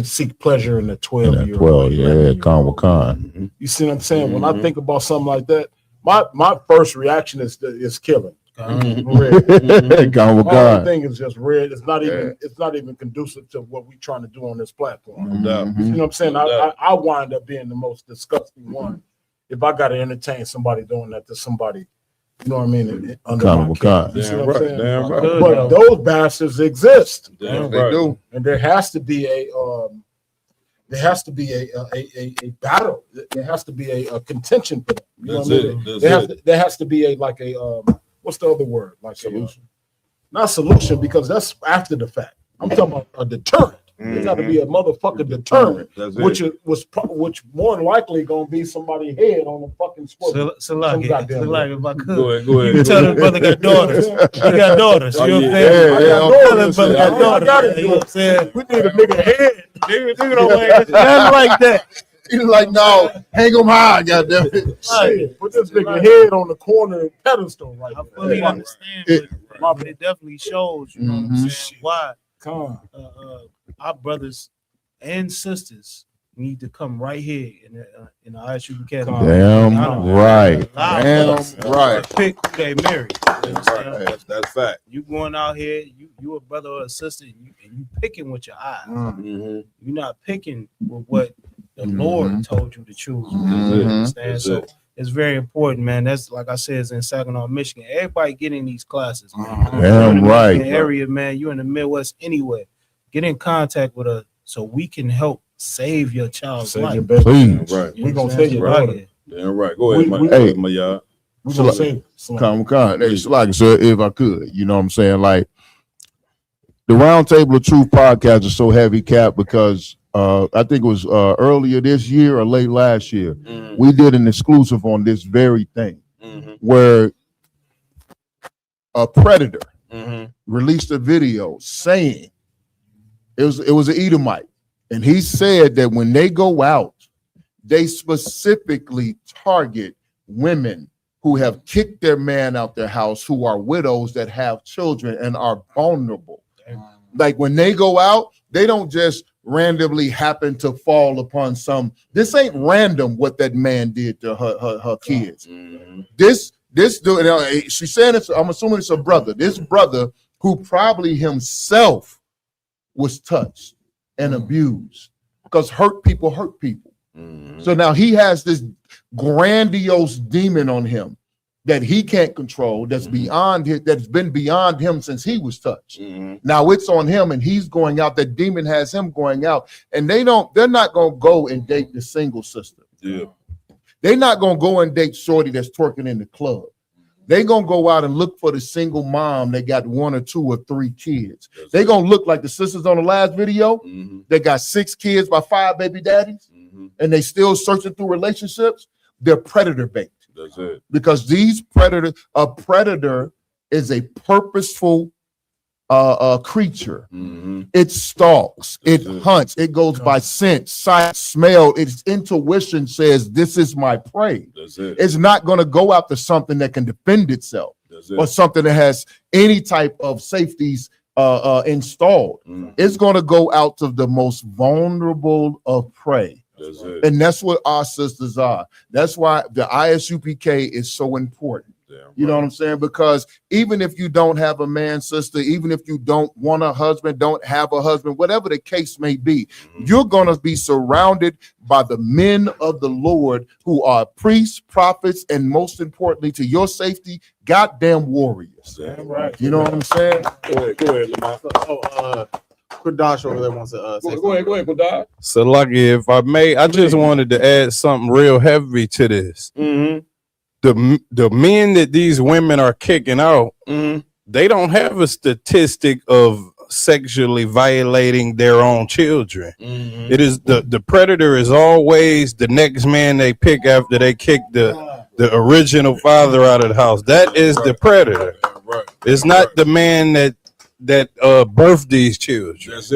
seek pleasure in a 12-year-old. 12, yeah, con with con. You see what I'm saying? When I think about something like that, my first reaction is killing. Red. Con with My whole con. thing is just red. It's not even conducive to what we're trying to do on this platform. Mm-hmm. doubt. You know what I'm saying? I wind up being the most disgusting one if I got to entertain somebody doing that to somebody. You know what I mean? Under Con my with care. con. You see Damn what I'm right, saying? damn right. But those bastards exist, Damn They right. do. and there has to be a battle. There has to be a contention for them. You know That's what I it. mean? That's There has to be a what's the other word? Like solution. Not solution, because that's after the fact. I'm talking about a deterrent. There got to be a motherfucking deterrent, That's it. which more than likely gonna be somebody's head on a fucking squirrel. So like, Some goddamn way. if I could. Go ahead. Go ahead. You tell the brother got daughters. He got daughters. You know what I'm Yeah, saying? yeah, Tell the brother got I daughters. got it. You know what I'm saying? We need a nigga head. Nigga don't like nothing like that. He's like, no, hang him high, goddamn it. Shit, put this nigga head on the corner and pedestal right I there. fully understand, but it definitely shows, you know what I'm saying, why Come our brothers and sisters need to come right here in the ISU Academy. Damn right. Allow Damn us right. to pick who they marry. You understand? That's fact. You going out here, you a brother or a sister, and you picking with your eyes. Mhm. You're not picking with what the Lord told you to choose. You Mhm. understand? That's So it. it's very important, man. That's like I said, it's in Saginaw, Michigan. Everybody get in these classes, man. Damn You're in the right. Michigan area, man. You in the Midwest anywhere. Get in contact with us so we can help save your child's Save life. your baby. Please. Right. We gonna save your Right. daughter. Damn right. Go ahead, We- Hey. Maya. We gonna save it. Con with con. Hey, so like, sir, if I could, you know what I'm saying? Like, the Round Table of Truth podcast is so heavy, Cap, because I think it was earlier this year or late last year, we did an exclusive on this very thing where a predator released a video saying it was an Edomite, and he said that when they go out, they specifically target women who have kicked their man out their house, who are widows that have children and are vulnerable. Like when they go out, they don't just randomly happen to fall upon some. This ain't random what that man did to her kids. This dude, she's saying it's. I'm assuming it's a brother. This brother who probably himself was touched and abused, because hurt people hurt people. So now he has this grandiose demon on him that he can't control, that's beyond him, that's been beyond him since he was touched. Now it's on him, and he's going out. That demon has him going out, and they're not gonna go and date the single sister. Yeah. They're not gonna go and date shorty that's twerking in the club. They're gonna go out and look for the single mom that got 1 or 2 or 3 kids. They're gonna look like the sisters on the last video. They got 6 kids by 5 baby daddies, and they still searching through relationships. They're predator bait. That's it. Because a predator is a purposeful creature. It stalks, it hunts, it goes by scent, sight, smell. Its intuition says, this is my prey. It's not going to go after something that can defend itself or something that has any type of safeties installed. It's going to go out to the most vulnerable of prey. And that's what our sisters are. That's why the ISUPK is so important. You know what I'm saying? Because even if you don't have a man, sister, even if you don't want a husband, don't have a husband, whatever the case may be, you're going to be surrounded by the men of the Lord who are priests, prophets, and most importantly, to your safety, goddamn warriors. Right. You know what I'm saying? Go ahead, Lamont. Kudash over there wants to say Go ahead, Kudash. So lucky, if I may, I just wanted to add something real heavy to this. The men that these women are kicking out, they don't have a statistic of sexually violating their own children. It is the predator is always the next man they pick after they kick the original father out of the house. That is the predator. It's not the man that birthed these children. That's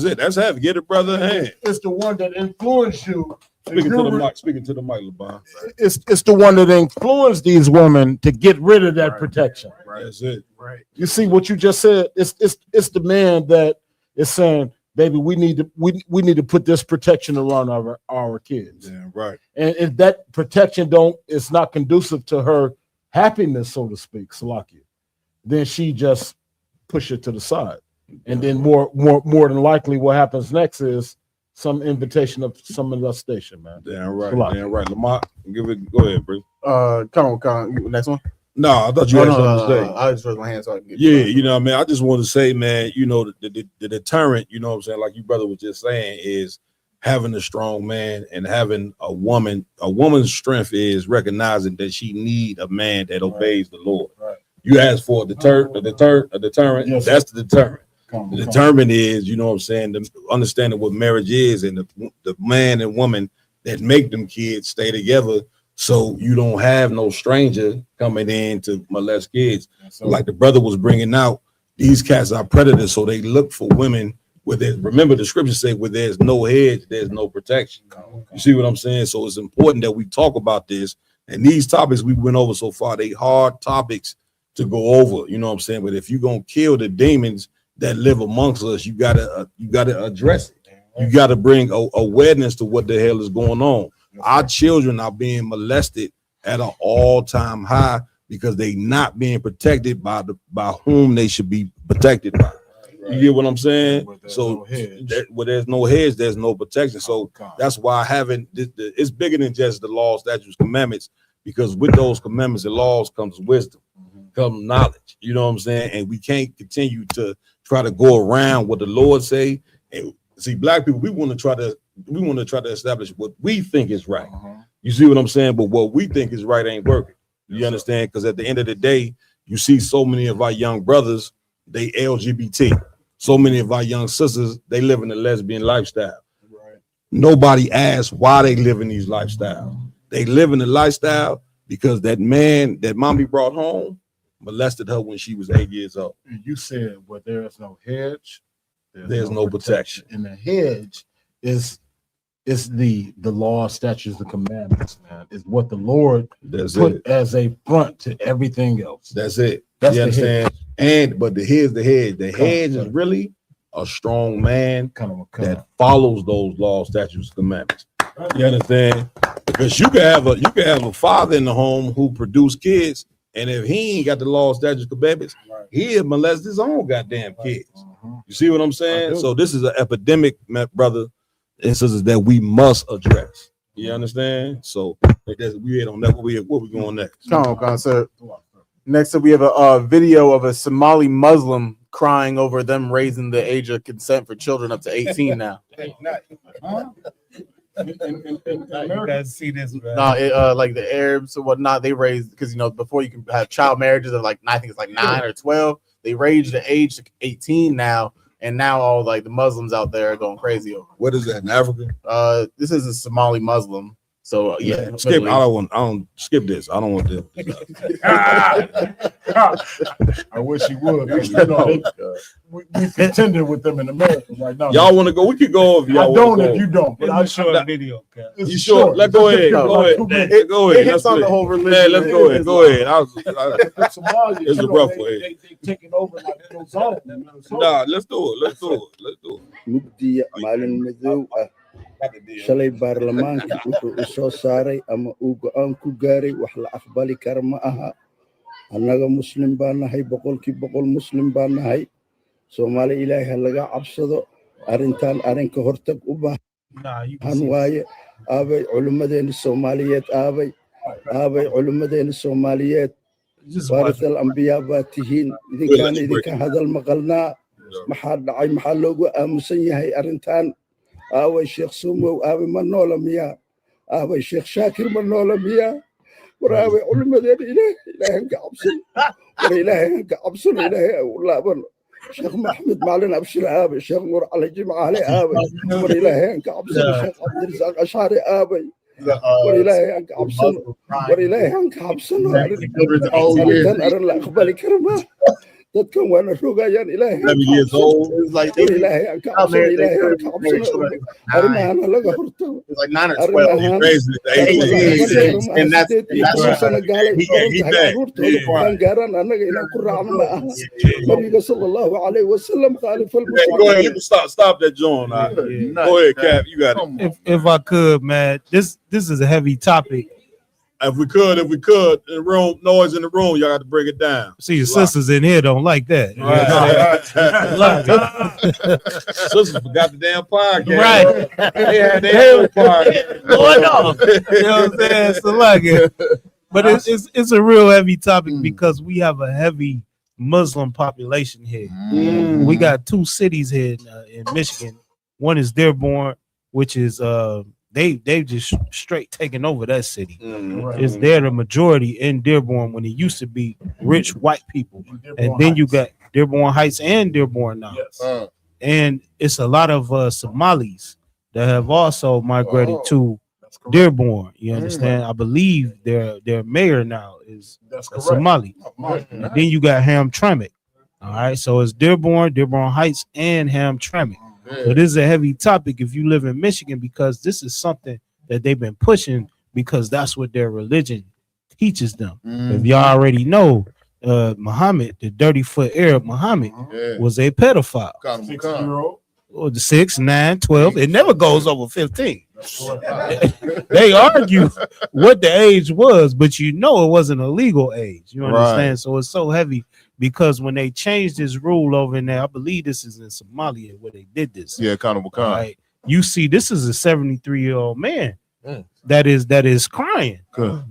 it. That's heavy. Get it, brother. Hand. It's the one that influenced you. Speaking to the mic, LeBron. It's the one that influenced these women to get rid of that protection. That's it. You see what you just said? It's the man that is saying, baby, we need to put this protection around our kids. Yeah, right. And if that protection it's not conducive to her happiness, so to speak, Salakia, then she just push it to the side. And then more than likely what happens next is some invitation of some molestation, man. Damn right. Damn right. Lamont, go ahead, bro. Come on. Next one. No, I thought you had something to say. I just raised my hand so I can get you know what I mean? I just want to say, man, you know, the deterrent, you know what I'm saying, like your brother was just saying, is having a strong man and having a woman. A woman's strength is recognizing that she need a man that obeys the Lord. Right. You ask for a deterrent. Yes, that's the deterrent. The determinant is, you know what I'm saying, the understanding what marriage is, and the man and woman that make them kids stay together, so you don't have no stranger coming in to molest kids. Like the brother was bringing out, these cats are predators, so they look for women where remember the scriptures say, where there's no hedge, there's no protection. You see what I'm saying? So it's important that we talk about this, and these topics we went over so far, they hard topics to go over, you know what I'm saying? But if you're gonna kill the demons that live amongst us, you gotta address it. You gotta bring awareness to what the hell is going on. Our children are being molested at an all-time high because they not being protected by whom they should be protected by. You get what I'm saying? So where there's no hedge, there's no protection. So that's why having it's bigger than just the law, statutes, commandments, because with those commandments and laws comes wisdom, comes knowledge. You know what I'm saying? And we can't continue to try to go around what the Lord say. And see, black people, we want to try to establish what we think is right. You see what I'm saying? But what we think is right ain't working. You understand? Because at the end of the day, you see so many of our young brothers, they LGBT. So many of our young sisters, they live in a lesbian lifestyle. Nobody asks why they live in these lifestyles. They live in the lifestyle because that man that mommy brought home molested her when she was 8 years old. And you said, well, there is no hedge, there's no protection. And the hedge is the law, statutes, the commandments, man. Is what the Lord put as a front to everything else. That's it. That's you the understand? But here's the hedge. The hedge is really a strong man that follows those laws, statutes, commandments. You understand? Because you can have a father in the home who produce kids, and if he ain't got the law, statutes, commandments, he'll molest his own goddamn kids. You see what I'm saying? So this is an epidemic, brother and sisters, that we must address. You understand? So we ain't on that. What we going next? Come on, sir. Next up, we have a video of a Somali Muslim crying over them raising the age of consent for children up to 18 now. You guys see this, bro? No, like the Arabs or whatnot, they raised, because before you can have child marriages of like, I think it's like 9 or 12. They raised the age to 18 now, and now all like the Muslims out there are going crazy over. What is that in Africa? This is a Somali Muslim. So yeah, skip. I don't skip this. I don't want this. I wish you would. Because, you know, we contending with them in America right now. Y'all want to go? We could go if y'all I don't wanna if go. you don't, but I'll show a video. You sure? Let's go ahead. Go ahead. Go ahead. It's on the whole religion. Man, let's go ahead. Go ahead. Somalia, It's a rough way. They taking over like those zones. Nah, let's do it. Let's do it. Let's do it. mugdiya maalin madow ah shalay baarlamaanka wuxuu u soo saaray ama uu go'aan ku gaaray wax la aqbali kara ma aha annaga muslim baan nahay boqolkiiba muslim baan nahay Soomaali ilaahay ha laga cabsado arrintan arrinka hortag u baahan waaye aabay culimadeena Soomaaliyeed aabay culimadeena Soomaaliyeed warisal anbiyaa baa tihiin idinka hadal maqalnaa maxaa dhacay maxaa loogu aamusan yahay arrintan aaway sheekh sumow aaway ma noola miyaa aaway sheekh shaakir ma noola miyaa war aaway culimadeena ilaahay ka cabsan war ilaahay ka cabsan ilaahay u laaban sheekh maxmed maalin abshir aaway sheekh nur cali jimcaale aaway war ilaahay ka cabsan sheekh cabdirasaaq ashari aaway war ilaahay ka cabsan war ilaahay ka cabsan arrintan arrin la aqbali kara ma dadkan waana rogayaan ilaahay ilaahay aan ka cabsano ilaahay aan ka cabsano arrimahan laga hortago arrimahan gaaraan annaga inaan ku raacno ma aha nabiga sallallahu alayhi wasallam khaalif Go ahead. Stop that, John. Go ahead, Cap. You got it. If I could, man, this is a heavy topic. If we could, in the room, noise in the room, y'all got to break it down. See, your sisters in here don't like that. Sisters forgot the damn podcast. Right. They had their own podcast. Going on. You know what I'm saying? So like it. But it's a real heavy topic because we have a heavy Muslim population here. We got two cities here in Michigan. One is Dearborn, which is they just straight taking over that city. It's there the majority in Dearborn when it used to be rich white people, and then you got Dearborn Heights and Dearborn now. And it's a lot of Somalis that have also migrated to Dearborn. You understand? I believe their mayor now is a Somali. And then you got Hamtramck. All right, so it's Dearborn Heights, and Hamtramck. So this is a heavy topic if you live in Michigan because this is something that they've been pushing because that's what their religion teaches them. If y'all already know, Muhammad, the dirty foot Arab Muhammad, was a pedophile. 6-year-old. Or the 6, 9, 12. It never goes over 15. They argue what the age was, but you know it wasn't a legal age. You understand? Right. So it's so heavy because when they changed this rule over in there, I believe this is in Somalia where they did this. Yeah, kind of. Right? You see, this is a 73-year-old man that is crying.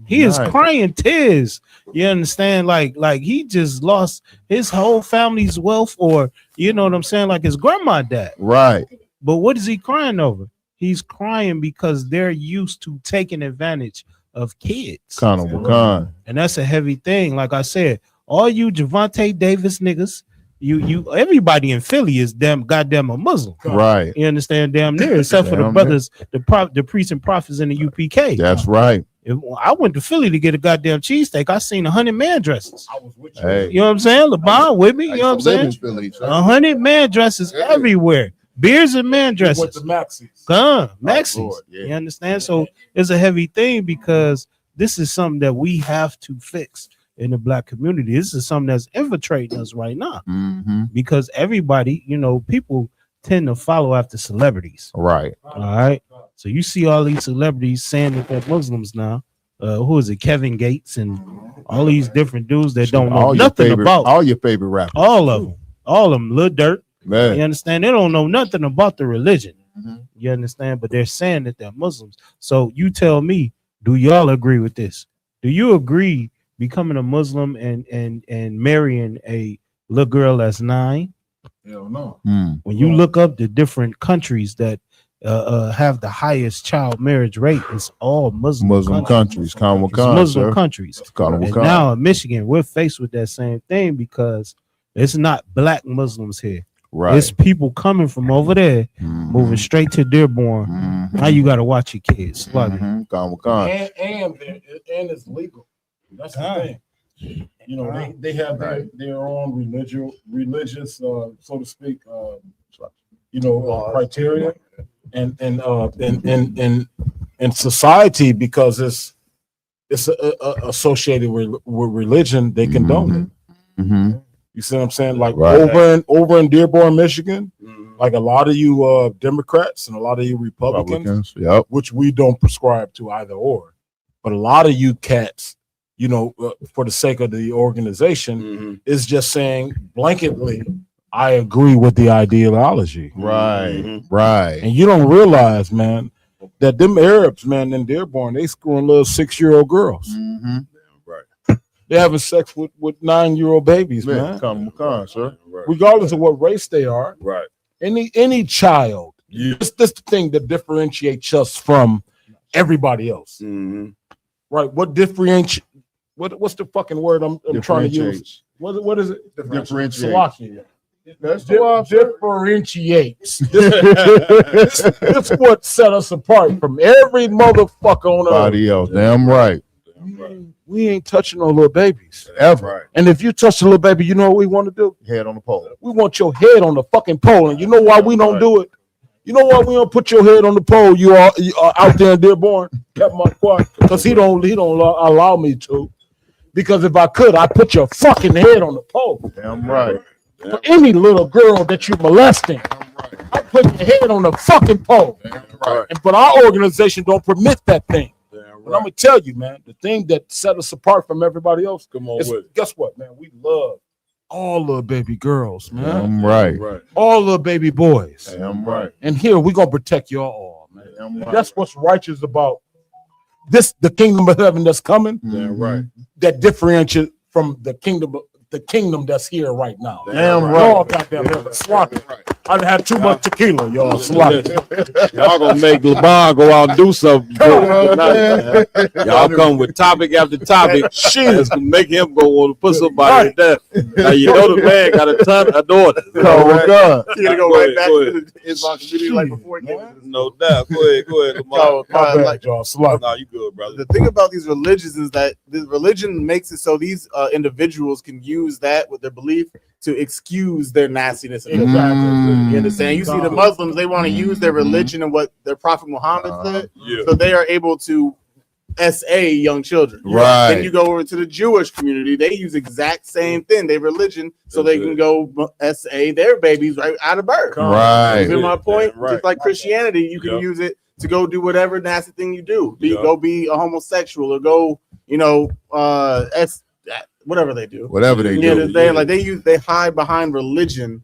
He is crying tears. You understand? Like he just lost his whole family's wealth, or you know what I'm saying? Like his grandma died. Right. But what is he crying over? He's crying because they're used to taking advantage of kids. Kind. And that's a heavy thing. Like I said, all you Javante Davis niggas, you everybody in Philly is goddamn a Muslim. Right. You understand? Damn near, except for the brothers, the priests and prophets in the UPK. That's right. I went to Philly to get a goddamn cheesesteak. I seen 100 man dresses. I was with you. Hey. You know what I'm saying? LeBron with me. You know what I'm saying? 100 man dresses everywhere. Beers and man dresses. With the Maxis. Maxis. You understand? So it's a heavy thing because this is something that we have to fix in the black community. This is something that's infiltrating us right now because everybody, you know, people tend to follow after celebrities. Right. All right. So you see all these celebrities saying that they're Muslims now. Who is it? Kevin Gates and all these different dudes that don't know nothing about all your favorite rappers. All of them. Lil Durk. Man. You understand? They don't know nothing about the religion. You understand? But they're saying that they're Muslims. So you tell me, do y'all agree with this? Do you agree becoming a Muslim and marrying a little girl that's 9? Hell no. When you look up the different countries that have the highest child marriage rate, it's all Muslim countries. Muslim countries. And now in Michigan, we're faced with that same thing because it's not black Muslims here. Right. It's people coming from over there, moving straight to Dearborn. Now you got to watch your kids. Con. And it's legal. That's the thing. You know, they have their own religious, so to speak, criteria, and society, because it's associated with religion, they condone it. You see what I'm saying? Like over in Dearborn, Michigan, like a lot of you Democrats and a lot of you Republicans, which we don't prescribe to either or, but a lot of you cats, for the sake of the organization, is just saying blanketly, I agree with the ideology. Right. And you don't realize, man, that them Arabs, man, in Dearborn, they screwing little 6-year-old girls. They're having sex with 9-year-old babies, man. Come, sir. Regardless of what race they are. Right. Any child. This the thing that differentiates us from everybody else. Right. What differentiates? What's the fucking word I'm trying to use? What is it? Differentiate. Differentiates. This what set us apart from every motherfucker on Everybody else. Damn right. We ain't touching no little babies ever. Right. And if you touch a little baby, you know what we want to do? Head on the pole. We want your head on the fucking pole. And you know why we don't do it? You know why we don't put your head on the pole? You are out there in Dearborn, Captain Marquardt, because he don't allow me to. Because if I could, I'd put your fucking head on the pole. Damn right. For any little girl that you're molesting, I put your head on the fucking pole. Right. But our organization don't permit that thing. But I'm gonna tell you, man, the thing that set us apart from everybody else. Guess what, man? We love all little baby girls, man. Damn right. All little baby boys. Damn right. And here we gonna protect y'all all, man. Damn right. That's what's righteous about this, the kingdom of heaven that's coming. Damn right. That differentiates from the kingdom that's here right now. Damn right. Y'all goddamn sloppy. I done had too much tequila, y'all. Sloppy. Y'all gonna make LeBron go out and do something. Y'all come with topic after topic. It's gonna make him go want to put somebody to death. Now you know the man got a ton of daughters. Oh God. You're gonna go right back to the Islam community like before he came. No doubt. Go ahead, Lamar. Nah, you good, brother. The thing about these religions is that the religion makes it so these individuals can use that with their belief to excuse their nastiness. You understand? You see the Muslims, they want to use their religion and what their Prophet Muhammad said, so they are able to SA young children. Right. Then you go over to the Jewish community, they use exact same thing, their religion, so they can go SA their babies right out of birth. Right. You see my point? Right. Just like Christianity, you can use it to go do whatever nasty thing you do. Go be a homosexual or go, whatever they do. Whatever they do. Like they hide behind religion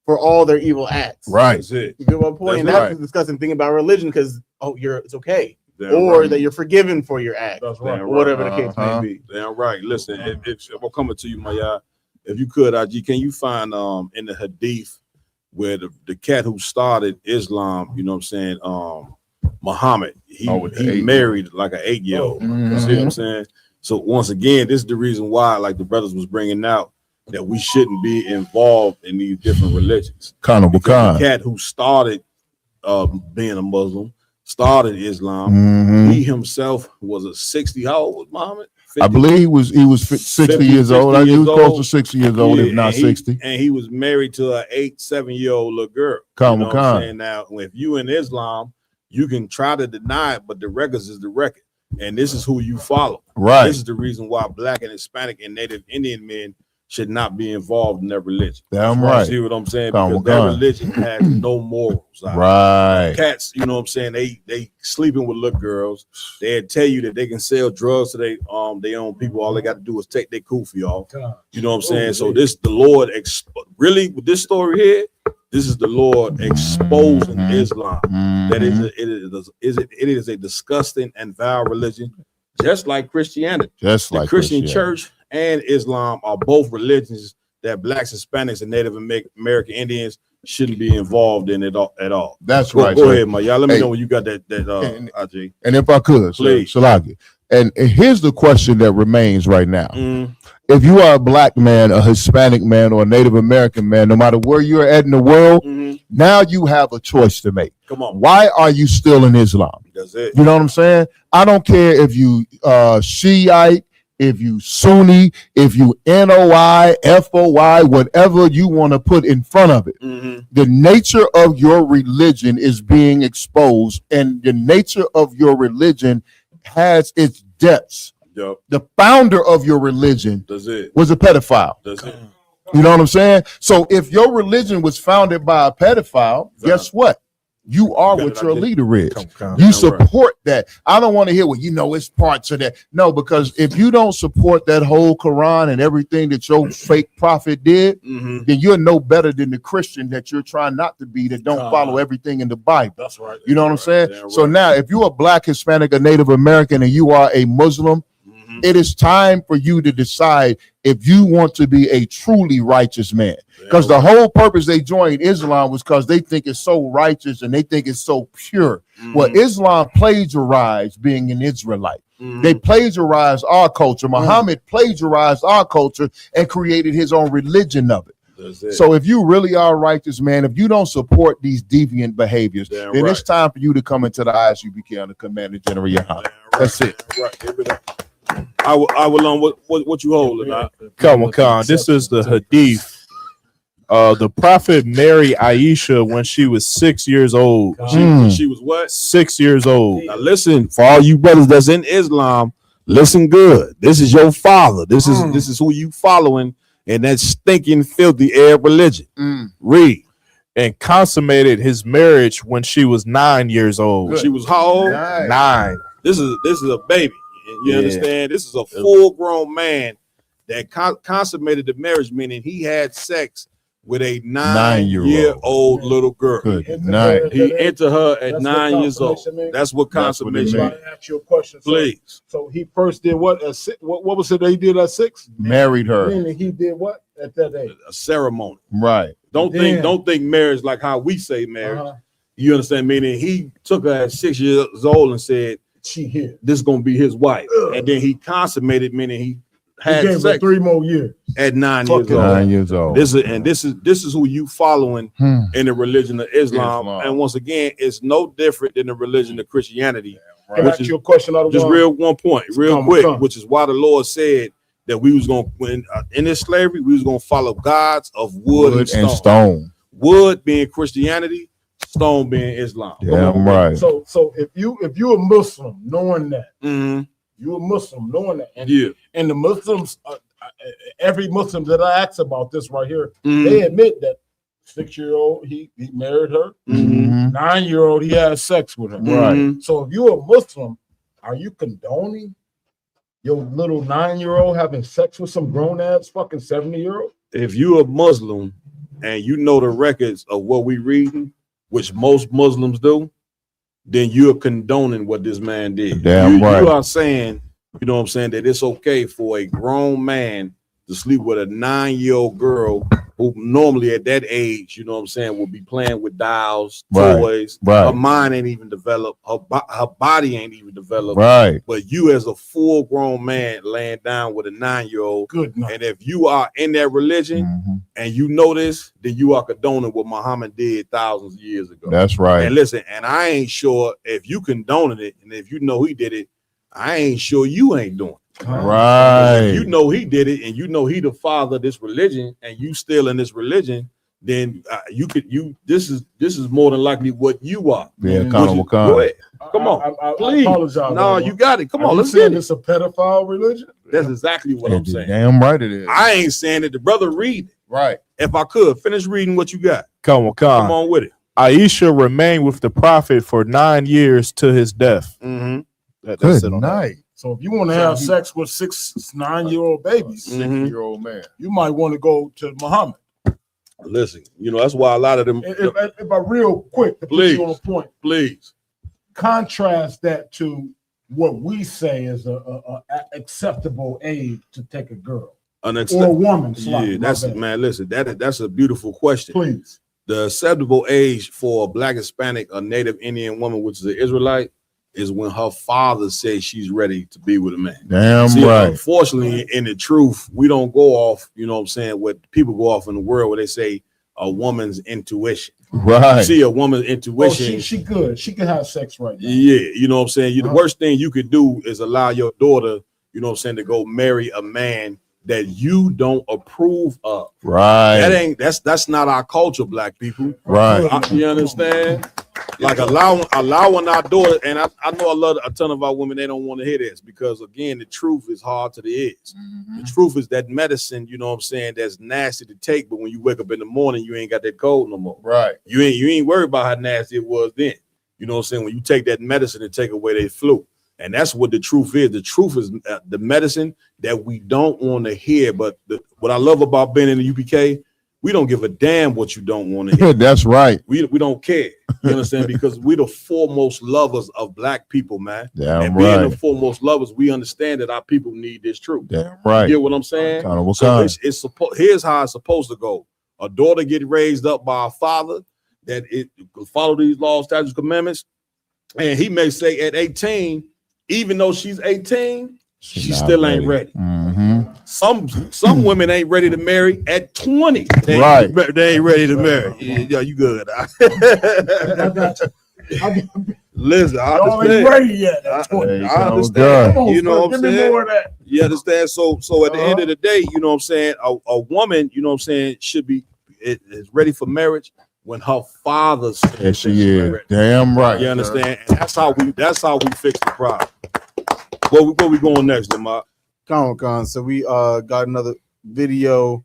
for all their evil acts. Right. That's it. You get my point? And that's the disgusting thing about religion, because it's okay. That you're forgiven for your act. That's right. Or whatever the case may be. Damn right. Listen, if I'm coming to you, Maya, if you could, IG, can you find in the hadith where the cat who started Islam, you know what I'm saying, Muhammad, he married like an 8-year-old. You see what I'm saying? So once again, this is the reason why, like the brothers was bringing out, that we shouldn't be involved in these different religions. The cat who started being a Muslim, started Islam. He himself was a 60. How old was Muhammad? 50? I believe he was 60 years old. He was close to 60 years old, if not 60. And he was married to an 7-year-old little girl. You know what I'm saying? Now, if you in Islam, you can try to deny it, but the records is the record. And this is who you follow. Right. This is the reason why Black and Hispanic and Native Indian men should not be involved in their religion. Damn right. See what I'm saying? Because their religion has no morals. Right. Cats, you know what I'm saying? They sleeping with little girls. They tell you that they can sell drugs to their own people. All they got to do is take their kufi off. You know what I'm saying? So the Lord really with this story here. This is the Lord exposing Islam. That it is a disgusting and vile religion, just like Christianity. The Christian church and Islam are both religions that Blacks, Hispanics, and Native American Indians shouldn't be involved in at all. That's right. Go ahead, Maya. Let me know when you got that IJ. And if I could, please. Shalagi, And here's the question that remains right now. Mm. If you are a black man, a Hispanic man, or a Native American man, no matter where you're at in the world, now you have a choice to make. Come on. Why are you still in Islam? That's it. You know what I'm saying? I don't care if you Shiite, if you Sunni, if you NOI, FOI, whatever you want to put in front of it. The nature of your religion is being exposed, and the nature of your religion has its depths. Yep. The founder of your religion That's it. was a pedophile. That's it. You know what I'm saying? So if your religion was founded by a pedophile, guess what? You are what your leader is. You support that. I don't want to hear, well, you know, it's parts of that. No, because if you don't support that whole Quran and everything that your fake prophet did, then you're no better than the Christian that you're trying not to be, that don't follow everything in the Bible. That's right. You know what I'm saying? So now, if you're a black, Hispanic, or Native American, and you are a Muslim, it is time for you to decide if you want to be a truly righteous man. Because the whole purpose they joined Islam was because they think it's so righteous and they think it's so pure. Well, Islam plagiarized being an Israelite. They plagiarized our culture. Muhammad plagiarized our culture and created his own religion of it. So if you really are a righteous man, if you don't support these deviant behaviors, then it's time for you to come into the ISUPK under Commander General Yahan. That's it. I will what you holding? Come on. This is the hadith. The prophet married Aisha when she was 6 years old. She was what? 6 years old. Now listen, for all you brothers that's in Islam, listen good. This is your father. This is who you following, and that stinking, filthy Arab religion. Read. And consummated his marriage when she was 9 years old. She was how old? 9. This is a baby. You understand? This is a full-grown man that consummated the marriage, meaning he had sex with a 9-year-old little girl. He entered her at 9 years old. That's what consummation means. I ask you a question. Please. So he first did what at 6? What was it that he did at 6? Married her. Meaning he did what at that age? A ceremony. Right. Don't think marriage like how we say marriage. You understand? Meaning he took her at 6 years old and said, "She here. This is gonna be his wife." And then he consummated, meaning he had gave her sex 3 more years at 9 years old. 9 years old. This is who you following in the religion of Islam. And once again, it's no different than the religion of Christianity. Can I ask you a question? Just one point, quick, which is why the Lord said that we was going in this slavery, we was going to follow gods of wood and stone. Wood being Christianity, stone being Islam. Yeah, I'm right. So if you're a Muslim, knowing that, you're a Muslim, knowing that, and the Muslims, every Muslim that I ask about this right here, they admit that 6-year-old he married her, 9-year-old he had sex with her. Right. So if you're a Muslim, are you condoning your little 9-year-old having sex with some grown ass fucking 70-year-old? If you're a Muslim and you know the records of what we reading, which most Muslims do, then you're condoning what this man did. Damn right. You are saying, you know what I'm saying, that it's okay for a grown man to sleep with a 9-year-old girl who normally at that age, you know what I'm saying, will be playing with dolls, toys. Her mind ain't even developed. Her body ain't even developed. Right. But you as a full-grown man laying down with a 9-year-old, and if you are in that religion and you know this, then you are condoning what Muhammad did thousands of years ago. That's right. And listen, and I ain't sure if you condoning it, and if you know he did it, I ain't sure you ain't doing it. Right. If you know he did it, and you know he the father of this religion, and you still in this religion, then this is more than likely what you are. Yeah, go ahead. Come on, please. I apologize. No, you got it. Come on, let's say get it. It's a pedophile religion. That's exactly what I'm saying. Damn right it is. I ain't saying that. The brother read it. Right. If I could finish reading what you got. Come on with it. Aisha remained with the prophet for 9 years to his death. That's it on that. So if you want to have sex with 9-year-old babies, 6-year-old man, you might want to go to Muhammad. Listen, that's why a lot of them. If I real quick to put you on a point, please contrast that to what we say is a acceptable age to take a girl or a woman. Listen, that's a beautiful question. Please, the acceptable age for a Black, Hispanic, or Native Indian woman, which is an Israelite, is when her father says she's ready to be with a man. Damn See, right. Unfortunately, in the truth, we don't go off, you know what I'm saying, what people go off in the world where they say a woman's intuition. Right. You see a woman's Oh, intuition. she good. She can have sex right now. Yeah, you know what I'm saying? The worst thing you could do is allow your daughter, you know what I'm saying, to go marry a man that you don't approve of. Right. That's not our culture, black people. Right. You understand? Like allowing our daughter, and I know a ton of our women, they don't want to hear this because again, the truth is hard to the ears. The truth is that medicine, you know what I'm saying, that's nasty to take, but when you wake up in the morning, you ain't got that cold no more. Right. You ain't worried about how nasty it was then. You know what I'm saying? When you take that medicine and take away their flu. And that's what the truth is. The truth is the medicine that we don't want to hear. But what I love about being in the UPK, we don't give a damn what you don't want to hear. That's right. We don't care. You understand? Because we're the foremost lovers of black people, man. Damn and being right. the foremost lovers, we understand that our people need this truth. Damn right. You get what I'm saying? Kind of what So kind? here's how it's supposed to go. A daughter get raised up by a father that it follow these laws, statutes, commandments, and he may say at 18, even though she's 18, she not still ain't ready. Mm-hmm. Some women ain't ready to marry at 20. They ain't ready to marry. Yeah, you good. Listen, I Y'all ain't understand. ready yet. At 20. I understand. Come on, You know son, what I'm give me saying? more of that. You understand? So at the end of the day, you know what I'm saying, a woman, you know what I'm saying, should be is ready for marriage when her father says Yes, she is. Damn right. You understand? And that's how we fix the problem. Where we going next, Lamar? Con. So we got another video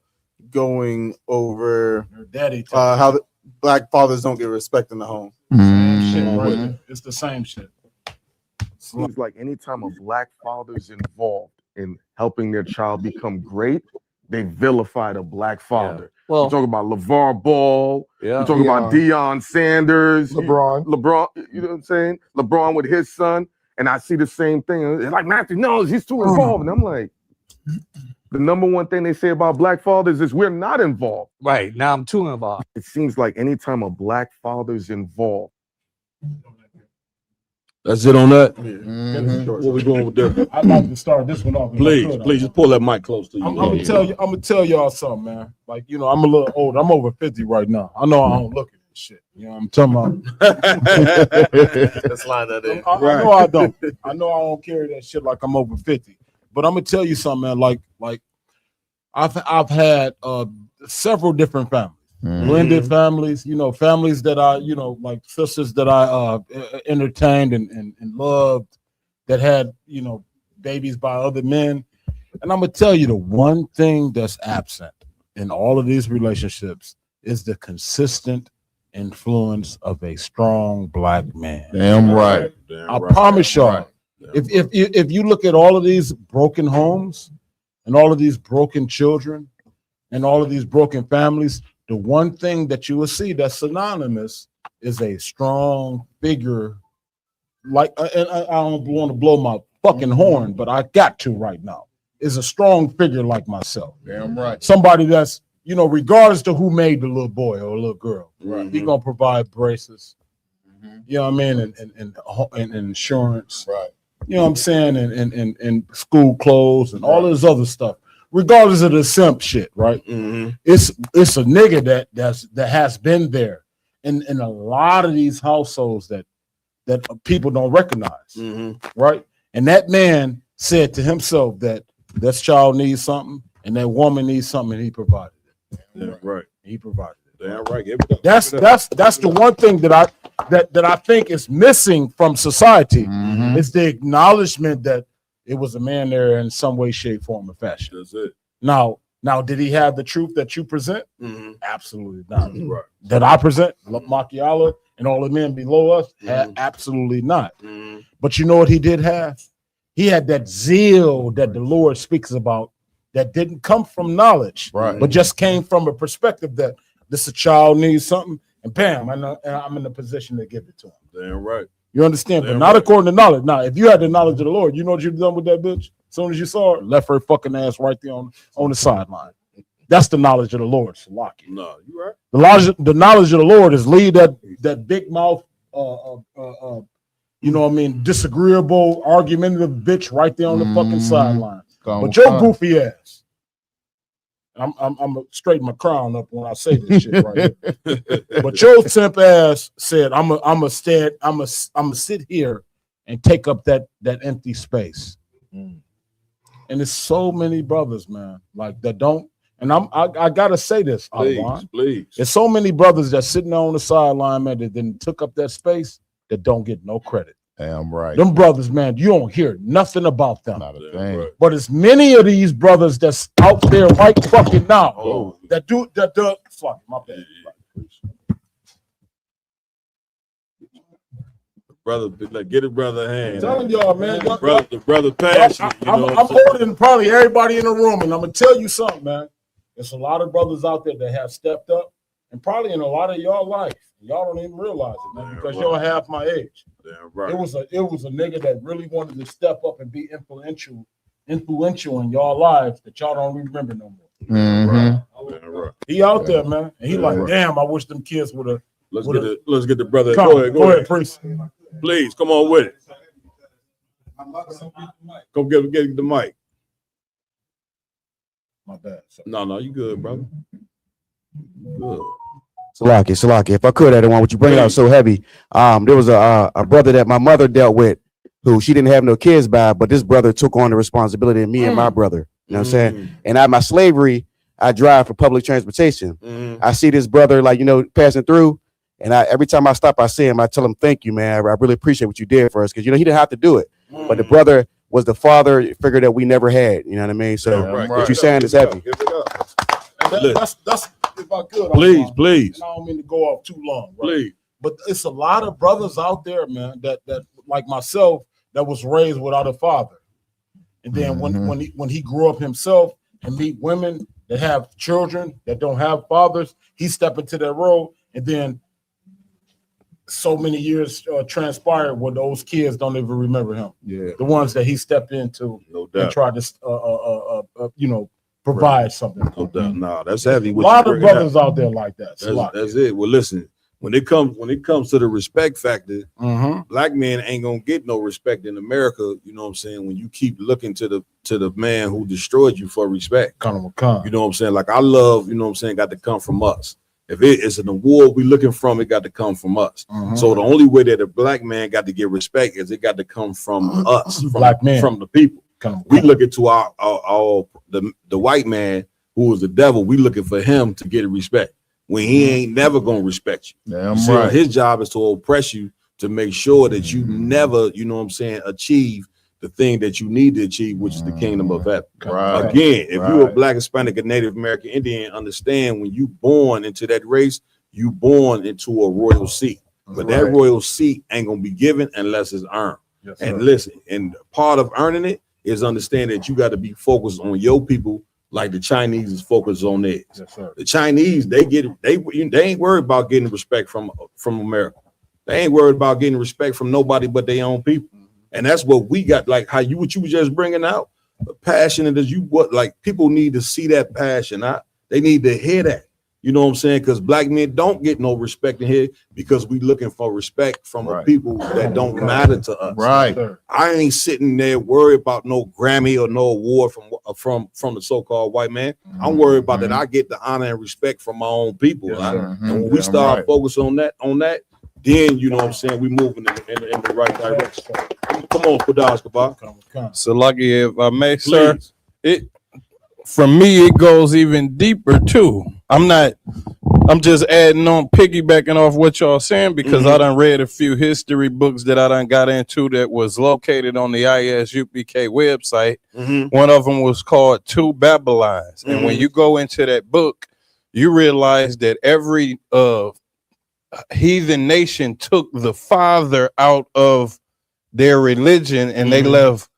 going over Daddy how the black fathers don't get respect in the home. Shit, right? It's the same shit. Seems like anytime a black father's involved in helping their child become great, they vilified a black father. Well, you talk about LeVar Ball. Yeah. You talk about Deion Sanders, LeBron. You know what I'm saying? LeBron with his son, and I see the same thing. It's like Matthew knows he's too involved, and I'm like, the number one thing they say about black fathers is we're not involved. Right now, I'm too involved. It seems like anytime a black father's involved. That's it on that. Mm-hmm. What we going with there? I'd like to start this one off. if I Please, could. please, just pull that mic close to you. I'm gonna tell y'all something, man. Like, you know, I'm a little old. I'm over 50 right now. I know I don't look at this shit. You know what I'm talking about? Let's line that in. I know I don't. I know I don't carry that shit like I'm over 50. But I'm gonna tell you something, man. Like I've had several different families. Blended families, you know, families that I, you know, like sisters that I entertained and loved that had, you know, babies by other men. And I'm gonna tell you, the one thing that's absent in all of these relationships is the consistent influence of a strong black man. Damn right. I promise y'all, if you look at all of these broken homes and all of these broken children and all of these broken families, the one thing that you will see that's synonymous is a strong figure. Like, and I don't want to blow my fucking horn, but I got to right now. Is a strong figure like myself. Damn right. Somebody that's, you know, regardless to who made the little boy or little girl, he gonna provide braces. You know what I mean, and insurance. Right. You know what I'm saying, and school clothes and all this other stuff. Regardless of the simp shit, right? It's a nigga that has been there in a lot of these households that people don't recognize, right? And that man said to himself that this child needs something and that woman needs something, and he provided it. Yeah, right. He provided it. Damn right. That's the one thing that I think is missing from society is the acknowledgement that it was a man there in some way, shape, form, or fashion. That's it. Now, did he have the truth that you present? Absolutely not. Right. That I present, Machiavelli and all the men below us, absolutely not. But you know what he did have? He had that zeal that the Lord speaks about that didn't come from knowledge, but just came from a perspective that this a child needs something, and bam, I'm in a position to give it to him. Damn right. You understand? But not according to knowledge. Now, if you had the knowledge of the Lord, you know what you've done with that bitch? As soon as you saw her, left her fucking ass right there on the sideline. That's the knowledge of the Lord, Salaki. No, you right. The knowledge of the Lord is leave that big mouth you know what I mean, disagreeable, argumentative bitch right there on the fucking sideline. Come But your on. goofy ass. I'm gonna straighten my crown up when I say this shit right here. But your simp ass said, I'm sit here and take up that empty space. And there's so many brothers, man, like that don't. And I gotta say this, Alwan. Please. There's so many brothers that sitting there on the sideline, man, that then took up that space that don't get no credit. Damn right. Them brothers, man, you don't hear nothing about them. Not a thing. But it's many of these brothers that's out there right fucking now that do fuck my bad. Brother, like, get a brother a hand. I'm telling y'all, man. The brother passionate. You know I'm older than probably everybody in the room, and I'm gonna tell you something, man. There's a lot of brothers out there that have stepped up, and probably in a lot of y'all life, y'all don't even realize it, man, because y'all half my age. Damn right. It was a nigga that really wanted to step up and be influential in y'all lives that y'all don't remember no more. Mm-hmm. Right. He out there, man, and he like, damn, I wish them kids would have. Let's get the brother. Come, go ahead, Priest. Please, come on with it. Go get the mic. My bad. No, you good, brother. Good. Salaki. If I could, I don't want what you bring out so heavy. There was a brother that my mother dealt with who she didn't have no kids by, but this brother took on the responsibility of me and my brother. You know what I'm saying? And at my slavery, I drive for public transportation. I see this brother, like, you know, passing through. And every time I stop, I see him, I tell him, thank you, man. I really appreciate what you did for us. Because, you know, he didn't have to do it. But the brother was the father figure that we never had. You know what I mean? So what you're saying is heavy. That's if I could. Please. And I don't mean to go off too long. Right? Please. But it's a lot of brothers out there, man, that like myself, that was raised without a father. And then when he grew up himself and meet women that have children that don't have fathers, he stepped into that role. And then so many years transpired where those kids don't even remember him. Yeah, the ones that he stepped into and tried to, provide something. No doubt. Nah, that's heavy. A lot of brothers out there like that. That's it. Well, listen. When it comes to the respect factor, black men ain't gonna get no respect in America. You know what I'm saying? When you keep looking to the man who destroyed you for respect, you know what I'm saying? Like, I love, you know what I'm saying, got to come from us. If it is an award we looking from, it got to come from us. So the only way that a black man got to get respect is it got to come from us, from black men, from the people. We looking to our the white man who is the devil. We looking for him to get respect when he ain't never gonna respect you. Damn So right. his job is to oppress you to make sure that you never, you know what I'm saying, achieve the thing that you need to achieve, which is the kingdom of heaven. Right. Again, if you're a black, Hispanic, and Native American Indian, understand when you born into that race, you born into a royal seat. But that royal seat ain't gonna be given unless it's earned. Yes, and sir. listen, and part of earning it is understanding that you got to be focused on your people, like the Chinese is focused on theirs. Yes, sir. The Chinese, they ain't worried about getting respect from America. They ain't worried about getting respect from nobody but their own people. And that's what we got, like what you were just bringing out, passionate as you, like, people need to see that passion. They need to hear that. You know what I'm saying? Because black men don't get no respect in here because we looking for respect from the people that don't matter to us. Right. I ain't sitting there worried about no Grammy or no award from the so-called white man. I'm worried about that I get the honor and respect from my own people. And when we start focus on that, then, you know what I'm saying, we moving in the right direction. Come on, Padaz Kabar. So, lucky, if I may, sir, for me, it goes even deeper too. I'm just adding on, piggybacking off what y'all saying, because I done read a few history books that I done got into that was located on the ISUPK website. One of them was called Two Babylons. And when you go into that book, you realize that every heathen nation took the father out of their religion and they left,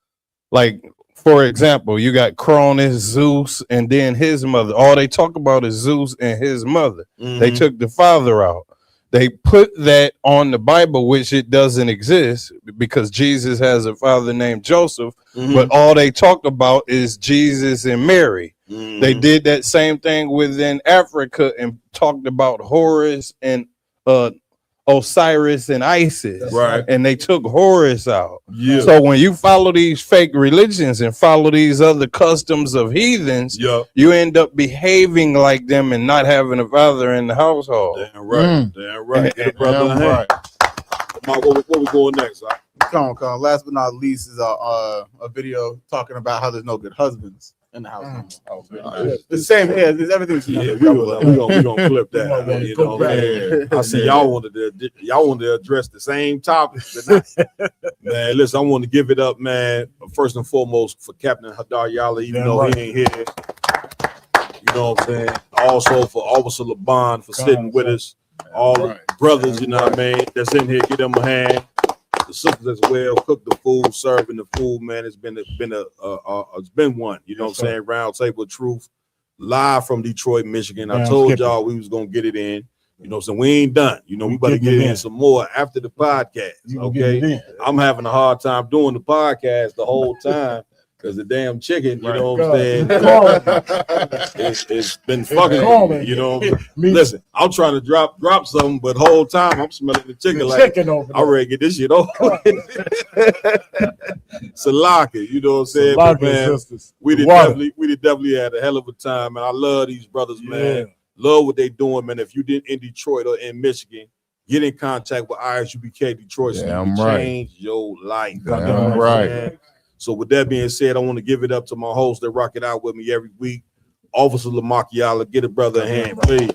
like, for example, you got Cronus, Zeus, and then his mother. All they talk about is Zeus and his mother. They took the father out. They put that on the Bible, which it doesn't exist because Jesus has a father named Joseph, but all they talk about is Jesus and Mary. They did that same thing within Africa and talked about Horus and Osiris and Isis, Right. and they took Horus out. Yeah. So when you follow these fake religions and follow these other customs of heathens, you end up behaving like them and not having a father in the household. Damn right. Damn right. Get a brother in hand. Mark, where we going next? Come on. Last but not least is a video talking about how there's no good husbands in the house. It's the same. Yeah, it's everything. Yeah, we gonna clip that. You know what I mean? I see y'all wanted to address the same topic tonight. Man, listen, I want to give it up, man. First and foremost for Captain Hadar Yala, even though he ain't here. You know what I'm saying? Also for Officer Laban for sitting with us. All the brothers, you know what I mean, that's in here, give them a hand. The sisters as well, cook the food, serving the food, man. It's been one, you know what I'm saying? Round Table of Truth, live from Detroit, Michigan. I told y'all we was gonna get it in. You know what I'm saying? We ain't done. You know, we better get it in some more after the podcast. Okay. I'm having a hard time doing the podcast the whole time. Because the damn chicken, you know what I'm saying? It's been fucking, you know. Listen, I'm trying to drop something, but the whole time I'm smelling the chicken like I ready to get this shit over. Salaka, you know what I'm saying? But, man, we did definitely had a hell of a time, man. I love these brothers, man. Love what they doing, man. If you did in Detroit or in Michigan, get in contact with ISUBK Detroit so you can change your life. Damn right. So with that being said, I want to give it up to my host that rock it out with me every week, Officer Lamakiala. Get a brother a hand, please.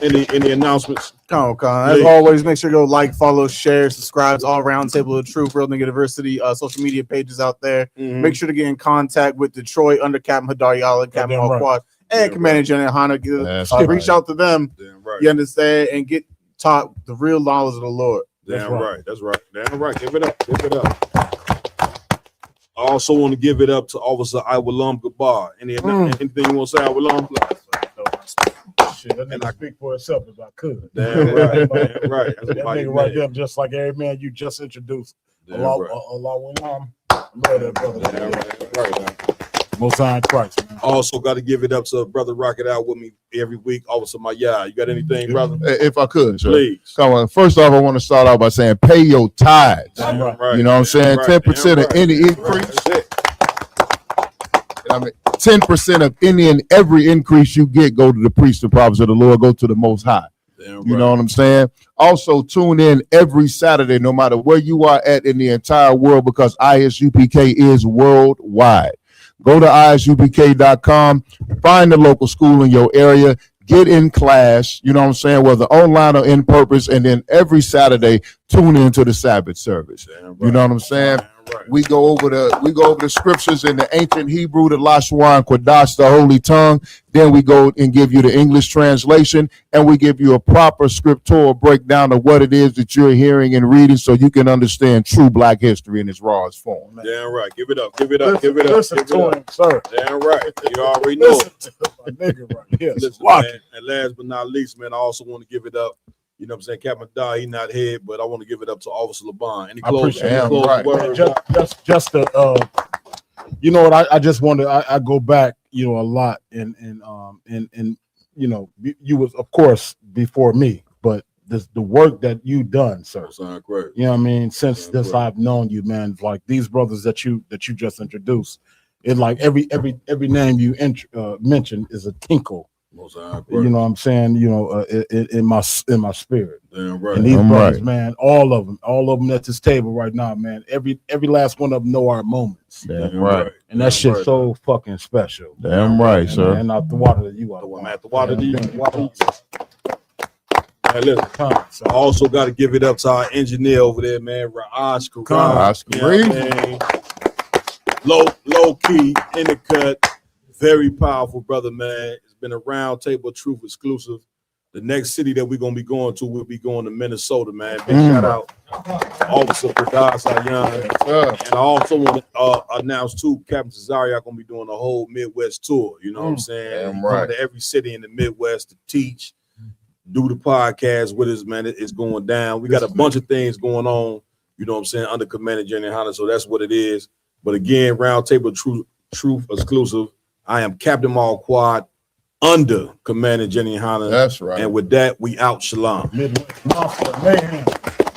Any announcements? Come on. As always, make sure to go like, follow, share, subscribe to all Round Table of Truth, Real Nigga Diversity social media pages out there. Make sure to get in contact with Detroit under Captain Hadar Yala, Captain Al-Quad, and Commander General Hana. Reach out to them. You understand? And get taught the real knowledge of the Lord. Damn right. That's right. Damn right. Give it up. I also want to give it up to Officer Iwalam Gabar. Anything you want to say, Iwalam? Shit, that nigga speak for itself if I could. Damn right. Damn right. That's that nigga right there, just like every man you just introduced. Allah, love that brother. Damn right, man. Most High Christ, man. Also got to give it up to brother Rock It Out with me every week. Officer Maya, you got anything, brother? If I could, sir. Please. Come on. First off, I want to start out by saying pay your tithes. Damn right. You know what I'm saying? 10% of any increase. I mean, 10% of any and every increase you get go to the priest and prophets of the Lord, go to the Most High. You know what I'm saying? Also, tune in every Saturday, no matter where you are at in the entire world, because ISUPK is worldwide. Go to isupk.com, find the local school in your area, get in class, you know what I'm saying, whether online or in purpose, and then every Saturday, tune into the Sabbath service. You know what I'm saying? We go over the scriptures in the ancient Hebrew, the Lashon Kodash, the Holy Tongue. Then we go and give you the English translation, and we give you a proper scriptural breakdown of what it is that you're hearing and reading, so you can understand true Black history in its rawest form. Damn right. Give it up. Listen to him, sir. Damn right. You already know it. Nigga right here. Listen, man, and last but not least, man, I also want to give it up. You know what I'm saying? Captain Hadar, he not here, but I want to give it up to Officer Laban. Any closing words? Just to, you know what? I just want to. I go back, you know, a lot, and you know, you was of course before me, but the work that you done, sir. Great. You know what I mean? Since I've known you, man, like these brothers that you just introduced, it like every name you mentioned is a tinkle. You know what I'm saying? You know, in my spirit. Damn right. And these brothers, man, all of them at this table right now, man. Every last one of them know our moments. Damn right. And that shit's so fucking special. Damn right, sir. And out the water that you are. I'm at the water. Hey, listen, I also got to give it up to our engineer over there, man, Raj Karim. Low key, in the cut, very powerful brother, man. It's been a Round Table Truth exclusive. The next city that we're gonna be going to, we'll be going to Minnesota, man. Big shout out, Officer Pradas Ayan. And I also want to announce too, Captain Cesario gonna be doing a whole Midwest tour. You know what I'm saying? Coming to every city in the Midwest to teach, do the podcast with us, man. It's going down. We got a bunch of things going on, you know what I'm saying, under Commander General Hunter. So that's what it is. But again, Round Table Truth exclusive. I am Captain Al Quad, under Commander Jenny Hanna. That's right. And with that, we out. Shalom. Midwest Mafia, mayhem.